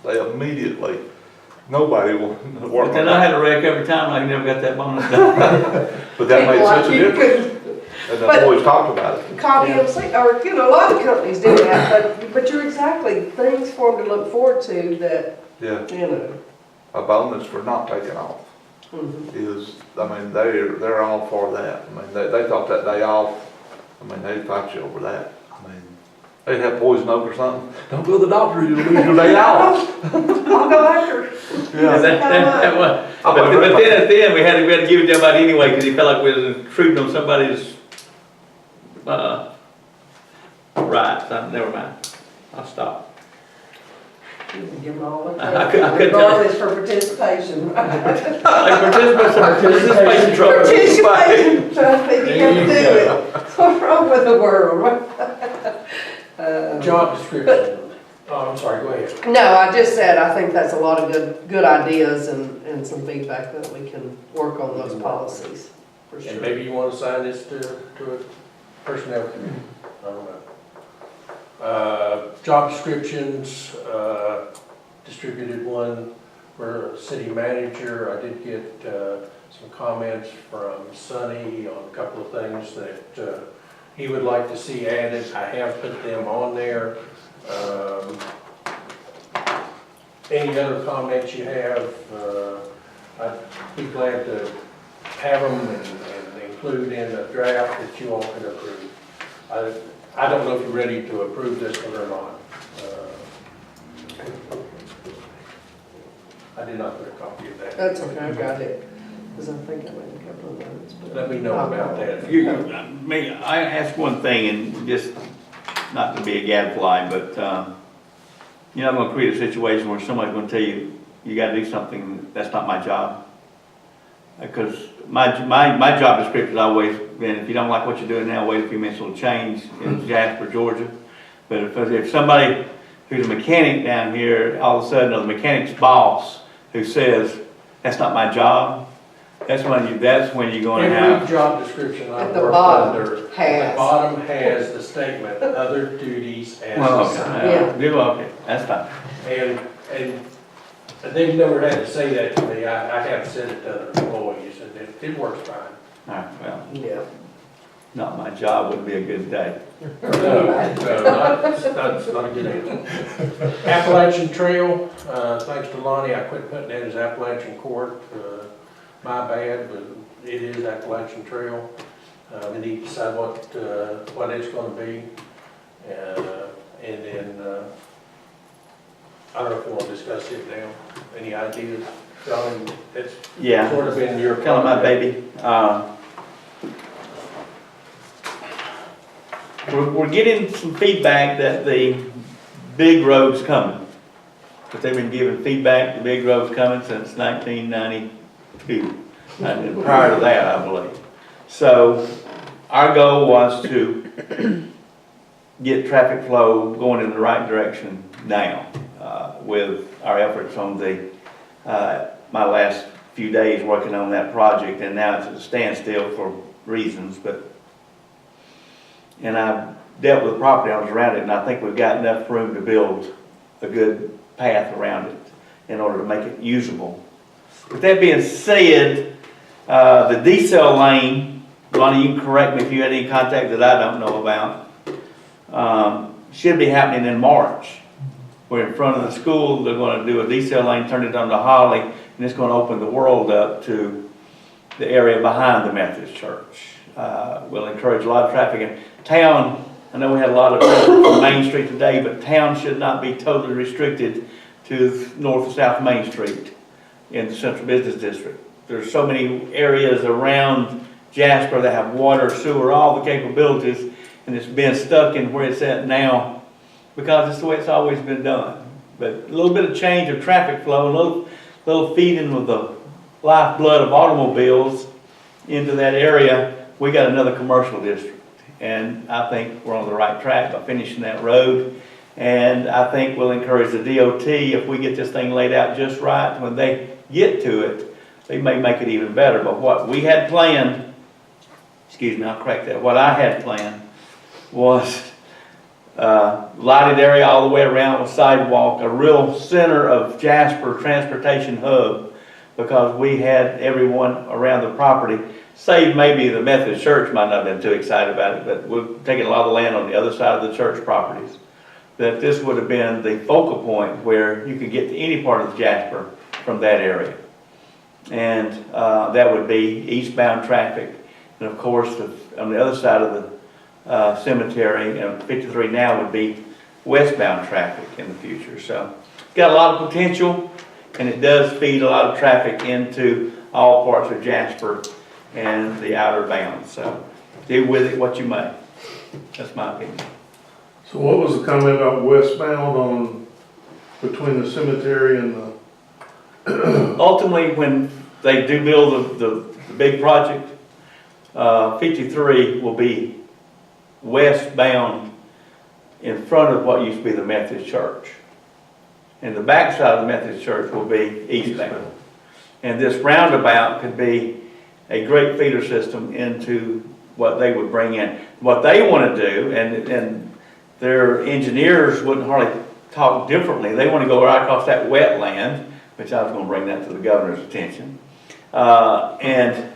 They immediately, nobody will work. But then I had a wreck every time, I never got that bonus done. But that made such a difference. And the employees talked about it. copy them, or, a lot of companies do that, but you're exactly, things for them to look forward to that, Yeah, a bonus for not taking off is, they're all for that. They thought that day off, they'd fight you over that. They'd have poison oak or something. Don't go to the doctor, you'll lose your day off. I'll go after. Yeah, that was, but then at the end, we had to give it to everybody anyway, because he felt like we was intruding on somebody's, rights. Never mind, I'll stop. You can give them all the I couldn't regardless for participation. Participation trouble. Participation, trying to think you can do it. What's wrong with the world? Job description. Oh, I'm sorry, go ahead. No, I just said, I think that's a lot of good ideas and some feedback that we can work on those policies, for sure. And maybe you want to assign this to a personnel committee, I don't know. Job descriptions, distributed one for city manager. I did get some comments from Sonny on a couple of things that he would like to see added. I have put them on there. Any other comments you have, I'd be glad to have them and include in a draft that you all can approve. I don't know if you're ready to approve this one or not. I did not put a copy of that. That's okay, I got it. because I think I made a couple of notes, but. Let me know about that. I ask one thing, and just not to be a gadfly, but, you're not gonna create a situation where somebody's gonna tell you, you gotta do something, that's not my job. Because my job description's always been, if you don't like what you're doing now, wait a few minutes, it'll change in Jasper, Georgia. But if somebody who's a mechanic down here, all of a sudden, or the mechanic's boss, who says, that's not my job, that's when you're gonna have. Every job description I At the worked bottom under, at has. the bottom has the statement, other duties as Well, assigned. okay, okay, that's fine. And they've never had to say that to me. I have said it to other employees, and it works fine. All right, well, Yeah. not my job would be a good day. No, not a good answer. Appalachian Trail, thanks to Lonnie, I quit putting that as Appalachian Court. My bad, but it is Appalachian Trail. We need to decide what it's gonna be. And then, I don't know if you want to discuss it now. Any ideas? John, it's Yeah. sort of been your. Kind of my baby. We're getting some feedback that the big road's coming. But they've been giving feedback, the big road's coming since 1992. And prior to that, I believe. So our goal was to get traffic flow going in the right direction now, with our efforts on my last few days working on that project, and now it's at a standstill for reasons, and I dealt with the property owners around it, and I think we've got enough room to build a good path around it in order to make it usable. With that being said, the decel lane, Ronnie, you can correct me if you had any contact that I don't know about, should be happening in March. We're in front of the school, they're going to do a decel lane, turn it onto Holly, and it's going to open the world up to the area behind the Methodist Church. Will encourage a lot of traffic. And town, I know we had a lot of traffic on Main Street today, but town should not be totally restricted to North and South Main Street in the Central Business District. There's so many areas around Jasper that have water, sewer, all the capabilities, and it's been stuck in where it's at now because it's the way it's always been done. But a little bit of change of traffic flow, a little feeding with the lifeblood of automobiles into that area, we got another commercial district. And I think we're on the right track by finishing that road. And I think we'll encourage the DOT, if we get this thing laid out just right, when they get to it, they may make it even better. But what we had planned, excuse me, I'll correct that, what I had planned was lighted area all the way around with sidewalk, a real center of Jasper transportation hub, because we had everyone around the property, save maybe the Methodist Church might not have been too excited about it, but we're taking a lot of land on the other side of the church properties. That this would have been the focal point where you could get to any part of Jasper from that area. And that would be eastbound traffic. And of course, on the other side of the cemetery, 53 now would be westbound traffic in the future. So got a lot of potential, and it does feed a lot of traffic into all parts of Jasper and the outer bounds. So do with it what you may. That's my opinion. So what was the comment about westbound on, between the cemetery and the? Ultimately, when they do build the big project, 53 will be westbound in front of what used to be the Methodist Church. And the back side of the Methodist Church will be eastbound. And this roundabout could be a great feeder system into what they would bring in. What they want to do, and their engineers wouldn't hardly talk differently. They want to go right across that wetland, which I was going to bring that to the governor's attention. And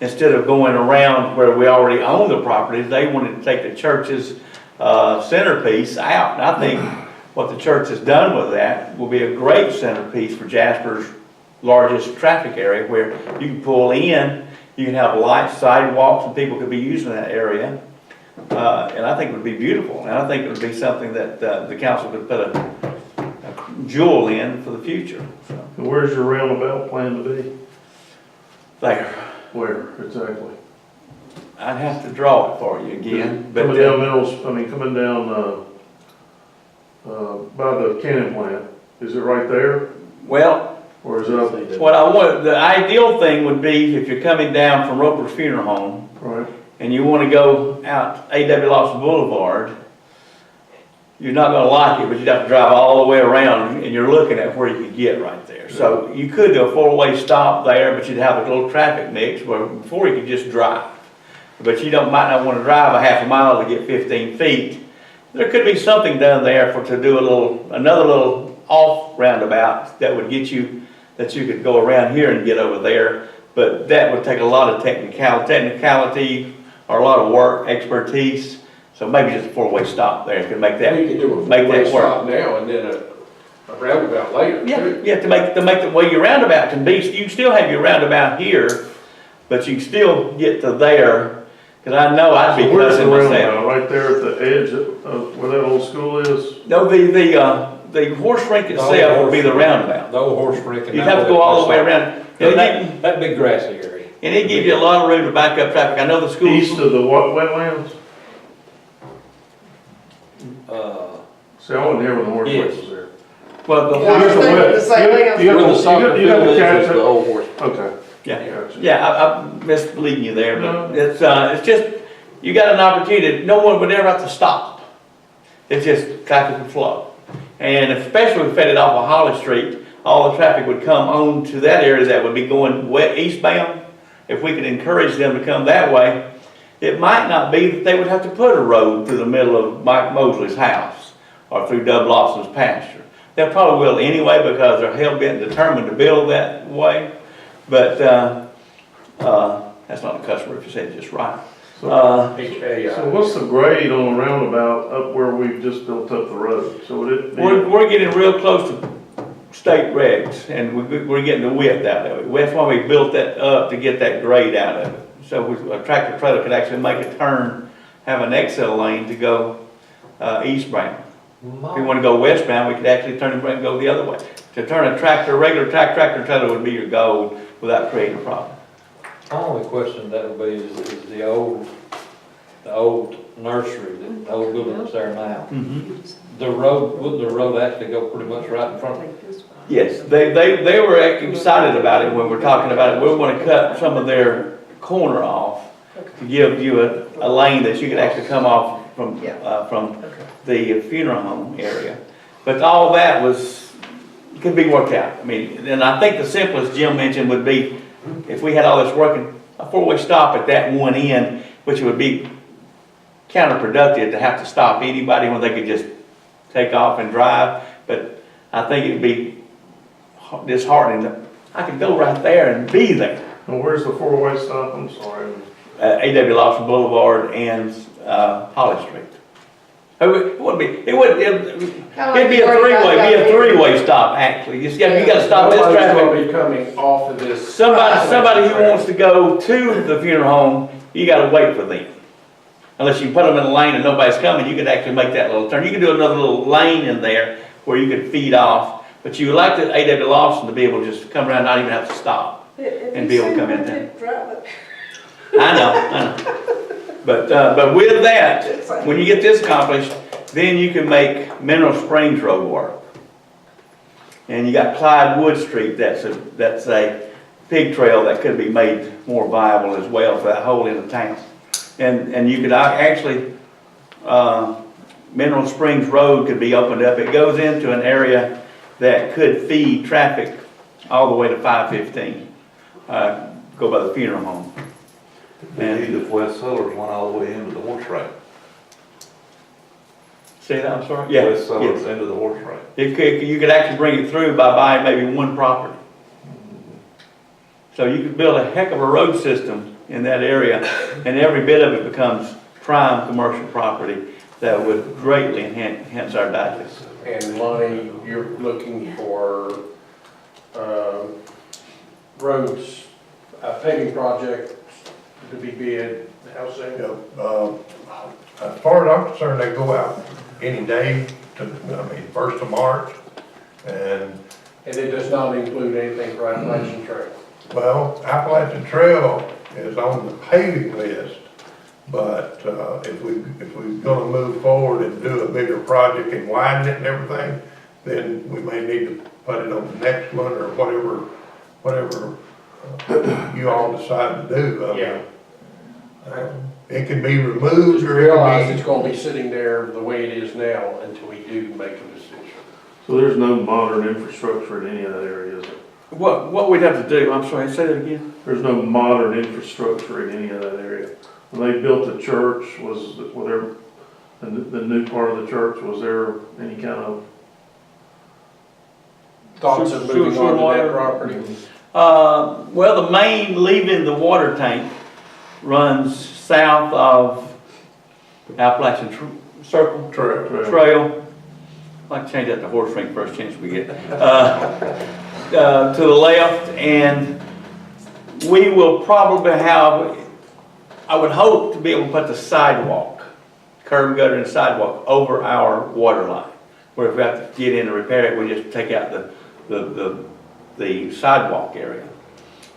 instead of going around where we already own the properties, they wanted to take the church's centerpiece out. And I think what the church has done with that will be a great centerpiece for Jasper's largest traffic area, where you can pull in, you can have light sidewalks, and people could be using that area. And I think it would be beautiful. And I think it would be something that the council could put a jewel in for the future. So. And where's your roundabout plan to be? there. Where, exactly? I'd have to draw it for you again, but. Coming down coming down, by the cannon plant, is it right there, Well, or is it up? what I want, the ideal thing would be if you're coming down from Roper's Funeral Home Right, and you want to go out A.W. Lawson Boulevard, you're not gonna like it, but you'd have to drive all the way around and you're looking at where you could get right there. So you could do a four-way stop there, but you'd have a little traffic mix where before you could just drive. But you might not want to drive a half a mile to get 15 feet. There could be something done there to do another little off roundabout that would get you, that you could go around here and get over there. But that would take a lot of technicality or a lot of work, expertise. So maybe just a four-way stop there could make that, You can do a make that four-way work. stop now and then a roundabout later, too. Yeah, to make the way your roundabout can be, you can still have your roundabout here, but you can still get to there. Cause I know I'd be so where's the cussing myself. roundabout, right there at the edge of where that old school is? No, the horse rink itself would be the roundabout. The old horse rink. You'd have to go all the way around. That big grassy area. And it'd give you a lot of room to back up traffic. I know the schools. East of the wetlands? See, I wasn't here when the horse race was there. Well, the Yeah, I was horse. thinking the same thing. You Where got the soccer you got field the is, catch is the old horse. Okay. Yeah, Gotcha. yeah, I'm misleading you there, but No. it's just, you got an opportunity, no one would ever have to stop. It's just traffic would flow. And especially if we fed it off of Holly Street, all the traffic would come on to that area that would be going eastbound. If we could encourage them to come that way, it might not be that they would have to put a road through the middle of Mike Mosley's house or through Dub Lawson's pasture. They probably will anyway because they're hell-bent and determined to build that way. But that's not a cuss word if you say it just right. So HAI. what's the grade on the roundabout up where we've just built up the road? So would it be? We're getting real close to state regs, and we're getting the width out of it. That's why we built that up, to get that grade out of it. So a tractor trailer could actually make a turn, have an exit lane to go eastbound. If we want to go westbound, we could actually turn and go the other way. To turn a regular tractor trailer would be your goal without creating a problem. My only question that would be is the old nursery, the old building that's there now. The road, wouldn't the road actually go pretty much right in front of it? Yes, they were excited about it when we're talking about it. We want to cut some of their corner off to give you a lane that you could actually come off from the funeral home area. But all that could be worked out. I mean, and I think the simplest Jim mentioned would be if we had all this working, a four-way stop at that one end, which would be counterproductive to have to stop anybody when they could just take off and drive. But I think it'd be disheartening that I could go right there and be there. And where's the four-way stop? I'm sorry. A.W. Lawson Boulevard and Holly Street. It'd be a three-way stop, actually. You gotta stop this Nobody's traffic. gonna be coming off of this. Somebody who wants to go to the funeral home, you gotta wait for them. Unless you put them in a lane and nobody's coming, you could actually make that little turn. You could do another little lane in there where you could feed off. But you would like the A.W. Lawson to be able to just come around, not even have to stop and be able to come in there. I know. But with that, when you get this accomplished, then you can make Mineral Springs Road work. And you got Clyde Wood Street, that's a pig trail that could be made more viable as well for that whole end of town. And you could actually, Mineral Springs Road could be opened up. It goes into an area that could feed traffic all the way to 515, go by the funeral home. And if West Sellers went all the way into the horse race. Say that, I'm sorry? Yeah. West Sellers Yes. into the horse race. You could actually bring it through by buying maybe one property. So you could build a heck of a road system in that area, and every bit of it becomes prime commercial property that would greatly enhance our digest. And Lonnie, you're looking for, roads, paving project to be bid, how soon? As far as I'm concerned, they go out any day to, 1st of March, and And it does not include anything for Appalachian Trail. Well, Appalachian Trail is on the paving list, but if we're gonna move forward and do a bigger project and widen it and everything, then we may need to put it on the next one or whatever you all decide to do. I mean, it can be removed or it Realize can it's gonna be sitting there the way it is now until we do make a decision. So there's no modern infrastructure in any of that area, is there? What we'd have to do, I'm sorry, say that again? There's no modern infrastructure in any of that area. When they built the church, the new part of the church, was there any kind of? Thoughts of moving on to that property? Well, the main leaving the water tank runs south of Appalachian Trail. I'd like to change that to horse ring first chance we get. To the left, and we will probably have, I would hope to be able to put the sidewalk, curb gutter and sidewalk over our water line. Where if we have to get in and repair it, we just take out the sidewalk area.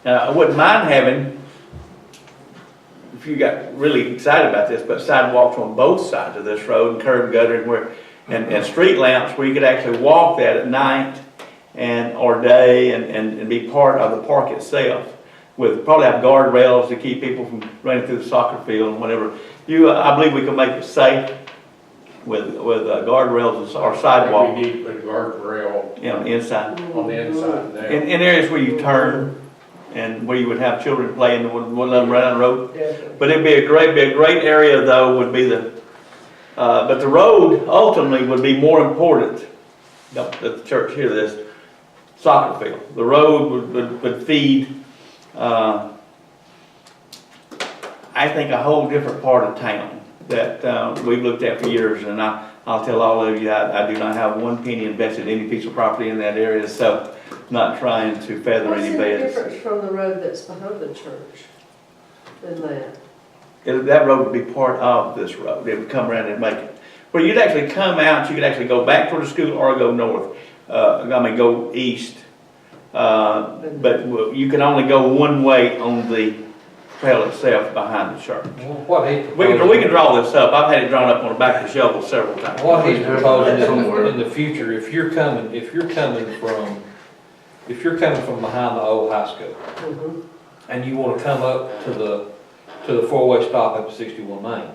Now, I wouldn't mind having, if you got really excited about this, but sidewalks on both sides of this road and curb gutter and street lamps where you could actually walk that at night or day and be part of the park itself. With probably have guardrails to keep people from running through the soccer field and whatever. I believe we can make it safe with guardrails or sidewalk. We need to put a guardrail inside. On the inside now. In areas where you turn and where you would have children playing, wouldn't let them run down the road. Definitely. But it'd be a great area though, would be but the road ultimately would be more important. Let the church hear this. Soccer field. The road would feed, I think, a whole different part of town that we've looked at for years. And I'll tell all of you, I do not have one penny invested in any piece of property in that area, so I'm not trying to feather any beds. What's the difference from the road that's behind the church than that? That road would be part of this road. It would come around and make it. Where you'd actually come out, you could actually go back toward the school or go north. Go east. But you can only go one way on the trail itself behind the church. We can draw this up. I've had it drawn up on the back of the shovel several times. What he's proposing in the future, if you're coming from behind the old high school, and you want to come up to the four-way stop up at 61 Main,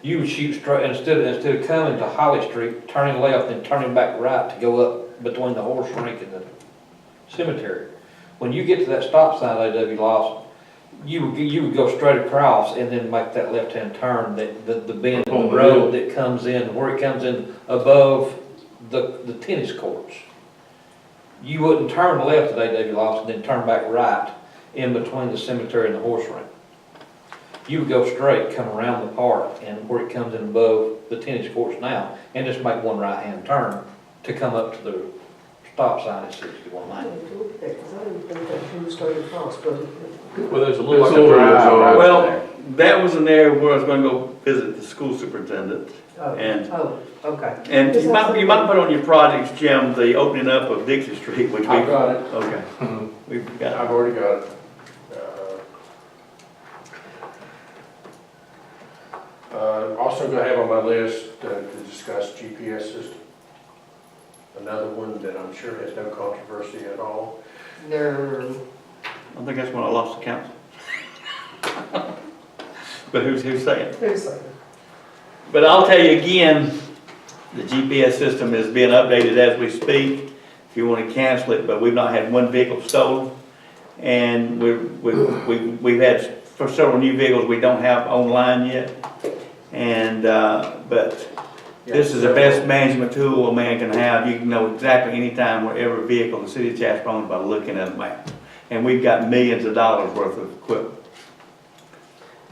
you would shoot straight instead of coming to Holly Street, turning left and turning back right to go up between the horse rink and the cemetery. When you get to that stop sign, A.W. Lawson, you would go straight across and then make that left-hand turn, the bend in the road that comes in, where it comes in above the tennis courts. You wouldn't turn left at A.W. Lawson, then turn back right in between the cemetery and the horse rink. You would go straight, come around the park, and where it comes in above the tennis courts now, and just make one right-hand turn to come up to the stop sign at 61 Main. Well, there's a little drive. Well, that was an area where I was going to go visit the school superintendent. Okay. And you might put on your projects, Jim, the opening up of Dixie Street, which I've got it. Okay. We've got it. I've already got it. Also gonna have on my list to discuss GPS system. Another one that I'm sure has no controversy at all. No. I think that's when I lost the count. But who's saying? Who's saying? But I'll tell you again, the GPS system is being updated as we speak. If you want to cancel it, but we've not had one vehicle stolen. And we've had for several new vehicles we don't have online yet. And, but this is the best management tool a man can have. You can know exactly any time where every vehicle in the city of Jasper owns by looking at a map. And we've got millions of dollars worth of equipment.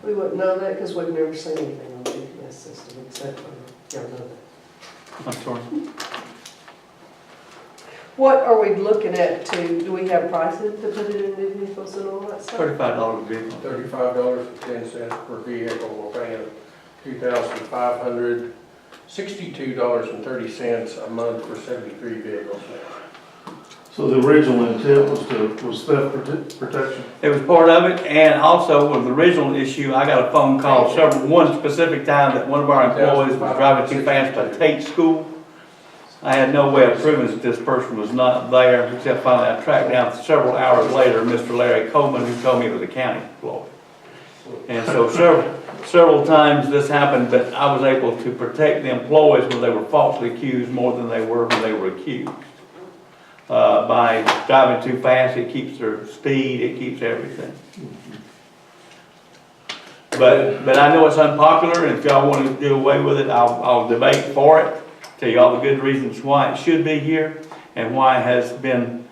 We wouldn't know that because we've never seen anything on the GPS system except for, y'all know that. I'm sorry. What are we looking at do we have pricing to put it in new vehicles and all that stuff? $35 a vehicle. $35.10 per vehicle. We're paying $2,500, $62.30 a month for 73 vehicles now. So the original intent was theft protection? It was part of it, and also with the original issue, I got a phone call one specific time that one of our employees was driving too fast by Tate School. I had no way of proving that this person was not there, except finally I tracked down several hours later, Mr. Larry Coleman, who told me it was a county employee. And so several times this happened, but I was able to protect the employees when they were falsely accused more than they were when they were accused. By driving too fast, it keeps their speed, it keeps everything. But I know it's unpopular, and if y'all want to do away with it, I'll debate for it, tell you all the good reasons why it should be here, and why it has been,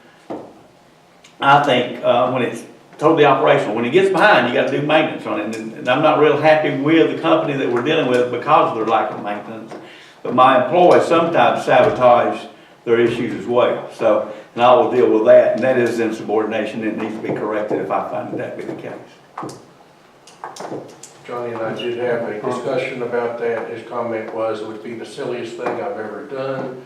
I think, when it's totally operational. When it gets behind, you got to do maintenance on it, and I'm not real happy with the company that we're dealing with because of their lack of maintenance. But my employees sometimes sabotage their issues as well. So, and I will deal with that, and that is insubordination. It needs to be corrected if I find that to be the case. Johnny and I did have a discussion about that. His comment was it would be the silliest thing I've ever done.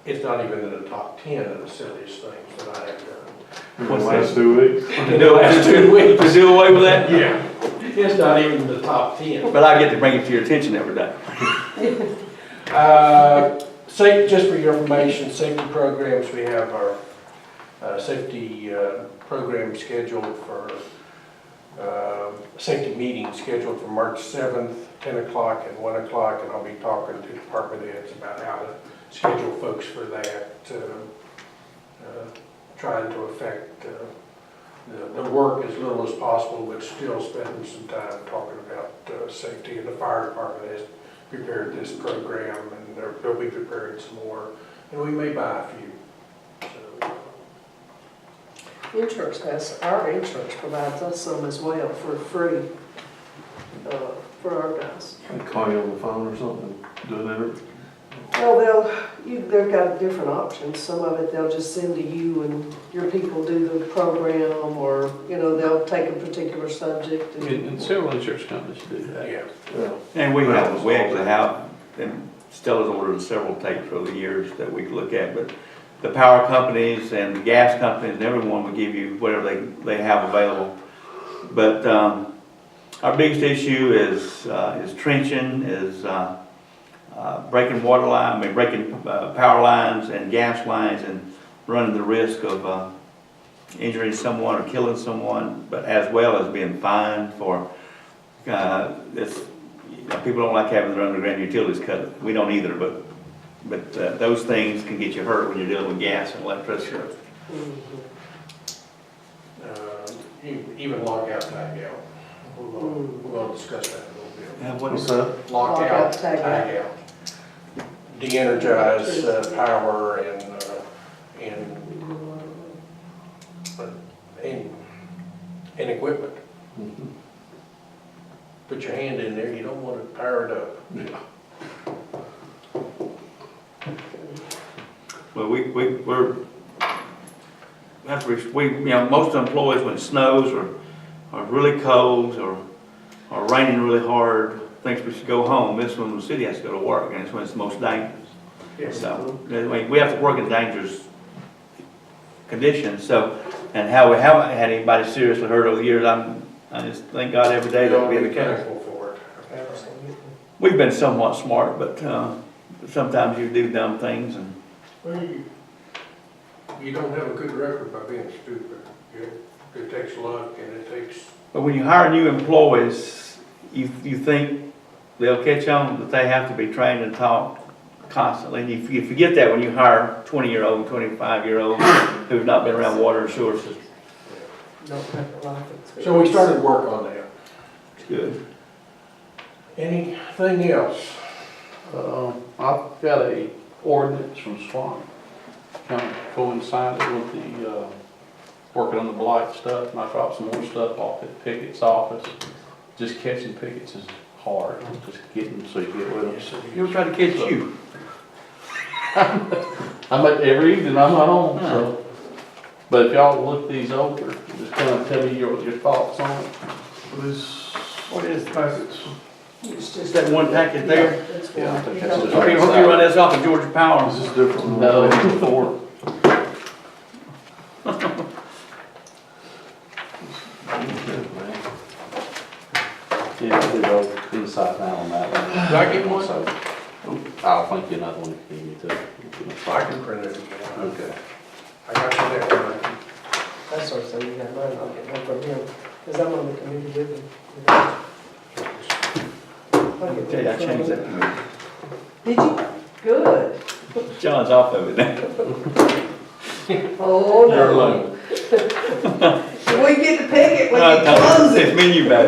It's not even in the top 10 of the silliest things that I have done. What's the last 2 weeks? The last 2 weeks. To do away with that? Yeah. It's not even in the top 10. But I get to bring it to your attention every day. Just for your information, safety programs, we have our safety program scheduled for, safety meeting scheduled for March 7th, 10 o'clock and 1 o'clock, and I'll be talking to department heads about how to schedule folks for that, trying to affect the work as little as possible, but still spending some time talking about safety. And the fire department has prepared this program, and they'll be preparing some more, and we may buy a few. So. Our insurance provides us some as well for free, for our guys. They call you on the phone or something, do an interview? Well, they've got different options. Some of it they'll just send to you and your people do the program, or, they'll take a particular subject. And several insurance companies do that. Yeah. And we actually have, and Stella's ordered several tapes over the years that we could look at, but the power companies and the gas companies and everyone will give you whatever they have available. But our biggest issue is trenching, is breaking water line, breaking power lines and gas lines, and running the risk of injuring someone or killing someone, but as well as being fined for this. People don't like having their underground utilities cut. We don't either, but those things can get you hurt when you're dealing with gas and electricity. Even lockout, tag out. We're going to discuss that a little bit. Yeah, What's that? Lockout, tag out. De-energize power and equipment. Mm-hmm. Put your hand in there, you don't want it powered up. Yeah. Well, most employees, when it snows or really cold or raining really hard, thinks we should go home. This one, the city has to go to work, and it's when it's the most dangerous. Yes. So, we have to work in dangerous conditions. So, and how we haven't had anybody seriously hurt over the years, I just thank God every day that will be the case. Thankful for it. Absolutely. We've been somewhat smart, but sometimes you do dumb things, and Well, you don't have a good record by being stupid. It takes luck, and it takes. but when you hire new employees, you think they'll catch on that they have to be trained and taught constantly. And you forget that when you hire 20-year-old, 25-year-olds who've not been around water and sewer systems. So we started work on that. It's good. Anything else? I've got a ordinance from Swan, kind of coincided with the, working on the blight stuff, and I dropped some more stuff off at Pickett's office. Just catching pickets is hard, just getting so you get rid of them. You ever try to catch you? I'm at every evening, I'm not home, so. But if y'all look these over, just kind of tell me your thoughts on it. What is the package? It's just that one packet there? Yeah, I think that's just. Hope you run this off of Georgia Power. Is this different from No. what we did before? upside down on that one. Did I get one? So, I'll think you another one if you need to. I can print it again. Okay. I got you there, Mike. That's what I'm saying, you got mine, I'll get one from him, because I'm on the committee with him. I can tell you, I changed that committee. Did you? Good. John's off of it now. Oh, You're no. alone. We get to pick it when you No, close it. it's menu back.